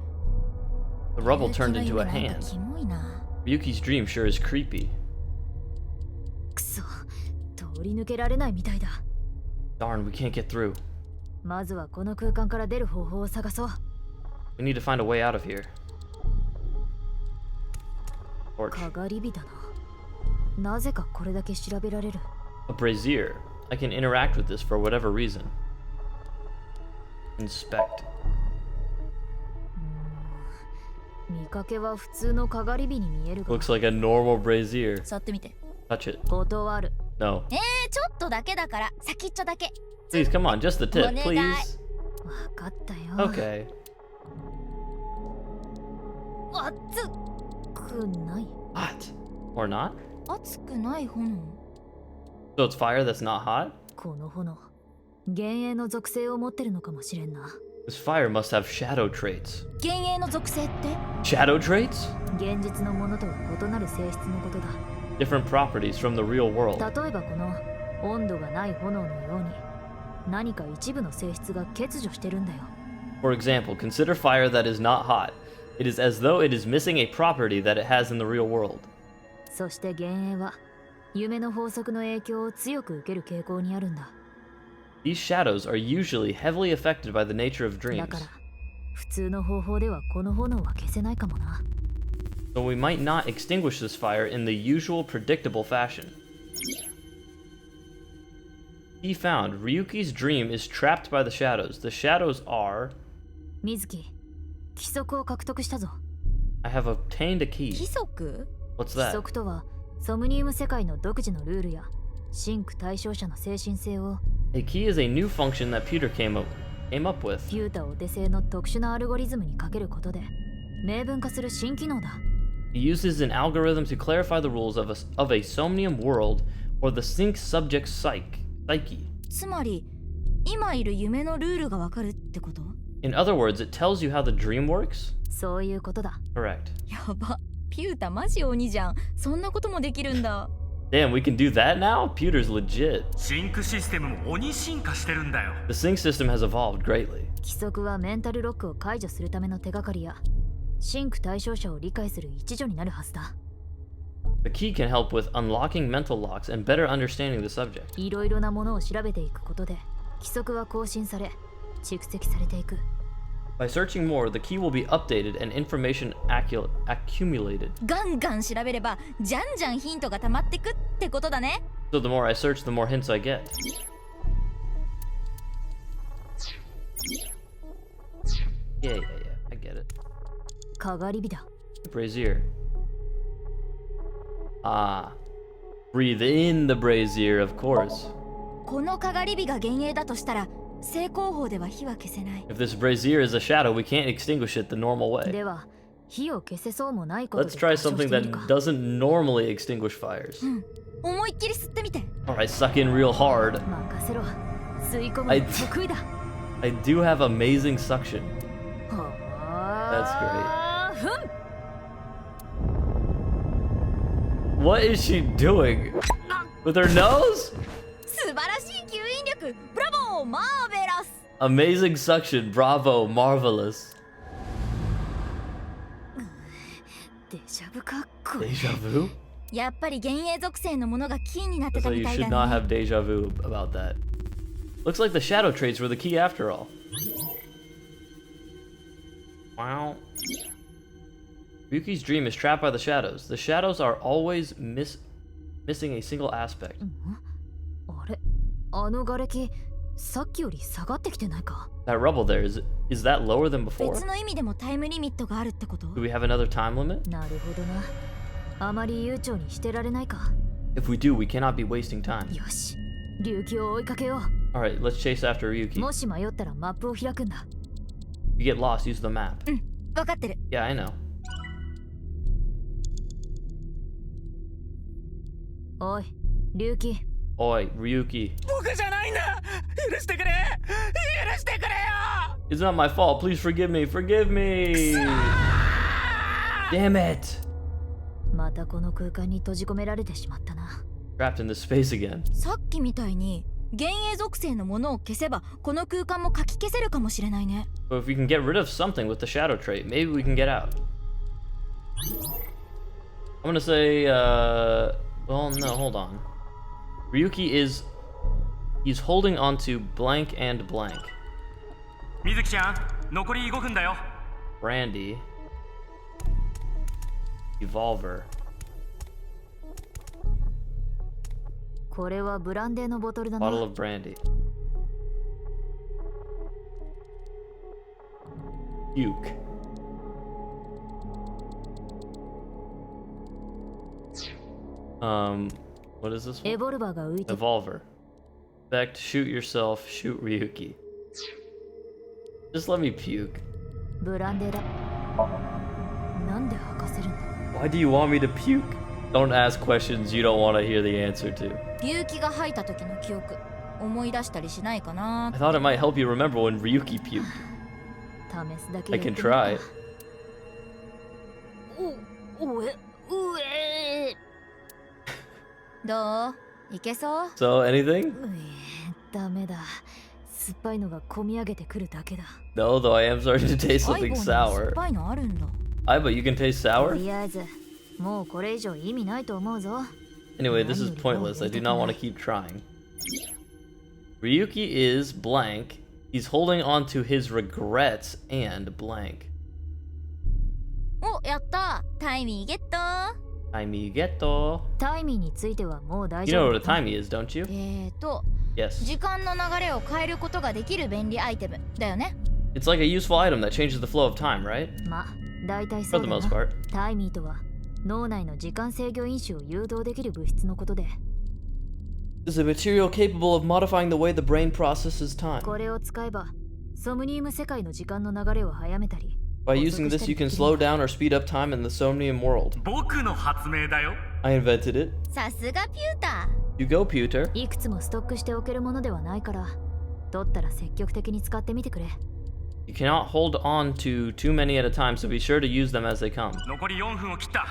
The rubble turned やる気 into の a 夢なん hand. かキモいな。 Ryuki's dream sure is creepy. くそ、通り抜けられないみたいだ。 Darn, we can't get through. まずはこの空間から出る方法を探そう。 We need to find a way out of here. Torch. かがり火だな。なぜかこれだけ調べられる。 A brazier. I can interact with this for whatever reason. Inspect. 見かけは普通のかがり火に見えるが。 Looks like a normal brazier. 触ってみて。 Touch it. 断る。 No. ちょっとだけだから先っちょだけ。 Please, come on, just the tip, お願い。 please. わかったよ。 Okay. 熱くない。 Hot. Or not? 熱くない炎。 So it's fire that's not hot? この炎、幻影の属性を持ってるのかもしれんな。 This fire must have shadow traits. 幻影の属性って Shadow traits? 現実のものとは異なる性質のことだ。 Different properties from the real world. 例えばこの温度がない炎のように、何か一部の性質が欠如してるんだよ。 For example, consider fire that is not hot. It is as though it is missing a property that it has in the real world. そして幻影は夢の法則の影響を強く受ける傾向にあるんだ。 These shadows are usually heavily affected by the nature of だ dreams. から普通の方法ではこの炎は消せないかもな。 So we might not extinguish this fire in the usual predictable fashion. He found Ryuki's dream is trapped by the shadows. The shadows are... 水木、規則を獲得したぞ。 I have obtained a key. 規則 What's 規 that? 則とはソムニウム世界の独自のルールや真空対象者の精神性を A key is a new function that Pewter came up with. ピュータお手製の特殊なアルゴリズムにかけることで明文化する新機能だ。 He uses an algorithm to clarify the rules of a Somnium world or the sync subject's psyche. つまり今いる夢のルールがわかるってこと？ In other words, it tells you how the dream works? そういうことだ。 Correct. やば、ピュータマジ鬼じゃん。そんなこともできるんだ。 Damn, we can do that now? Pewter's legit. シンクシステムも鬼進化してるんだよ。 The sync system has evolved greatly. 規則はメンタルロックを解除するための手がかりや真空対象者を理解する一助になるはずだ。 The key can help with unlocking mental locks and better understanding the subject. いろいろなものを調べていくことで規則は更新され蓄積されていく。 By searching more, the key will be updated and information accumulated. ガンガン調べればじゃんじゃんヒントが溜まってくってことだね。 So the more I search, the more hints I get. Yeah, I get it. かがり火だ。 Brazier. Ah. Breathe in the brazier, of course. このかがり火が幻影だとしたら正攻法では火は消せない。 If this brazier is a shadow, we can't extinguish it the normal way. では火を消せそうもないことで Let's try 解消 something してみるか。 that doesn't normally extinguish fires. 思いっきり吸ってみて。 Alright, suck in real hard. 任せろ。吸い込むの得意だ。I do have amazing suction. は That's great. あふん。 What is she doing? With her nose? 素晴らしい吸引力。ブラボー、マーベラス。 Amazing suction. Bravo. Marvelous. デジャブかっこいい。 Deja vu? やっぱり幻影属性のものがキーになってた So み you たい should だ not ね。 have deja vu about that. Looks like the shadow traits were the key after all. Wow. Ryuki's dream is trapped by the shadows. The shadows are always missing a single aspect. あれ、あの瓦礫、さっきより下がってきてないか。 That rubble there, is that lower than before? 別の意味でもタイムリミットがあるってこと？ Do we have another time limit? なるほどな。あまり悠長にしてられないか。 If we do, we cannot be wasting time. よし、龍騎を追いかけよ Alright, let's chase after う。 Ryuki. もし迷ったらマップを開くんだ。 If you get lost, use the map. 分かってる。 Yeah, I know. おい、龍騎。 Oi, Ryuki. 僕じゃないんだ。許してくれ。許してくれよ。 It's not my fault. Please forgive me. Forgive me. Damn it. またこの空間に閉じ込められてしまったな。 Trapped in this space again. さっきみたいに幻影属性のものを消せばこの空間もかき消せるかもしれないね。 But if we can get rid of something with the shadow trait, maybe we can get out. I'm gonna say, well, no, hold on. Ryuki he's holding on to blank and blank. 水木ちゃん、残り5分だよ。 Brandy. Evolver. これはブランデーのボトルだな。 Bottle of brandy. Puke. What is this one? エボルバーが浮いて。 Evolver. Effect, shoot yourself, shoot Ryuki. Just let me puke. ブランデーだ。なんで吐かせるんだ。 Why do you want me to puke? Don't ask questions you don't want to hear the answer to. 龍騎が吐いた時の記憶思い出したりしないかな。 I thought it might help you remember when Ryuki puked. 試すだけ I やってみ can るか。 try. おえ、うえ。どう？いけそう？ So, anything? ダメだ。酸っぱいのが込み上げてくるだけだ。 No, though I am starting to taste 相 something 棒に酸っ sour. ぱいのあるんだ。 I but you can taste と sour? りあえず、もうこれ以上意味ないと思うぞ。 Anyway, this is pointless. I do not want to keep trying. Ryuki is blank. He's holding on to his regrets and blank. お、やった。タイミーゲット。 Timey geto. タイミーについてはもう大 You 丈 know 夫 what a timey is, don't you? Yes. 時間の流れを変えることができる便利アイテムだよね。 It's like a useful item that changes the flow of time, right? まあ、大体そ For う the だ most な。 part. タイミーとは脳内の時間制御因子を誘導できる物質のことで、 Is a material capable of modifying the way the brain processes time. これを使えばソムニウム世界の時間の流れを早めたり、 By using this, you can slow down or speed up time in the Somnium world. 僕の発明だよ。 I invented it. さすがピュータ You go, Pewter. いくつもストックしておけるものではないから、取ったら積極的に使ってみてくれ。 You cannot hold on to too many at a time, so be sure to use them as they come. 残り4分を切った。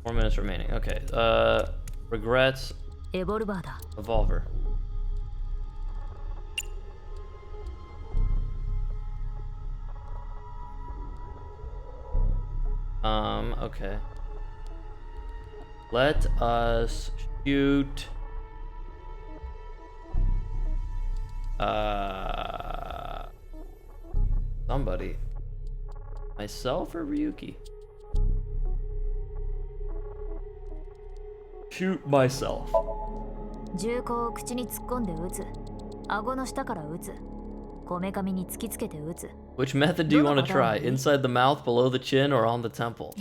4 minutes remaining. Okay. Regrets. エボルバーだ。 Evolver. Okay. Let us shoot. Somebody. Myself or Ryuki? Shoot myself. 銃口を口に突っ込んで撃つ。顎の下から撃つ。こめかみに突きつけて撃つ。 Which method do you want to try? Inside the mouth, below the chin, or on the temple?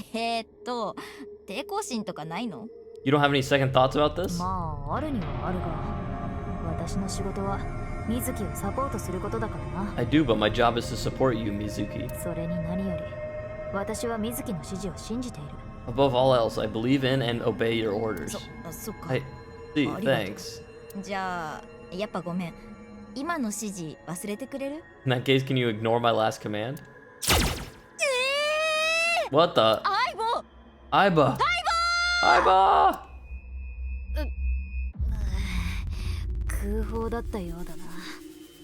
抵抗心とかないの？ You don't have any second thoughts about this? まあ、あるにはあるが、私の仕事は水木をサポートすることだからな。 I do, but my job is to support you, Mizuki. それに何より私は水木の指示を信じている。 Above all else, I believe in and obey your orders. そっか。 I see, ありがとう。 thanks. じゃあやっぱごめん。今の指示忘れてくれる？ In that case, can you ignore my last command? What the? 相棒。 Aiba! 空砲だったようだな。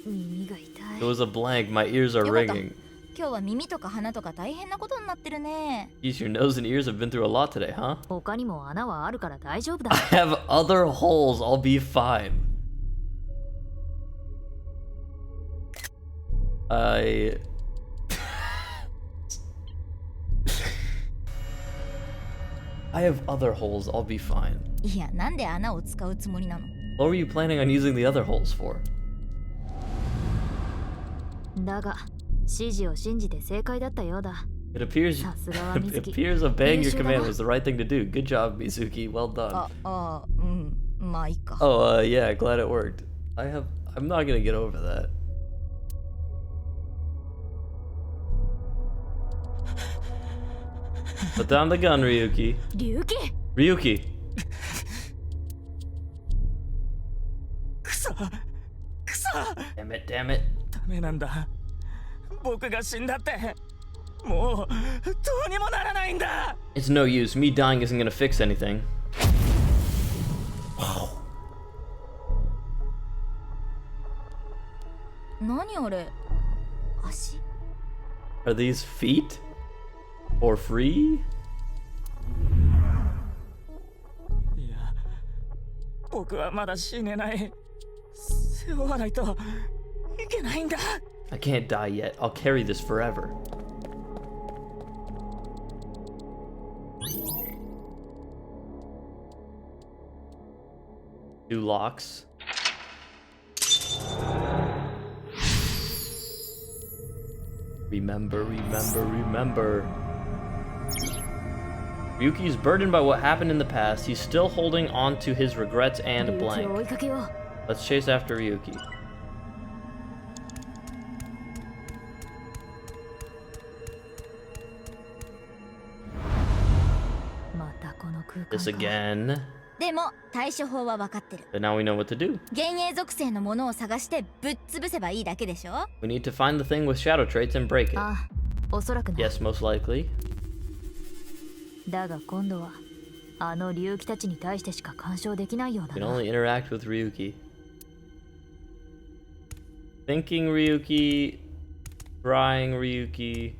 耳が痛い。 It was a blank. My ears are よかった。 ringing. 今日は耳とか鼻とか大変なことになってるね。 Geez, your nose and ears have been through a lot today, huh? 他にも穴はあるから大丈夫だ。 I have other holes. I'll be fine. I have other holes. I'll be fine. いや、なんで穴を使うつもりなの？ What were you planning on using the other holes for? だが指示を信じて正解だったようだ。 It appears obeying your command was the right thing to do. Good job, Mizuki. Well done. まあいいか。 Oh, yeah, glad it worked. I'm not gonna get over that. Put down the gun, Ryuki. Ryuki. くそ Damn it, damn it. ダメなんだ。僕が死んだってもうどうにもならないんだ。 It's no use. Me dying isn't gonna fix anything. 何あれ？足？ Are these feet? Or free? いや、僕はまだ死ねない。背負わないといけないんだ。 I can't die yet. I'll carry this forever. Two locks. Remember. Ryuki's burdened by what happened in the past. He's still holding on to his regrets and blank. Let's chase after Ryuki. This again. でも対処法は分かってる。 But now we know what to do. 幻影属性のものを探してぶっ潰せばいいだけでしょ？ We need to find the thing with shadow traits and break it. あ、おそらくな。 Yes, most likely. だが今度はあの龍騎たちに対してしか干渉できないようだ You な。 can only interact with Ryuki. Thinking Ryuki, trying Ryuki,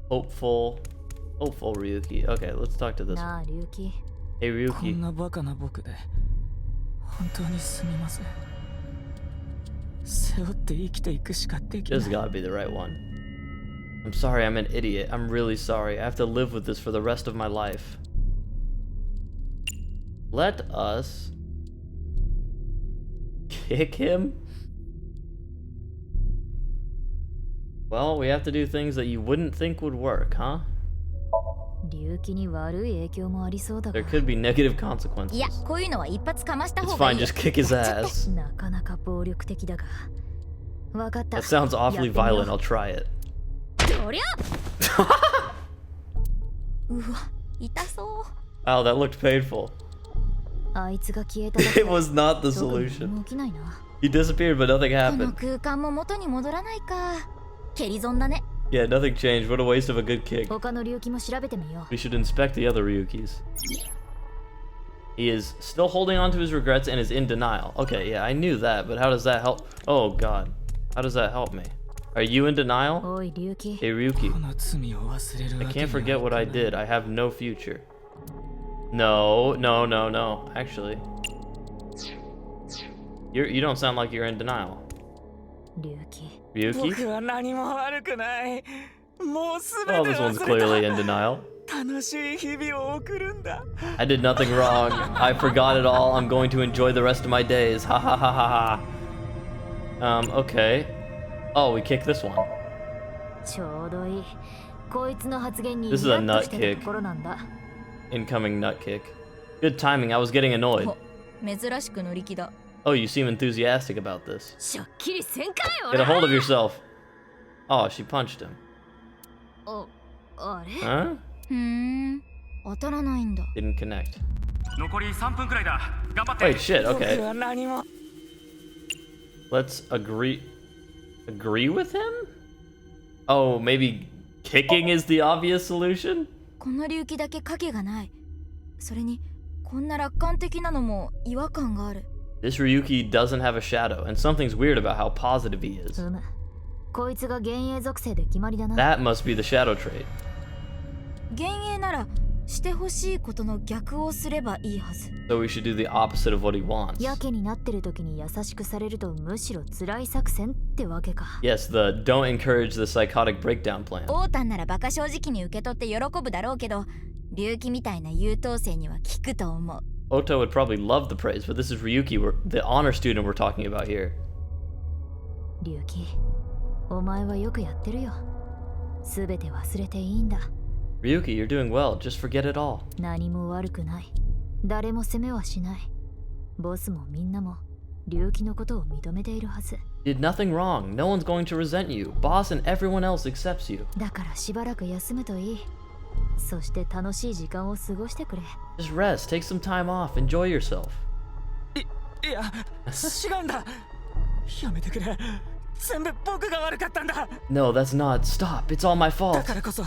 hopeful Ryuki. Okay, let's talk to this なあ one. 龍騎。 Hey こん Ryuki. なバカな僕で本当にすみません。背負って生きていくしかできない。 This gotta be the right one. I'm sorry, I'm an idiot. I'm really sorry. I have to live with this for the rest of my life. Let us kick him? Well, we have to do things that you wouldn't think would work, huh? 龍騎に悪い影響もありそうだが。 There could be negative い consequences. や、こういうのは一発かました It's 方がい fine, いよ。 just kick his ass. なかなか暴力的だが。わかった。 That sounds awfully やってみよう violent. I'll try it. どりゃうわ、痛そう。 Wow, that looked painful. あいつが消えただけ It was not the 特に solution. 何も起きないな。 He disappeared, but nothing この happened. 空間も元に戻らないか。蹴り損だね。 Yeah, nothing changed. What a waste of a good kick. 他の龍騎も調べてみよう。 We should inspect the other Ryukis. He is still holding on to his regrets and is in denial. Okay, yeah, I knew that, but how does that help? Oh, God. How does that help me? Are you in denial? おい龍騎。 Hey, Ryuki. この罪を忘れる I わけ can't に forget は what I did. I have no future. No. Actually. You don't sound like you're in denial. 龍騎。 Ryuki? 僕は何も悪くない。もうすべ Oh, て this one's 忘れ clearly た。 in denial. 楽しい日々を送るんだ。 I did nothing wrong. I forgot it all. I'm going to enjoy the rest of my days. Ha ha ha ha ha. Okay. Oh, we kick this one. ちょうどいい。こいつの発言に This is イ a ラッ nut としてる kick. ところなんだ。 Incoming nut kick. Good timing. I was getting annoyed. 珍しく乗り気だ。Oh, you seem enthusiastic about this. しょっきりせんかいお Get a ら hold of yourself. Oh, she punched him. あれ Huh? 当たらないんだ。 Didn't connect. 残り3分くらいだ。頑張って。 Wait, shit, okay. 僕は何も。 Let's agree with him? Oh, maybe kicking is the obvious solution? この隆起だけ影がない。それにこんな楽観的なのも違和感がある。 This Ryuki doesn't have a shadow, and something's weird about how positive he is. こいつが幻影属性で決まりだな。 That must be the shadow trait. 幻影ならしてほしいことの逆をすればいいはず。 So we should do the opposite of what he wants. やけになってる時に優しくされるとむしろ辛い作戦ってわけか。 Yes, the don't encourage the psychotic breakdown plan. オータンならバカ正直に受け取って喜ぶだろうけど、隆起みたいな優等生には効くと思う。 Ota would probably love the praise, but this is Ryuki, the honor student we're talking about here. 隆起、お前はよくやってるよ。すべて忘れていいんだ。 Ryuki, you're doing well. Just forget it all. 何も悪くない。誰も責めはしない。ボスもみんなも隆起のことを認めているはず。 You did nothing wrong. No one's going to resent you. Boss and everyone else accepts you. だからしばらく休むといい。そして楽しい時間を過ごしてくれ。 Just rest, take some time off, enjoy yourself. いや、違うんだ。やめてくれ。全部僕が悪かったんだ。 No, that's not. Stop. It's all my だ fault. からこそ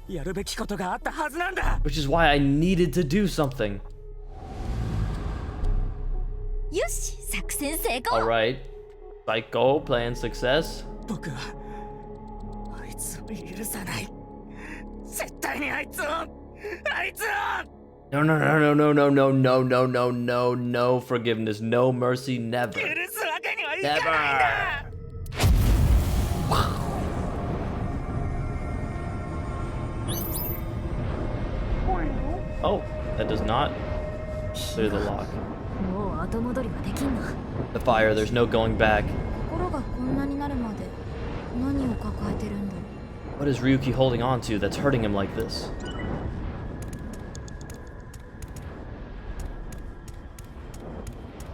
やるべきことがあったはずなんだ。 Which is why I needed to do something. よし、作戦成功。 Alright. Psycho, plan success. 僕はあいつを許さない。絶対にあいつを。No, no, no, no, no, no, no, no, no, no, no forgiveness, no mercy, never. 許すわけにはいかないんだ。 Oh, that does not clear the lock. もう後戻りはできんな。 The fire, there's no going back. 心がこんなになるまで何を抱えてるんだろう。 What is Ryuki holding on to that's hurting him like this?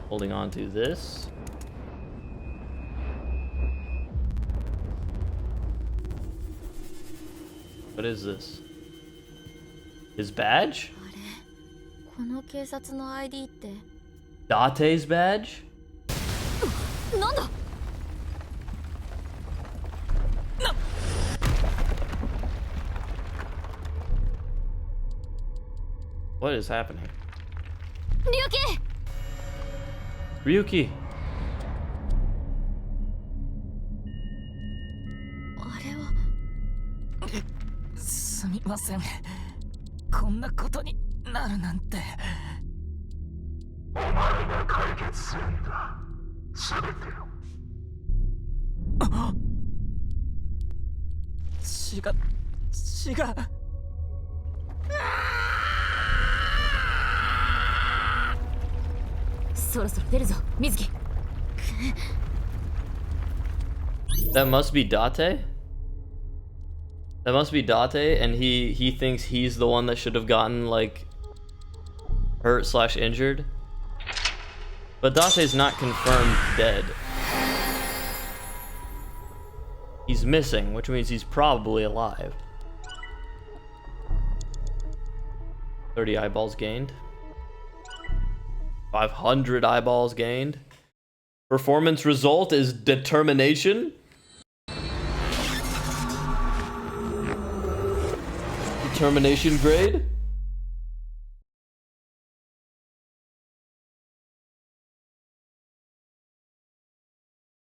Holding on to this. What is this? His badge? あれ、この警察の ID って。 Date's badge? なんだ。 What is happening? 隆起。 Ryuki! あれは。すみません。こんなことになるなんて。お前が解決するんだ。すべてを。違う。そろそろ出るぞ、水木。 That must be Date? That must be Date, and he thinks he's the one that should have gotten, like, hurt/injured. But Date's not confirmed dead. He's missing, which means he's probably alive. 30 eyeballs gained. 500 eyeballs gained. Performance result is determination. Determination grade.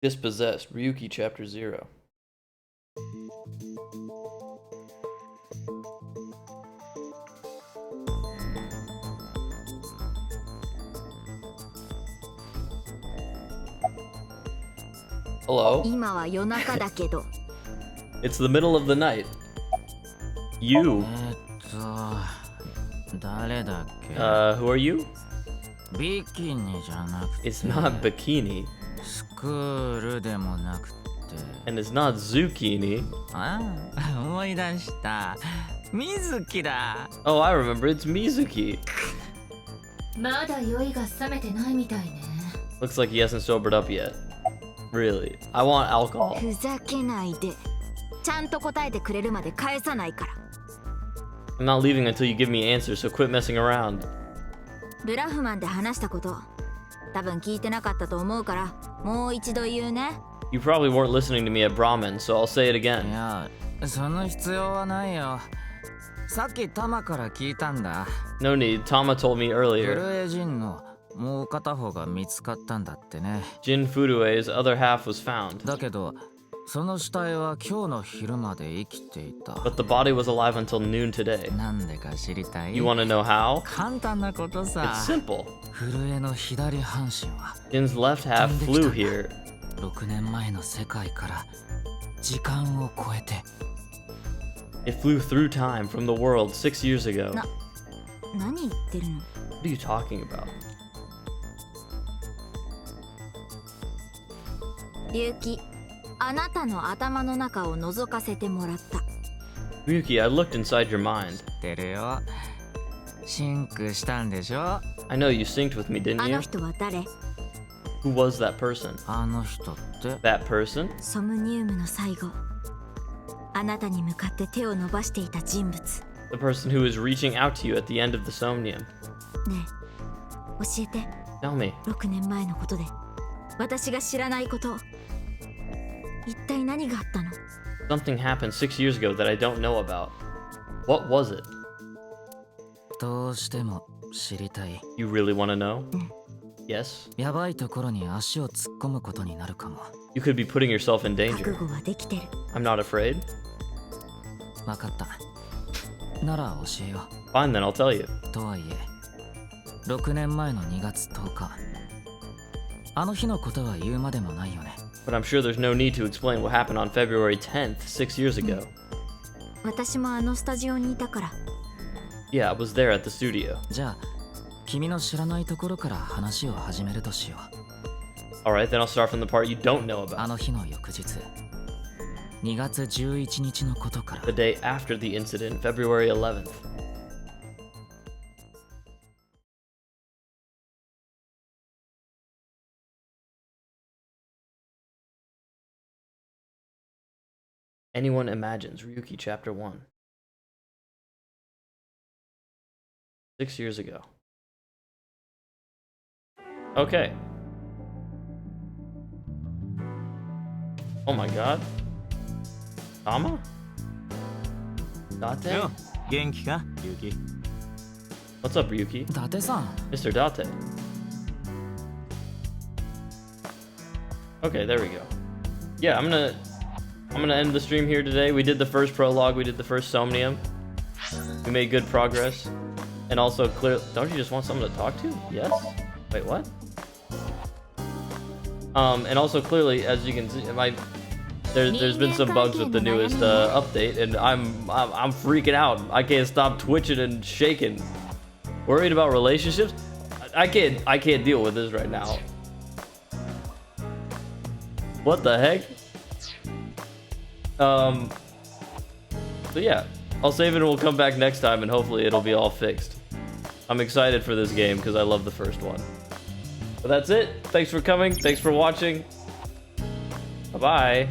Dispossessed. Ryuki chapter 0. Hello? 今は夜中だけど。 It's the middle of the night. You. 誰だっけ Who are you? ビキニじゃなくて It's not bikini. スクールでもなくて And it's not zucchini. ああ、思い出した水木だ Oh, I remember. It's Mizuki. まだ酔いが冷めてないみたいね。Looks like he hasn't sobered up yet. Really. I want alcohol. ふざけないで。ちゃんと答えてくれるまで返さないから。 I'm not leaving until you give me answers, so quit messing around. ブラフマンで話したこと、多分聞いてなかったと思うから、もう一度言うね。You probably weren't listening to me at Brahmin, so I'll say it again. いや、その必要はないよ。さっきタマから聞いたんだ。No need. Tama told me フ earlier. ルエジンのもう片方が見つかったんだってね。Jin Furue's other half was found. だけど、その死体は今日の昼まで生きていた。But the body was alive until noon today. なんでか知りたい？ You want to know how? 簡単なことさ。It's simple. 震えの左半身は Jin's left half flew here. 6年前の世界から時間を超えて。It flew through time from the world 6 years ago. 何言ってるの？ What are you talking about? 龍騎、あなたの頭の中を覗かせてもらった。 Ryuki, I looked inside your mind. 知ってるよ。シンクしたんでしょ？ I know you synced with me, didn't あ you? の人は誰？ Who was that person? あの人って。That person? ソムニウムの最後、あなたに向かって手を伸ばしていた人物。 The person who was reaching out to you at the end of the Somnium. ねえ、教えて。 Tell me. 6年前のことで、私が知らないこと。一体何があったの？ Something happened 6 years ago that I don't know about. What was it? どうしても知りたい。 You really want to know? Yes? やばいところに足を突っ込むことになるかも。 You could be putting yourself in 覚 danger. 悟はできてる。 I'm not afraid. わかった。なら教えよ Fine, then I'll tell you. う。とはいえ、6年前の2月10日。あの日のことは言うまでもないよね。But I'm sure there's no need to explain what happened on February 10th, 6 years ago. 私もあのスタジオにいたから。Yeah, I was there at the studio. じゃあ、君の知らないところから話を始めるとしよう。 Alright, then I'll start from the part you don't know あ about. の日の翌日、2月11日のことから。 The day after the incident, February 11th. Anyone imagines Ryuki Chapter 1. 6 years ago. Okay. Oh my god. Tama? Date? よ、元気か、ユキ。 What's up, Ryuki? 伊達さん。 Mr. Date. Okay, there we go. Yeah, I'm gonna end the stream here today. We did the first prologue, we did the first Somnium. We made good progress. And also clear, don't you just want someone to talk to? Yes? Wait, what? And also clearly, as you can see, there's been some bugs with the newest update, and I'm freaking out. I can't stop twitching and shaking. Worried about relationships? I can't deal with this right now. What the heck? So yeah, I'll save it and we'll come back next time and hopefully it'll be all fixed. I'm excited for this game because I love the first one. But that's it. Thanks for coming. Thanks for watching. Bye-bye.